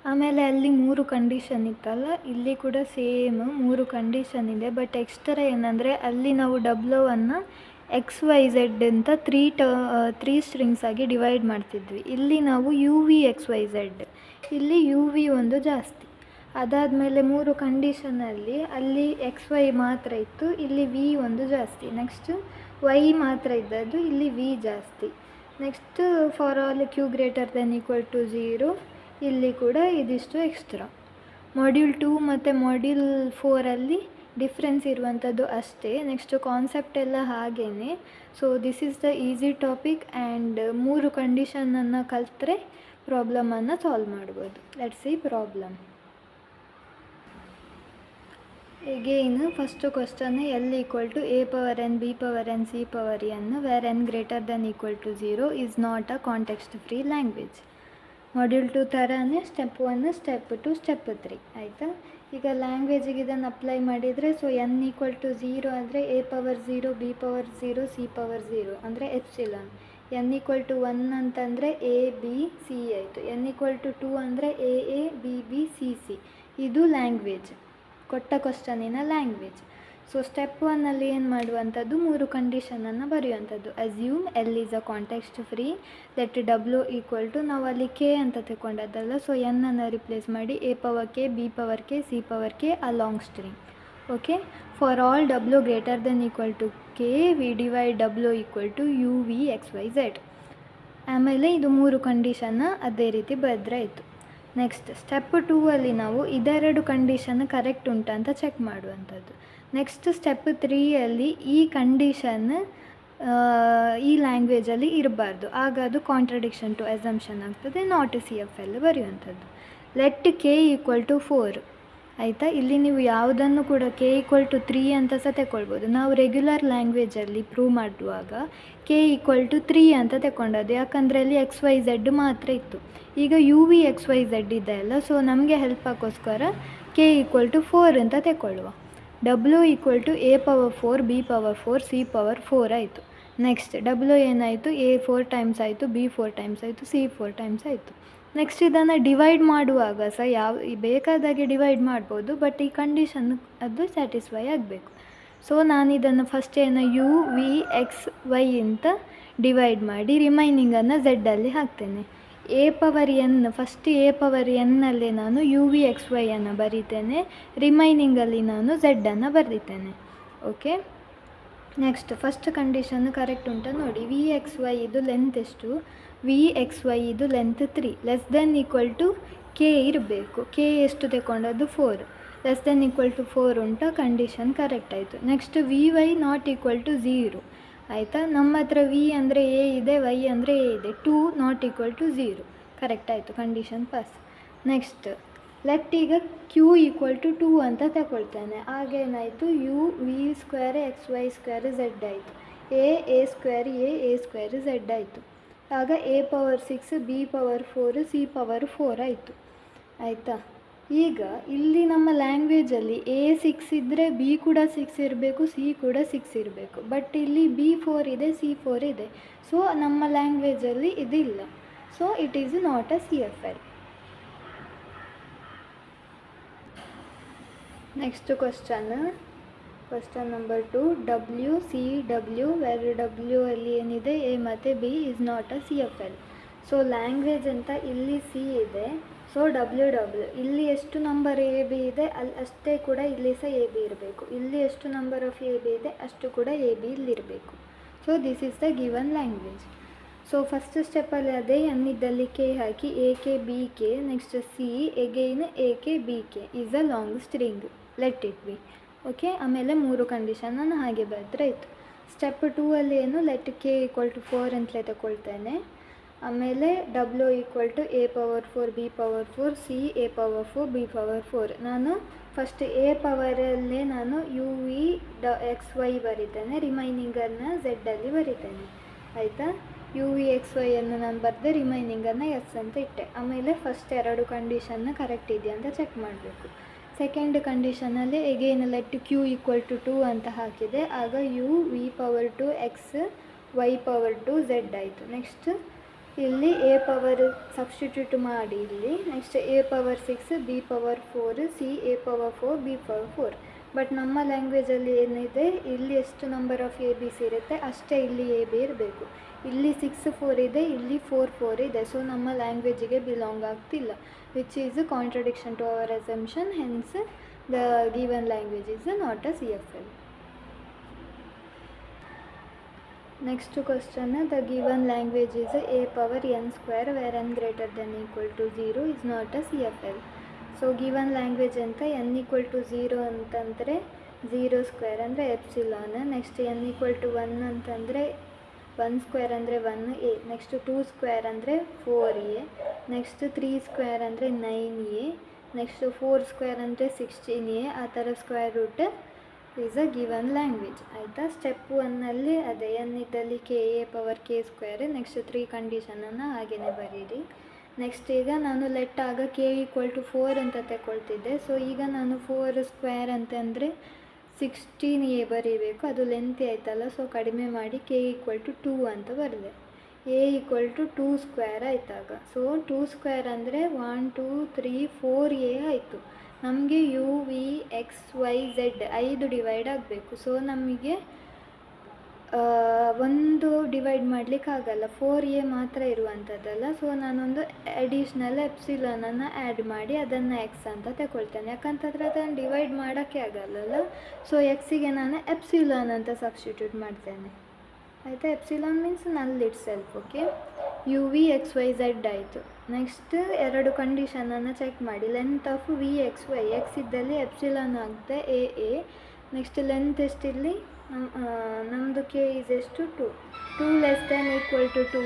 ಆಮೇಲೆ ಅಲ್ಲಿ 3 ಕಂಡೀಷನ್ ಇತ್ತಲ್ಲ, ಇಲ್ಲಿ ಕೂಡ ಸೇಮ್ 3 ಕಂಡೀಷನ್ ಇದೆ. ಬಟ್ ಎಕ್ಸ್ಟ್ರಾ ಏನಂದರೆ ಅಲ್ಲಿ ನಾವು ಡಬ್ಲೋವನ್ನು XYZ ಅಂತ 3 ಸ್ಟ್ರಿಂಗ್ಸ್ ಆಗಿ ಡಿವೈಡ್ ಮಾಡ್ತಿದ್ವಿ. ಇಲ್ಲಿ ನಾವು UV XYZ, ಇಲ್ಲಿ UV ಒಂದು ಜಾಸ್ತಿ. ಅದಾದಮೇಲೆ 3 ಕಂಡೀಷನಲ್ಲಿ ಅಲ್ಲಿ XY ಮಾತ್ರ ಇತ್ತು, ಇಲ್ಲಿ V ಒಂದು ಜಾಸ್ತಿ. ನೆಕ್ಸ್ಟ್ Y ಮಾತ್ರ ಇದ್ದದ್ದು, ಇಲ್ಲಿ V ಜಾಸ್ತಿ. ನೆಕ್ಸ್ಟ್ ಫಾರ್ ಆಲ್ Q > 0, ಇಲ್ಲಿ ಕೂಡ ಇದಿಷ್ಟು ಎಕ್ಸ್ಟ್ರಾ. ಮಾಡ್ಯೂಲ್ 2 ಮತ್ತು ಮಾಡ್ಯೂಲ್ 4ಅಲ್ಲಿ ಡಿಫ್ರೆನ್ಸ್ ಇರುವಂಥದ್ದು ಅಷ್ಟೇ. ನೆಕ್ಸ್ಟ್ ಕಾನ್ಸೆಪ್ಟ್ ಎಲ್ಲ ಹಾಗೇ. So this is the easy topic. And 3 ಕಂಡೀಷನನ್ನು ಕಲಿತ್ರೆ ಪ್ರಾಬ್ಲಮನ್ನು ಸಾಲ್ವ್ ಮಾಡ್ಬೋದು. Let's see problem. Again first question, L = a⁴n b⁴n c⁴n where n > 0 is not a context free language. Module 2 ಥರನೇ step 1, step 2, step 3 ಆಯಿತಾ. ಈಗ ಲ್ಯಾಂಗ್ವೇಜಿಗೆ ಇದನ್ನು ಅಪ್ಲೈ ಮಾಡಿದರೆ, so n = 0 ಆದರೆ a⁴0 b⁴0 c⁴0 ಅಂದರೆ ಎಪ್ಸಿಲಾನ್. n = 1 ಅಂತಂದರೆ a b c ಆಯಿತು. n = 2 ಅಂದರೆ a a b b c c. ಇದು ಲ್ಯಾಂಗ್ವೇಜ್, ಕೊಟ್ಟ ಕ್ವಶನಿನ ಲ್ಯಾಂಗ್ವೇಜ್. ಸೊ ಸ್ಟೆಪ್ 1ಅಲ್ಲಿ ಏನು ಮಾಡುವಂಥದ್ದು? 3 ಕಂಡೀಷನನ್ನು ಬರೆಯುವಂಥದ್ದು. Assume L is a context free, let W = ನಾವು ಅಲ್ಲಿ ಕೆ ಅಂತ ತಗೊಂಡದ್ದಲ್ಲ, ಸೊ n ರಿಪ್ಲೇಸ್ ಮಾಡಿ a⁴k b⁴k c⁴k a long string. Okay. For all W > k we divide W = UV XYZ. ಆಮೇಲೆ ಇದು 3 ಕಂಡೀಷನ್ನ ಅದೇ ರೀತಿ ಬರೆದ್ರೆ ಆಯಿತು. ನೆಕ್ಸ್ಟ್ ಸ್ಟೆಪ್ 2ಅಲ್ಲಿ ನಾವು ಇದೆರಡು ಕಂಡೀಷನ್ ಕರೆಕ್ಟ್ ಉಂಟಾ ಅಂತ ಚೆಕ್ ಮಾಡುವಂಥದ್ದು. ನೆಕ್ಸ್ಟ್ ಸ್ಟೆಪ್ 3ಅಲ್ಲಿ ಈ ಕಂಡೀಷನ್ ಈ ಲ್ಯಾಂಗ್ವೇಜಲ್ಲಿ ಇರಬಾರ್ದು, ಆಗ ಅದು ಕಾಂಟ್ರಡಿಕ್ಷನ್ ಟು ಅಸಂಪ್ಷನ್ ಆಗ್ತದೆ, ನಾಟ್ CFL ಬರೆಯುವಂಥದ್ದು. ಲೆಟ್ k = 4 ಆಯಿತಾ. ಇಲ್ಲಿ ನೀವು ಯಾವುದನ್ನು ಕೂಡ k = 3 ಅಂತ ಸಹ ತಗೊಳ್ಬೋದು. ನಾವು ರೆಗ್ಯುಲರ್ ಲ್ಯಾಂಗ್ವೇಜಲ್ಲಿ ಪ್ರೂವ್ ಮಾಡುವಾಗ k = 3 ಅಂತ ತಗೊಂಡದ್ದು, ಯಾಕಂದರೆ ಅಲ್ಲಿ XYZ ಮಾತ್ರ ಇತ್ತು. ಈಗ UVXYZ ಇದೆ ಅಲ್ಲ, ಸೊ ನಮಗೆ ಹೆಲ್ಪ್ ಆಗೋಸ್ಕರ k = 4 ಅಂತ ತಗೊಳ್ಳುವ. W = A⁴ B⁴ C⁴ ಆಯಿತು. ನೆಕ್ಸ್ಟ್ W ಏನಾಯಿತು, A 4 ಟೈಮ್ಸ್ ಆಯಿತು, B 4 ಟೈಮ್ಸ್ ಆಯಿತು, C 4 ಟೈಮ್ಸ್ ಆಯಿತು. ನೆಕ್ಸ್ಟ್ ಇದನ್ನು ಡಿವೈಡ್ ಮಾಡುವಾಗ ಸಹ ಬೇಕಾದಾಗೆ ಡಿವೈಡ್ ಮಾಡ್ಬೋದು, ಬಟ್ ಈ ಕಂಡೀಷನ್ ಅದು ಸ್ಯಾಟಿಸ್ಫೈ ಆಗಬೇಕು. ಸೊ ನಾನು ಇದನ್ನು ಫಸ್ಟ್ UVXY ಅಂತ ಡಿವೈಡ್ ಮಾಡಿ ರಿಮೈನಿಂಗನ್ನು ಝೆಡ್ಡಲ್ಲಿ ಹಾಕ್ತೇನೆ. A⁴n ಫಸ್ಟ್ A⁴n ನಾನು UVXY ಅನ್ನು ಬರೀತೇನೆ, ರಿಮೈನಿಂಗಲ್ಲಿ ನಾನು ಝೆಡ್ಡನ್ನು ಬರೀತೇನೆ. Okay, next first condition correct ಉಂಟಾ ನೋಡಿ. VXY ಇದು ಲೆಂತ್ ಎಷ್ಟು, VXY ಇದು ಲೆಂತ್ 3, <= k ಇರಬೇಕು. k ಎಷ್ಟು ತಗೊಂಡದ್ದು 4, <= 4 ಉಂಟಾ, ಕಂಡೀಷನ್ ಕರೆಕ್ಟ್ ಆಯಿತು. ನೆಕ್ಸ್ಟ್ VY ≠ 0 ಆಯಿತಾ. ನಮ್ಮ ಹತ್ರ V ಅಂದರೆ A ಇದೆ, Y ಅಂದರೆ A ಇದೆ, 2 ≠ 0 ಕರೆಕ್ಟ್ ಆಯಿತು, ಕಂಡೀಷನ್ ಪಾಸ್. ನೆಕ್ಸ್ಟ್ ಈಗ Q = 2 ಅಂತ ತಗೊಳ್ತೇನೆ. ಆಗೇನಾಯಿತು, UV²XY² Z ಆಯಿತು, A²A² Z ಆಯಿತು. ಆಗ A⁴6 B⁴4 C⁴ ಆಯಿತು. ಆಯಿತಾ. ಈಗ ಇಲ್ಲಿ ನಮ್ಮ ಲ್ಯಾಂಗ್ವೇಜಲ್ಲಿ A 6 ಇದ್ದರೆ B ಕೂಡ 6 ಇರಬೇಕು, C ಕೂಡ 6 ಇರಬೇಕು. ಬಟ್ ಇಲ್ಲಿ B4 ಇದೆ, C4 ಇದೆ. ಸೊ ನಮ್ಮ ಲ್ಯಾಂಗ್ವೇಜಲ್ಲಿ ಇದಿಲ್ಲ. So it is not a CFL. Next question number 2, WCW where W ಅಲ್ಲಿ ಏನಿದೆ A ಮತ್ತು B is not a CFL. So language ಅಂತ ಇಲ್ಲಿ C ಇದೆ, ಸೊ WW ಇಲ್ಲಿ ಎಷ್ಟು ನಂಬರ್ AB ಇದೆ ಅಲ್ಲಿ ಅಷ್ಟೇ ಕೂಡ ಇಲ್ಲಿ ಸಹ AB ಇರಬೇಕು. ಇಲ್ಲಿ ಎಷ್ಟು ನಂಬರ್ ಆಫ್ AB ಇದೆ ಅಷ್ಟು ಕೂಡ AB ಇಲ್ಲಿರಬೇಕು. So this is the given language. So first ಸ್ಟೆಪ್ಪಲ್ಲಿ ಅದೇ n ಇದ್ದಲ್ಲಿ k ಹಾಕಿ AK BK, next C again AK BK is a long string, let it be. Okay, ಆಮೇಲೆ 3 ಕಂಡೀಷನನ್ನು ಹಾಗೆ ಬರೆದ್ರೆ ಆಯಿತು. ಸ್ಟೆಪ್ 2 ಅಲ್ಲಿ ಏನು, ಲೆಟ್ k = 4 ಅಂತಲೇ ತಗೊಳ್ತೇನೆ. ಆಮೇಲೆ W = A⁴ B⁴ C A⁴ B⁴. ನಾನು ಫಸ್ಟ್ A⁴ ನಾನು UVXY ಬರಿತೇನೆ, ರಿಮೈನಿಂಗನ್ನು ಝೆಡ್ಡಲ್ಲಿ ಬರಿತೇನೆ. ಆಯಿತಾ. UVXY ಅನ್ನು ನಾನು ಬರೆದೆ, ರಿಮೈನಿಂಗನ್ನು S ಅಂತ ಇಟ್ಟೆ. ಆಮೇಲೆ ಫಸ್ಟ್ 2 ಕಂಡೀಷನ್ನ ಕರೆಕ್ಟ್ ಇದೆಯಾ ಅಂತ ಚೆಕ್ ಮಾಡಬೇಕು. ಸೆಕೆಂಡ್ ಕಂಡೀಷನಲ್ಲಿ ಎಗೇನ್ ಲೆಟ್ Q = 2 ಅಂತ ಹಾಕಿದೆ. ಆಗ UV⁴2X Y⁴2 Z ಆಯಿತು. ನೆಕ್ಸ್ಟ್ ಇಲ್ಲಿ A⁴ ಸಬ್ಸ್ಟಿಟ್ಯೂಟ್ ಮಾಡಿ ಇಲ್ಲಿ. Next A⁴6 B⁴4 C A⁴4 B⁴4. But ನಮ್ಮ ಲ್ಯಾಂಗ್ವೇಜಲ್ಲಿ ಏನಿದೆ, ಇಲ್ಲಿ ಎಷ್ಟು ನಂಬರ್ ಆಫ್ ABs ಇರುತ್ತೆ ಅಷ್ಟೇ ಇಲ್ಲಿ AB ಇರಬೇಕು. ಇಲ್ಲಿ 6 4 ಇದೆ, ಇಲ್ಲಿ 4 4 ಇದೆ. ಸೊ ನಮ್ಮ ಲ್ಯಾಂಗ್ವೇಜಿಗೆ ಬಿಲಾಂಗ್ ಆಗ್ತಿಲ್ಲ, which is a contradiction to our assumption. Hence the given language is not a CFL. Next question, the given language is A⁴n² where n > 0 is not a CFL. So given language ಅಂತ n = 0 ಅಂತಂದರೆ 0² ಅಂದರೆ epsilon. Next n = 1 ಅಂತಂದರೆ 1² ಅಂದರೆ 1A. Next 2² ಅಂದರೆ 4A. Next 3² ಅಂದರೆ 9A. Next 4² ಅಂದರೆ 16A. ಆ ಥರ square root is a given language. ಆಯಿತಾ. ಸ್ಟೆಪ್ 1ಅಲ್ಲಿ ಅದೇ n ಇದ್ದಲ್ಲಿ KA⁴k². ನೆಕ್ಸ್ಟ್ 3 ಕಂಡೀಷನನ್ನು ಹಾಗೆಯೇ ಬರೀರಿ. ನೆಕ್ಸ್ಟ್ ಈಗ ನಾನು ಲೆಟ್ ಆಗ k = 4 ಅಂತ ತಗೊಳ್ತಿದ್ದೆ. ಸೊ ಈಗ ನಾನು 4² ಅಂತಂದರೆ 16A ಬರೀಬೇಕು, ಅದು ಲೆಂತಿ ಆಯ್ತಲ್ಲ. ಸೊ ಕಡಿಮೆ ಮಾಡಿ k = 2 ಅಂತ ಬರೆದೆ. A = 2² ಆಯ್ತಾಗ. ಸೊ 2² ಅಂದರೆ 1 2 3 4A ಆಯಿತು. ನಮಗೆ UVXYZ 5 ಡಿವೈಡ್ ಆಗಬೇಕು. ಸೊ ನಮಗೆ ಒಂದು ಡಿವೈಡ್ ಮಾಡಲಿಕ್ಕಾಗಲ್ಲ, 4A ಮಾತ್ರ ಇರುವಂಥದ್ದಲ್ಲ. ಸೊ ನಾನೊಂದು ಅಡಿಷ್ನಲ್ ಎಪ್ಸಿಲಾನನ್ನು ಆ್ಯಡ್ ಮಾಡಿ ಅದನ್ನು X ಅಂತ ತಗೊಳ್ತೇನೆ, ಯಾಕಂತಂದರೆ ಅದನ್ನು ಡಿವೈಡ್ ಮಾಡೋಕ್ಕೆ ಆಗಲ್ಲಲ್ಲ. ಸೊ Xಗೆ ನಾನು ಎಪ್ಸಿಲಾನ್ ಅಂತ ಸಬ್ಸ್ಟಿಟ್ಯೂಟ್ ಮಾಡ್ತೇನೆ. ಆಯಿತಾ. ಎಪ್ಸಿಲಾನ್ ಮೀನ್ಸ್ ನಲ್ ಇಟ್ ಸೆಲ್ಫ್. ಓಕೆ, UVXYZ ಆಯಿತು. ನೆಕ್ಸ್ಟ್ 2 ಕಂಡೀಷನನ್ನು ಚೆಕ್ ಮಾಡಿ. ಲೆಂತ್ ಆಫ್ VXY X ಇದ್ದಲ್ಲಿ ಎಪ್ಸಿಲಾನ್ ಆಗುತ್ತೆ AA. ನೆಕ್ಸ್ಟ್ ಲೆಂತ್ ಎಷ್ಟಿಲ್ಲಿ ನಮ್ಮದು k ಈಸ್ ಎಷ್ಟು 2 2 <= 2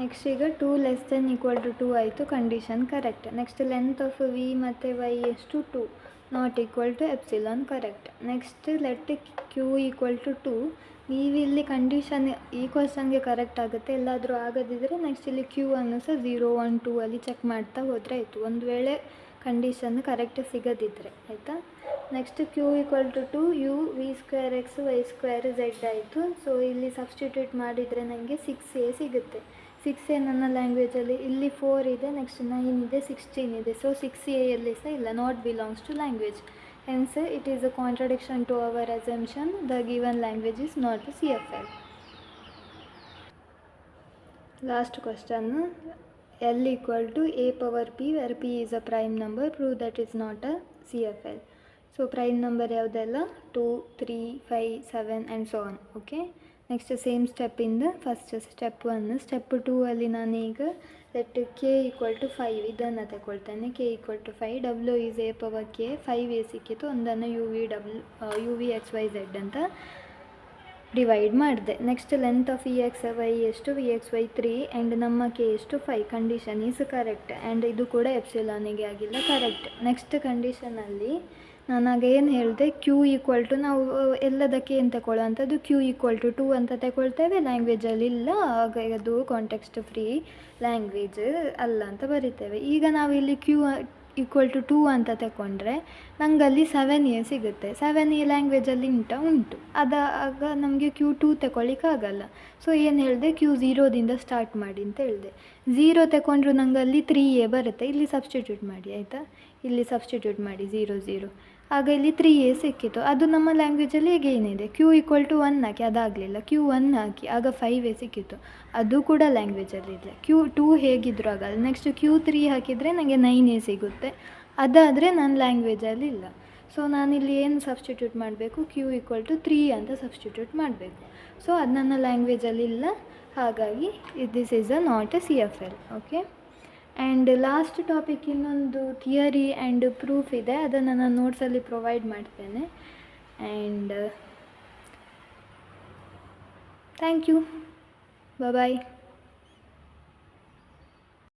ನೆಕ್ಸ್ಟ್ ಈಗ 2 < 2 ಆಯಿತು, condition correct. Next length of V ಮತ್ತು ವೈ ಎಷ್ಟು 2 ≠ ಕರೆಕ್ಟ್. Next let Q = 2. ನೀವು ಇಲ್ಲಿ ಕಂಡೀಷನ್ ಈ ಕ್ವಶನ್ಗೆ ಕರೆಕ್ಟ್ ಆಗುತ್ತೆ, ಎಲ್ಲಾದರೂ ಆಗದಿದ್ದರೆ ನೆಕ್ಸ್ಟ್ ಇಲ್ಲಿ ಕ್ಯೂ ಅನ್ನು ಸಹ 0 1 2 ಅಲ್ಲಿ ಚೆಕ್ ಮಾಡ್ತಾ ಹೋದರೆ ಆಯಿತು, ಒಂದು ವೇಳೆ ಕಂಡೀಷನ್ ಕರೆಕ್ಟ್ ಸಿಗದಿದ್ದರೆ ಆಯಿತಾ. Next Q = 2 u v² x y² z ಆಯಿತು. ಸೊ ಇಲ್ಲಿ ಸಬ್ಸ್ಟಿಟ್ಯೂಟ್ ಮಾಡಿದರೆ ನನಗೆ 6a ಸಿಗುತ್ತೆ. 6a ನನ್ನ ಲ್ಯಾಂಗ್ವೇಜಲ್ಲಿ ಇಲ್ಲಿ 4 ಇದೆ, ನೆಕ್ಸ್ಟ್ 9 ಇದೆ, 16 ಇದೆ. ಸೊ 6a ಎಲ್ಲಿ ಸಹ ಇಲ್ಲ, not belongs to language. Hence, it is a contradiction to our assumption the given language is not a CFL. Last question. L = a⁻p where p is a prime number. Prove that is not a CFL. So prime number ಯಾವುದೆಲ್ಲ 2 3 5 7 and so on. Okay. Next same step ಇಂದ first step 1. Step 2 ಅಲ್ಲಿ ನಾನೀಗ let k = 5 ಇದನ್ನು ತಗೊಳ್ತೇನೆ. k = 5, w is a⁻k, 5a ಸಿಕ್ಕಿತು, ಒಂದನ್ನು u v x y z ಅಂತ divide ಮಾಡಿದೆ. Next length of v x y ಎಷ್ಟು v x y 3 ಆ್ಯಂಡ್ ನಮ್ಮ k ಎಷ್ಟು 5. ಕಂಡೀಷನ್ ಈಸ್ ಕರೆಕ್ಟ್ ಆ್ಯಂಡ್ ಇದು ಕೂಡ ಎಪ್ಸಿಲಾನಿಗೆ ಆಗಿಲ್ಲ, ಕರೆಕ್ಟ್. ನೆಕ್ಸ್ಟ್ ಕಂಡೀಷನಲ್ಲಿ ನಾನಾಗ ಏನು ಹೇಳಿದೆ, ಕ್ಯೂ = ನಾವು ಎಲ್ಲದಕ್ಕೆ ಏನು ತಗೊಳ್ಳೋವಂಥದ್ದು ಕ್ಯೂ = 2 ಅಂತ ತಗೊಳ್ತೇವೆ, ಲ್ಯಾಂಗ್ವೇಜಲ್ಲಿ ಇಲ್ಲ, ಆಗ ಅದು ಕಾಂಟೆಕ್ಸ್ಟ್ ಫ್ರೀ ಲ್ಯಾಂಗ್ವೇಜ್ ಅಲ್ಲ ಅಂತ ಬರಿತೇವೆ. ಈಗ ನಾವು ಇಲ್ಲಿ ಕ್ಯೂ = 2 ಅಂತ ತಗೊಂಡ್ರೆ ನಂಗಲ್ಲಿ 7a ಸಿಗುತ್ತೆ. 7a ಲ್ಯಾಂಗ್ವೇಜಲ್ಲಿ ಉಂಟು, ಆಗ ನಮಗೆ ಕ್ಯೂ 2 ತಗೊಳ್ಳಿಕ್ಕಾಗಲ್ಲ. ಸೊ ಏನು ಹೇಳಿದೆ, ಕ್ಯೂ 0ದಿಂದ ಸ್ಟಾರ್ಟ್ ಮಾಡಿ ಅಂತ ಹೇಳಿದೆ. 0 ತಗೊಂಡ್ರು ನಂಗಲ್ಲಿ 3a ಬರುತ್ತೆ, ಇಲ್ಲಿ ಸಬ್ಸ್ಟಿಟ್ಯೂಟ್ ಮಾಡಿ ಆಯಿತಾ, ಇಲ್ಲಿ ಸಬ್ಸ್ಟಿಟ್ಯೂಟ್ ಮಾಡಿ 0 0, ಆಗ ಇಲ್ಲಿ 3a ಸಿಕ್ಕಿತು. ಅದು ನಮ್ಮ ಲ್ಯಾಂಗ್ವೇಜಲ್ಲಿ ಹೇಗೆ ಏನಿದೆ, ಕ್ಯೂ = 1 ಹಾಕಿ, ಅದಾಗಲಿಲ್ಲ, ಕ್ಯೂ 1 ಹಾಕಿ, ಆಗ 5a ಸಿಕ್ಕಿತು, ಅದು ಕೂಡ ಲ್ಯಾಂಗ್ವೇಜಲ್ಲಿ ಇದೆ. ಕ್ಯೂ 2 ಹೇಗಿದ್ದರೂ ಆಗಲ್ಲ. ನೆಕ್ಸ್ಟ್ ಕ್ಯೂ 3 ಹಾಕಿದರೆ ನನಗೆ 9a ಸಿಗುತ್ತೆ, ಅದಾದರೆ ನನ್ನ ಲ್ಯಾಂಗ್ವೇಜಲ್ಲಿ ಇಲ್ಲ. ಸೊ ನಾನಿಲ್ಲಿ ಏನು ಸಬ್ಸ್ಟಿಟ್ಯೂಟ್ ಮಾಡಬೇಕು, ಕ್ಯೂ = 3 ಅಂತ ಸಬ್ಸ್ಟಿಟ್ಯೂಟ್ ಮಾಡಬೇಕು. ಸೊ ಅದು ನನ್ನ ಲ್ಯಾಂಗ್ವೇಜಲ್ಲಿ ಇಲ್ಲ, ಹಾಗಾಗಿ this is not a CFL. Okay. And last topic ಇನ್ನೊಂದು ಥಿಯರಿ ಆ್ಯಂಡ್ ಪ್ರೂಫ್ ಇದೆ, ಅದನ್ನು ನಾನು ನೋಟ್ಸಲ್ಲಿ ಪ್ರೊವೈಡ್ ಮಾಡ್ತೇನೆ. And thank you, bye.